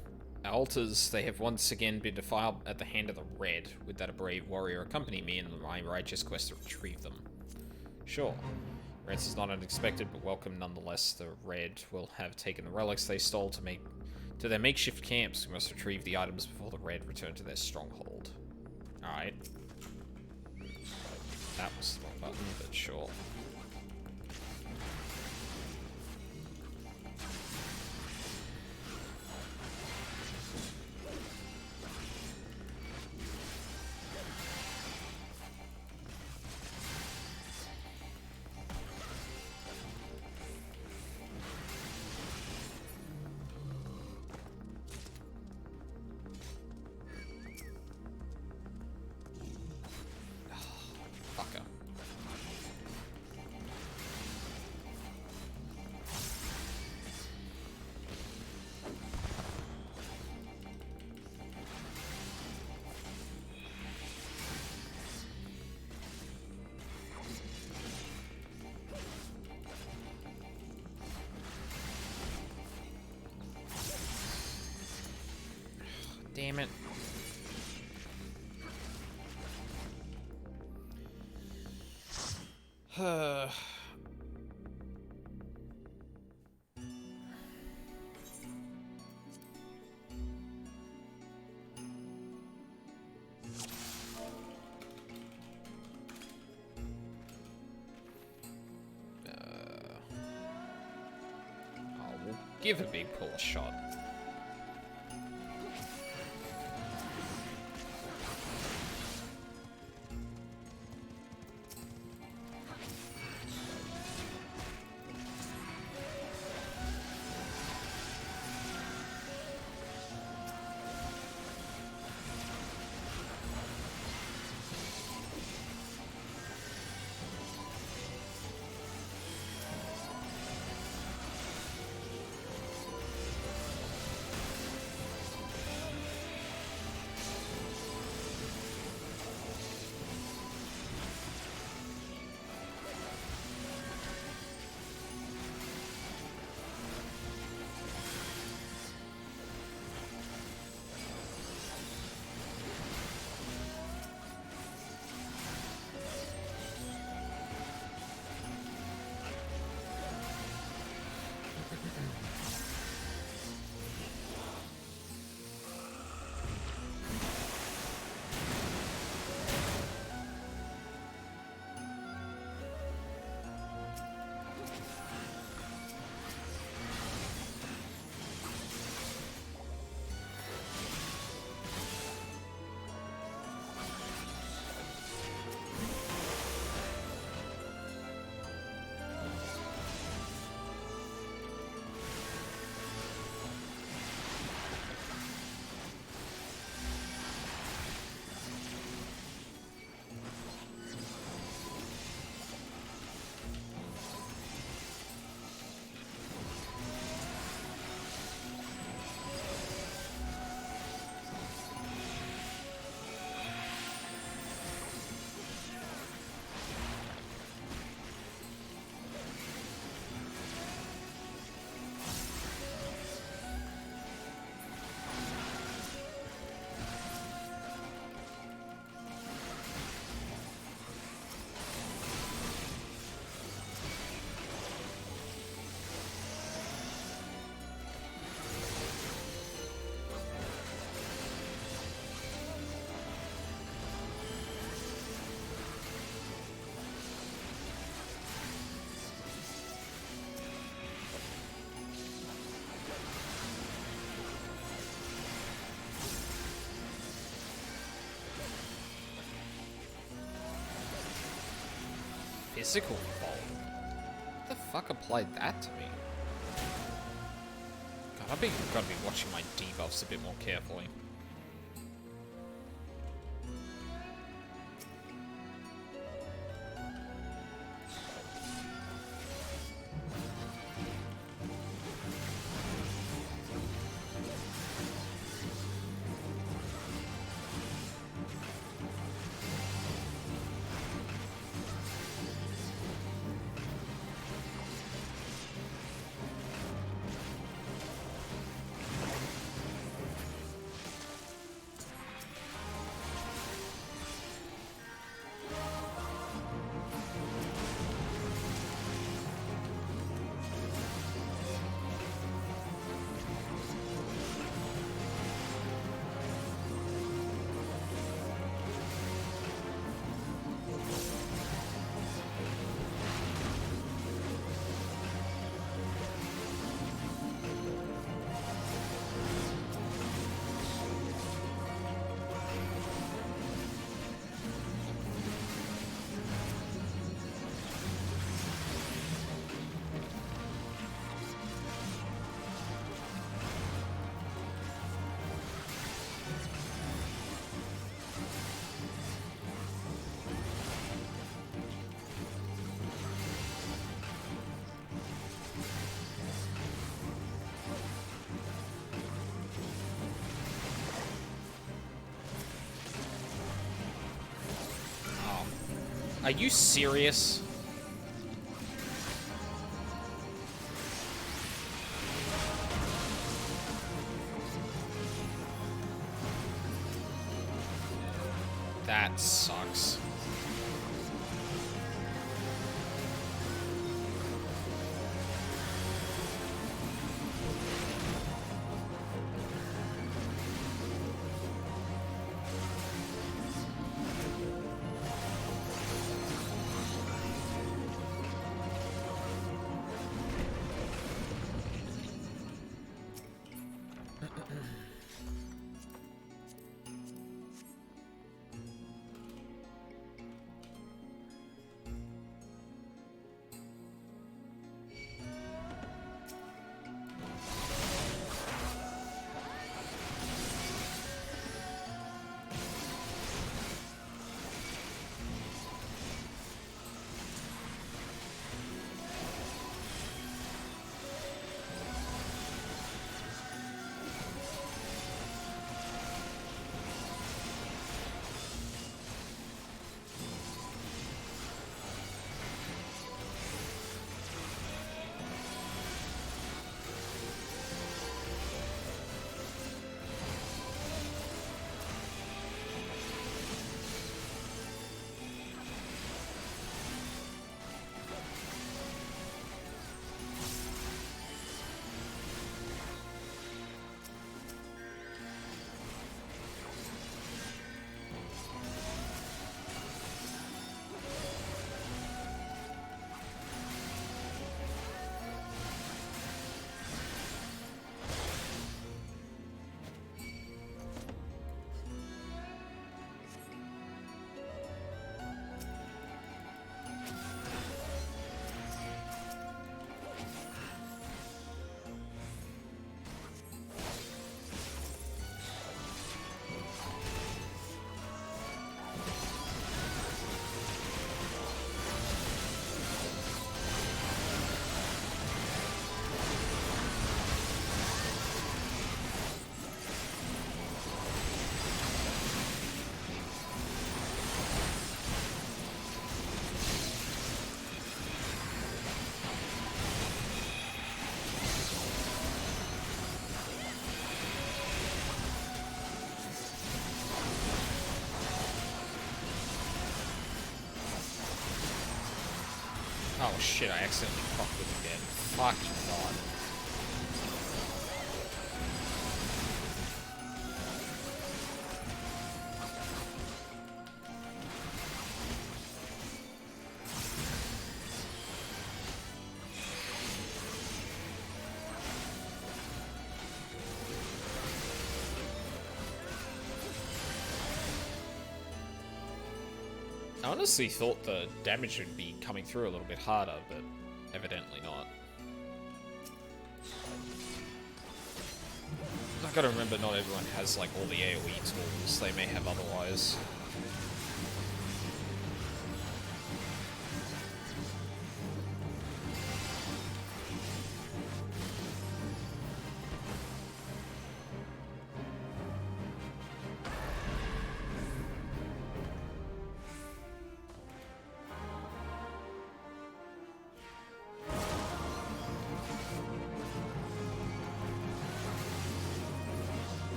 Our altars, they have once again been defiled at the hand of the Red. Would that a brave warrior accompany me in my righteous quest to retrieve them? Sure. Rest is not unexpected, but welcome nonetheless. The Red will have taken the relics they stole to their makeshift camps. We must retrieve the items before the Red return to their stronghold. Alright. That was the wrong button, but sure. Damn it. We'll give a big pull a shot. Physical evolve? What the fuck applied that to me? God, I've gotta be watching my debuffs a bit more carefully. Are you serious? That sucks. Oh shit, I accidentally fucked with it again. Fuck God. I honestly thought the damage would be coming through a little bit harder, but evidently not. I've got to remember not everyone has like all the AoE tools, they may have otherwise.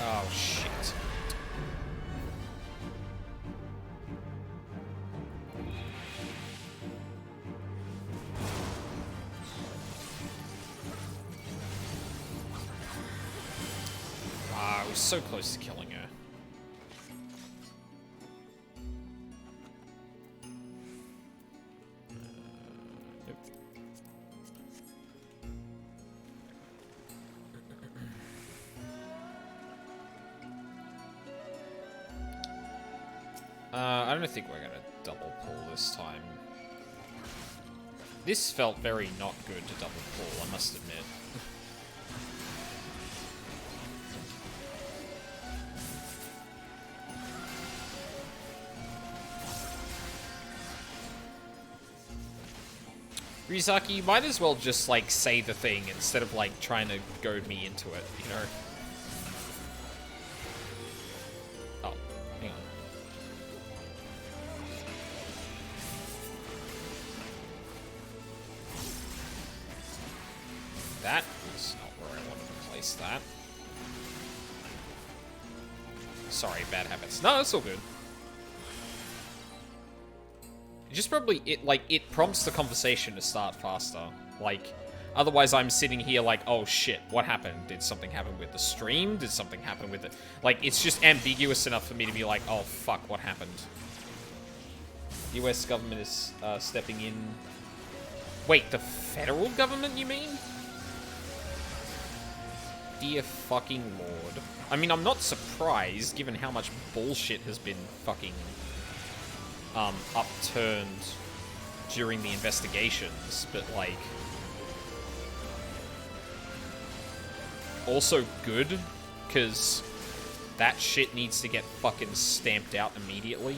Oh, shit. Ah, I was so close to killing her. Nope. I don't think we're gonna double pull this time. This felt very not good to double pull, I must admit. Rizaki, you might as well just, like, say the thing instead of, like, trying to goad me into it, you know? Oh, hang on. That was not where I wanted to place that. Sorry, bad habits. No, it's all good. Just probably, it prompts the conversation to start faster. Like, otherwise I'm sitting here like, oh shit, what happened? Did something happen with the stream? Did something happen with it? Like, it's just ambiguous enough for me to be like, oh fuck, what happened? US government is stepping in. Wait, the federal government, you mean? Dear fucking lord. I mean, I'm not surprised, given how much bullshit has been fucking upturned during the investigations, but, like, also good, because that shit needs to get fucking stamped out immediately.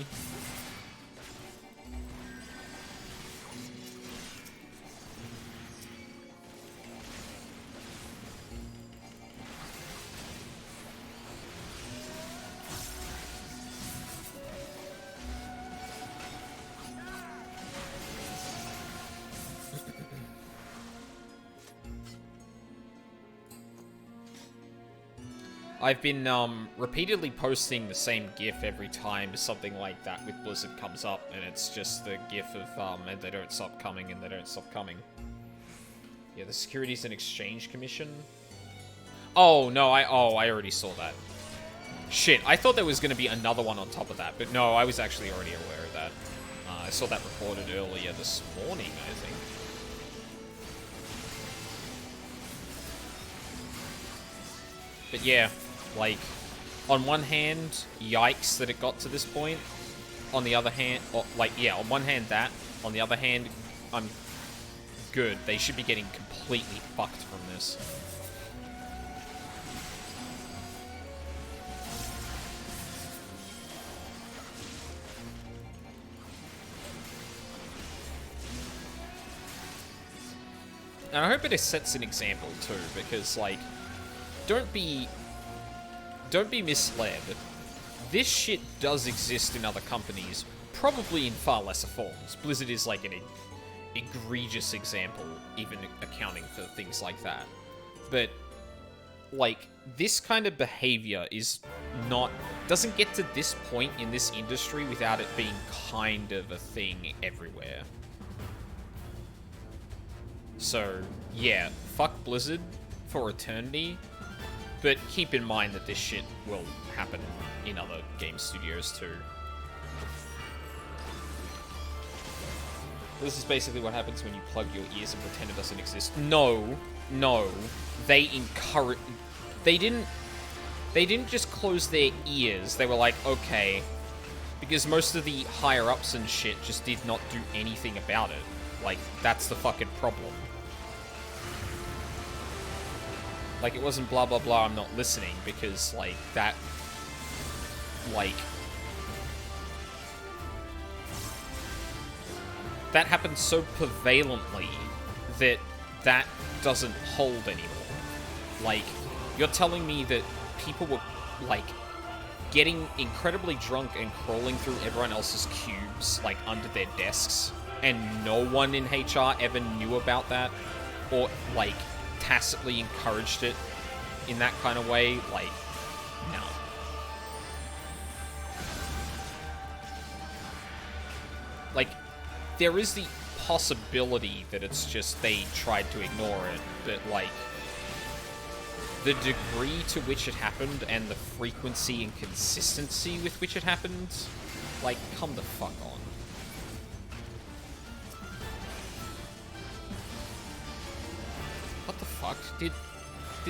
I've been repeatedly posting the same GIF every time something like that with Blizzard comes up, and it's just the GIF of and they don't stop coming, and they don't stop coming. Yeah, the Securities and Exchange Commission. Oh, no, I already saw that. Shit, I thought there was going to be another one on top of that, but no, I was actually already aware of that. I saw that reported earlier this morning, I think. But yeah, like, on one hand, yikes that it got to this point. On the other hand, on one hand that. On the other hand, I'm good. They should be getting completely fucked from this. And I hope it sets an example too, because like, don't be misled. This shit does exist in other companies, probably in far lesser forms. Blizzard is like an egregious example, even accounting for things like that. But like, this kind of behavior doesn't get to this point in this industry without it being kind of a thing everywhere. So, yeah, fuck Blizzard for eternity, but keep in mind that this shit will happen in other game studios too. This is basically what happens when you plug your ears and pretend it doesn't exist. No. They didn't just close their ears. They were like, okay, because most of the higher-ups and shit just did not do anything about it. Like, that's the fucking problem. Like, it wasn't blah, blah, blah, I'm not listening, because, like, that... Like... That happened so prevalently that that doesn't hold anymore. Like, you're telling me that people were, like, getting incredibly drunk and crawling through everyone else's cubes, like, under their desks, and no one in HR ever knew about that, or, like, tacitly encouraged it in that kind of way? Like, no. Like, there is the possibility that it's just they tried to ignore it, but, like, the degree to which it happened and the frequency and consistency with which it happened, like, come the fuck on. What the fuck? Did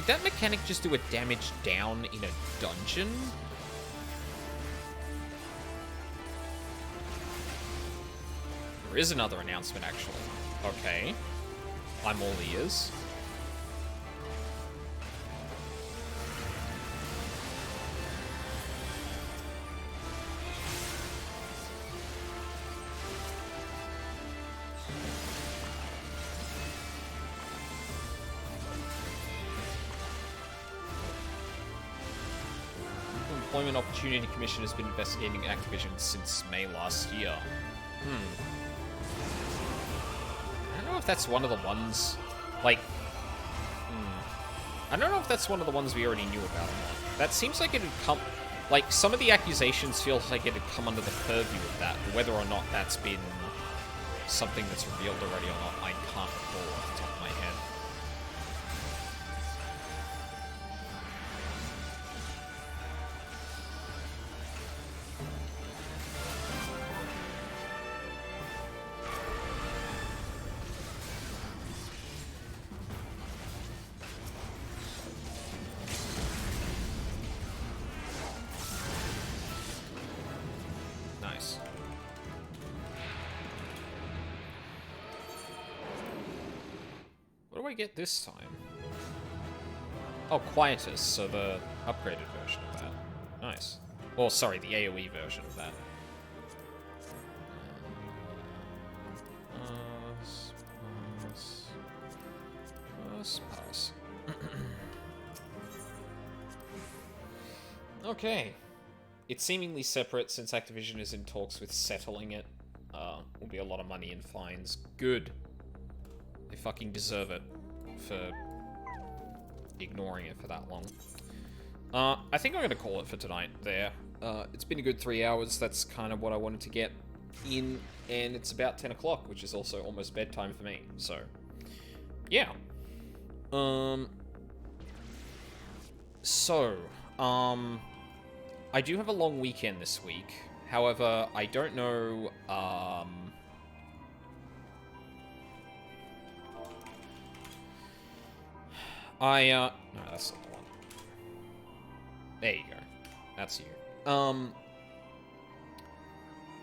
that mechanic just do a damage down in a dungeon? There is another announcement, actually. Okay. I'm all ears. Employment Opportunity Commission has been investigating Activision since May last year. I don't know if that's one of the ones, like, I don't know if that's one of the ones we already knew about or not. That seems like it had come, like, some of the accusations feels like it had come under the purview of that, but whether or not that's been something that's revealed already or not, I can't recall off the top of my head. What do I get this time? Oh, Quietus, so the upgraded version of that. Nice. Or, sorry, the AoE version of that. Pass. Okay. It's seemingly separate since Activision is in talks with settling it. Will be a lot of money in fines. Good. They fucking deserve it for ignoring it for that long. I think I'm going to call it for tonight there. It's been a good 3 hours. That's kind of what I wanted to get in, and it's about 10 o'clock, which is also almost bedtime for me. So, yeah. Um, so, I do have a long weekend this week. However, I don't know, no, that's not the one. There you go. That's you.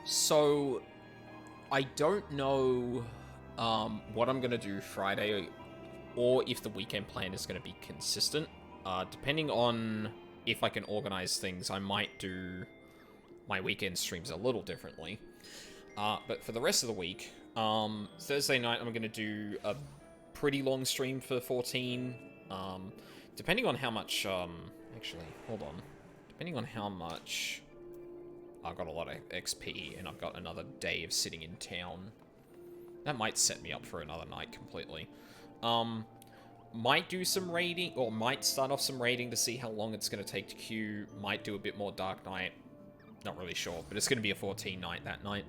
So, I don't know, what I'm gonna do Friday, or if the weekend plan is gonna be consistent. Depending on if I can organize things, I might do my weekend streams a little differently. But for the rest of the week, Thursday night I'm gonna do a pretty long stream for 14. Depending on how much, actually, hold on. Depending on how much I've got a lot of XP and I've got another day of sitting in town, that might set me up for another night completely. Might do some raiding, or might start off some raiding to see how long it's going to take to queue. Might do a bit more Dark Knight. Not really sure, but it's going to be a 14 night that night.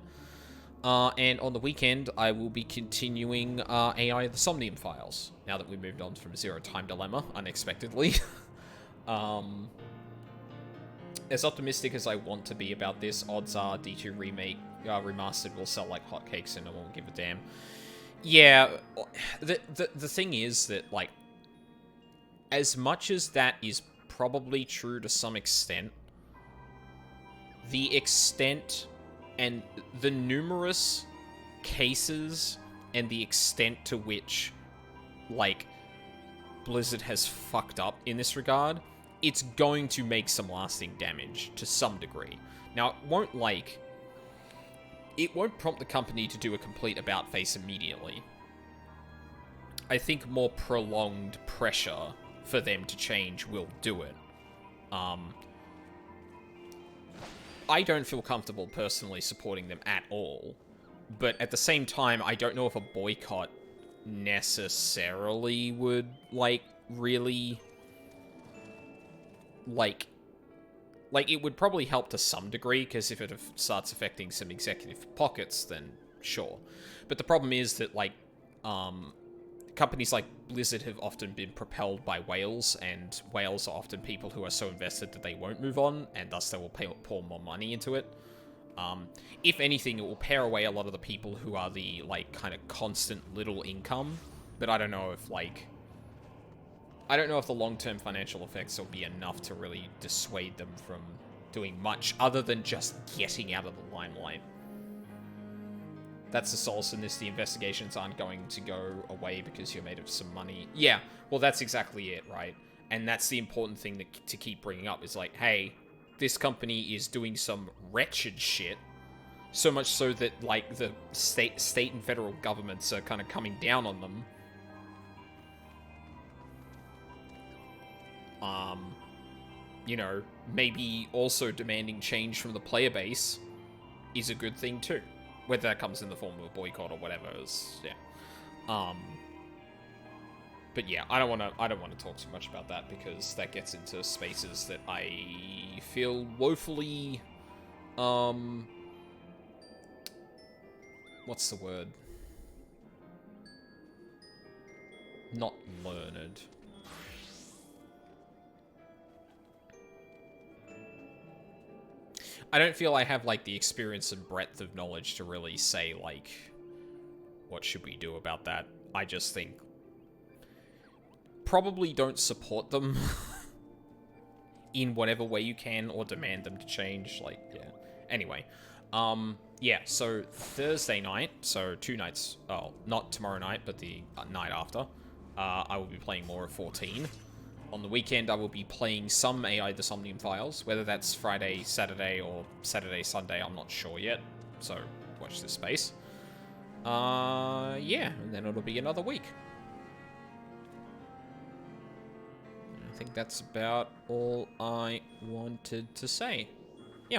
And on the weekend, I will be continuing AI The Somnium Files, now that we moved on from Zero Time Dilemma, unexpectedly. As optimistic as I want to be about this, odds are D2 Remake Remastered will sell like hotcakes and I won't give a damn. Yeah, the thing is that, like, as much as that is probably true to some extent, the extent and the numerous cases and the extent to which, like, Blizzard has fucked up in this regard, it's going to make some lasting damage to some degree. Now, it won't prompt the company to do a complete about-face immediately. I think more prolonged pressure for them to change will do it. I don't feel comfortable personally supporting them at all, but at the same time, I don't know if a boycott necessarily would, like, really, like, it would probably help to some degree, because if it starts affecting some executive pockets, then sure. But the problem is that, like, companies like Blizzard have often been propelled by whales, and whales are often people who are so invested that they won't move on, and thus they will pour more money into it. If anything, it will pare away a lot of the people who are the, like, kind of constant little income, but I don't know if, like, the long-term financial effects will be enough to really dissuade them from doing much other than just getting out of the limelight. That's the solace in this. The investigations aren't going to go away because you're made of some money. Yeah, well, that's exactly it, right? And that's the important thing to keep bringing up, is like, hey, this company is doing some wretched shit, so much so that, like, the state and federal governments are kind of coming down on them. You know, maybe also demanding change from the player base is a good thing too. Whether that comes in the form of a boycott or whatever is, yeah. But yeah, I don't want to talk too much about that, because that gets into spaces that I feel woefully, what's the word? Not learned. I don't feel I have, like, the experience and breadth of knowledge to really say, like, what should we do about that. I just think probably don't support them in whatever way you can, or demand them to change, like, yeah. Anyway, yeah, so Thursday night, so 2 nights, oh, not tomorrow night, but the night after, I will be playing more of 14. On the weekend, I will be playing some AI The Somnium Files, whether that's Friday, Saturday, or Saturday, Sunday, I'm not sure yet, so watch this space. Yeah, and then it'll be another week. I think that's about all I wanted to say. Yeah.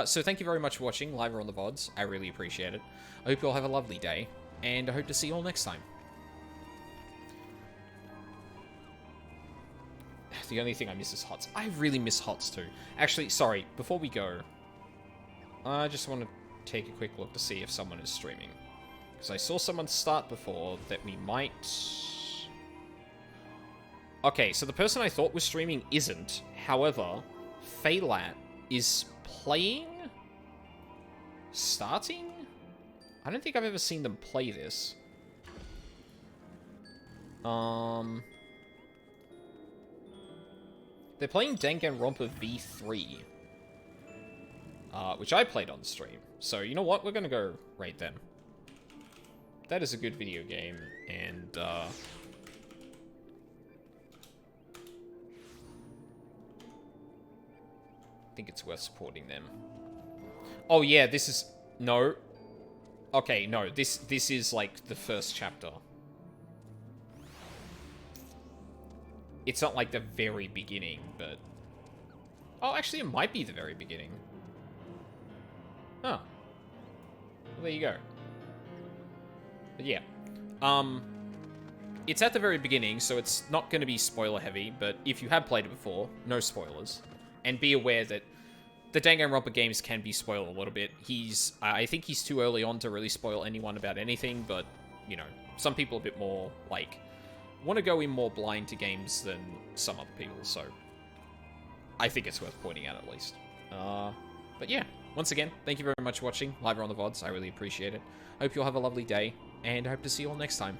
So thank you very much for watching, live or on the VODs. I really appreciate it. I hope you all have a lovely day, and I hope to see you all next time. The only thing I miss is HOTS. I really miss HOTS too. Actually, sorry, before we go, I just want to take a quick look to see if someone is streaming. Because I saw someone start before that we might Okay, so the person I thought was streaming isn't. However, Faylat is playing... Starting? I don't think I've ever seen them play this. They're playing Danganronpa V3. Which I played on stream. So, you know what? We're gonna go raid them. That is a good video game, and, I think it's worth supporting them. Oh, yeah, this is... No. Okay, no, this is, like, the first chapter. It's not, like, the very beginning, but... Oh, actually, it might be the very beginning. Oh. Well, there you go. But yeah. It's at the very beginning, so it's not going to be spoiler-heavy, but if you have played it before, no spoilers. And be aware that the Danganronpa games can be spoiled a little bit. I think he's too early on to really spoil anyone about anything, but, you know, some people are a bit more, like, want to go in more blind to games than some other people, so I think it's worth pointing out at least. But yeah, once again, thank you very much for watching, live or on the VODs, I really appreciate it. Hope you'll have a lovely day, and I hope to see you all next time.